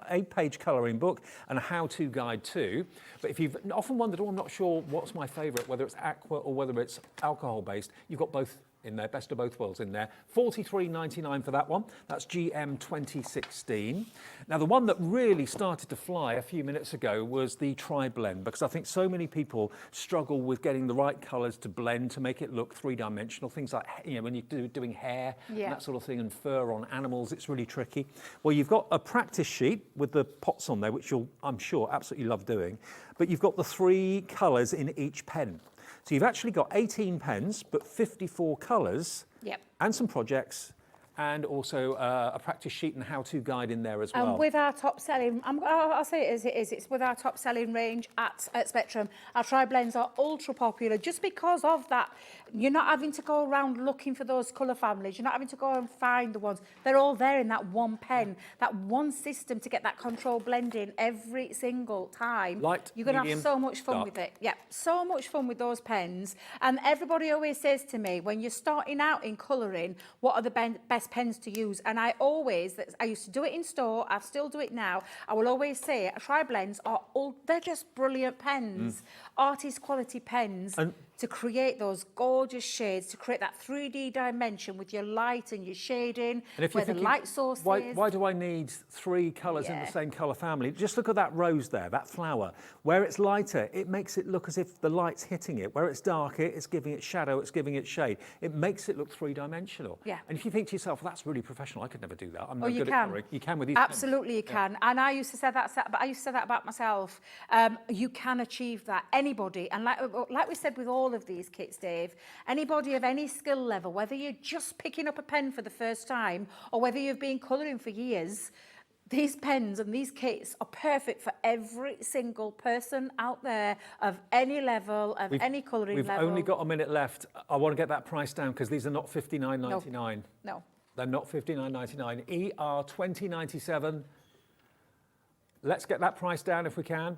eight-page colouring book and a how-to guide too. But if you've often wondered, oh, I'm not sure what's my favourite, whether it's aqua or whether it's alcohol-based, you've got both in there, best of both worlds in there. $43.99 for that one. That's GM 2016. Now, the one that really started to fly a few minutes ago was the tri-blend, because I think so many people struggle with getting the right colours to blend to make it look three-dimensional. Things like, when you're doing hair and that sort of thing, and fur on animals, it's really tricky. Well, you've got a practice sheet with the pots on there, which you'll, I'm sure, absolutely love doing. But you've got the 3 colours in each pen. So you've actually got 18 pens, but 54 colours, and some projects, and also a practice sheet and how-to guide in there as well. And with our top selling, I'll say it as it is, it's with our top selling range at Spectrum. Our tri-blends are ultra popular just because of that. You're not having to go around looking for those colour families. You're not having to go and find the ones. They're all there in that one pen, that one system to get that control blending every single time. Light, you're going to medium, have so much fun dark. with it. Yeah, so much fun with those pens. And everybody always says to me, when you're starting out in colouring, what are the best pens to use? And I used to do it in store, I still do it now. I will always say tri-blends are they're just brilliant pens, artist quality pens, to create those gorgeous shades, to create that 3D dimension with your light and your shading, and if where you're the thinking, light source why, is. Why do I need 3 colours in the same colour family? Just look at that rose there, that flower. Where it's lighter, it makes it look as if the light's hitting it. Where it's darker, it's giving it shadow, it's giving it shade. It makes it look three-dimensional. Yeah. And if you think to yourself, well, that's really professional, I could never do that. I'm no good at colouring. You can with these Absolutely pens. You can. And I used to say that about myself. You can achieve that, anybody. And like we said with all of these kits, Dave, anybody of any skill level, whether you're just picking up a pen for the first time or whether you've been colouring for years, these pens and these kits are perfect for every single person out there of any level, of any colouring level. We've only got a minute left. I want to get that price down because these are not $59.99. No. They're not $59.99. ER 2097. Let's get that price down if we can.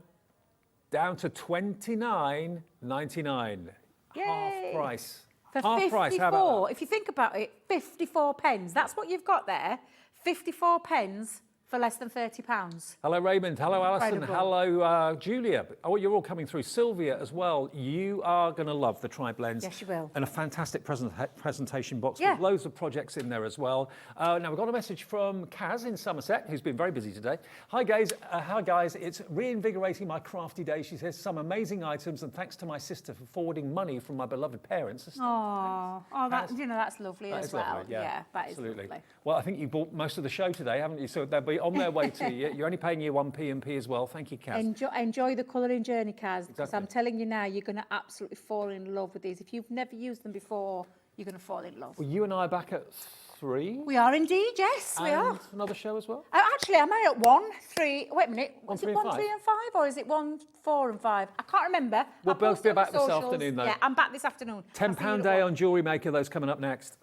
Down to $29.99. Yay. Half price. For half 54, price, how about that? If you think about it, 54 pens. That's what you've got there. 54 pens for less than £30. Hello, Raymond. Hello, Alison. Incredible. Hello, Julia. Oh, you're all coming through. Sylvia as well. You are going to love the tri-blends. Yes, you will. And a fantastic presentation box with loads of projects in there as well. Now, we've got a message from Kaz in Somerset, who's been very busy today. Hi, guys. It's reinvigorating my crafty day. She says, some amazing items, and thanks to my sister for forwarding money from my beloved parents. That's lovely that as well. Lovely. Yeah, that is absolutely. lovely. Well, I think you bought most of the show today, haven't you? So they'll be on their way to you. You're only paying your 1p as well. Thank you, Kaz. Enjoy the colouring journey, Kaz, because Exactly. I'm telling you now, you're going to absolutely fall in love with these. If you've never used them before, you're going to fall in love. Well, you and I are back at 3. We are indeed, yes, we are. Another show as well? Actually, am I at 1, 3? Wait a minute. Is 1, it 3 and 1, 5? 3 and 5, or is it 1, 4 and 5? I can't remember. We'll I'll both post be it on back this socials. afternoon, though. Yeah, I'm back this afternoon. I'll see you £10 at day 1. on Jewellery Maker. Those coming up next.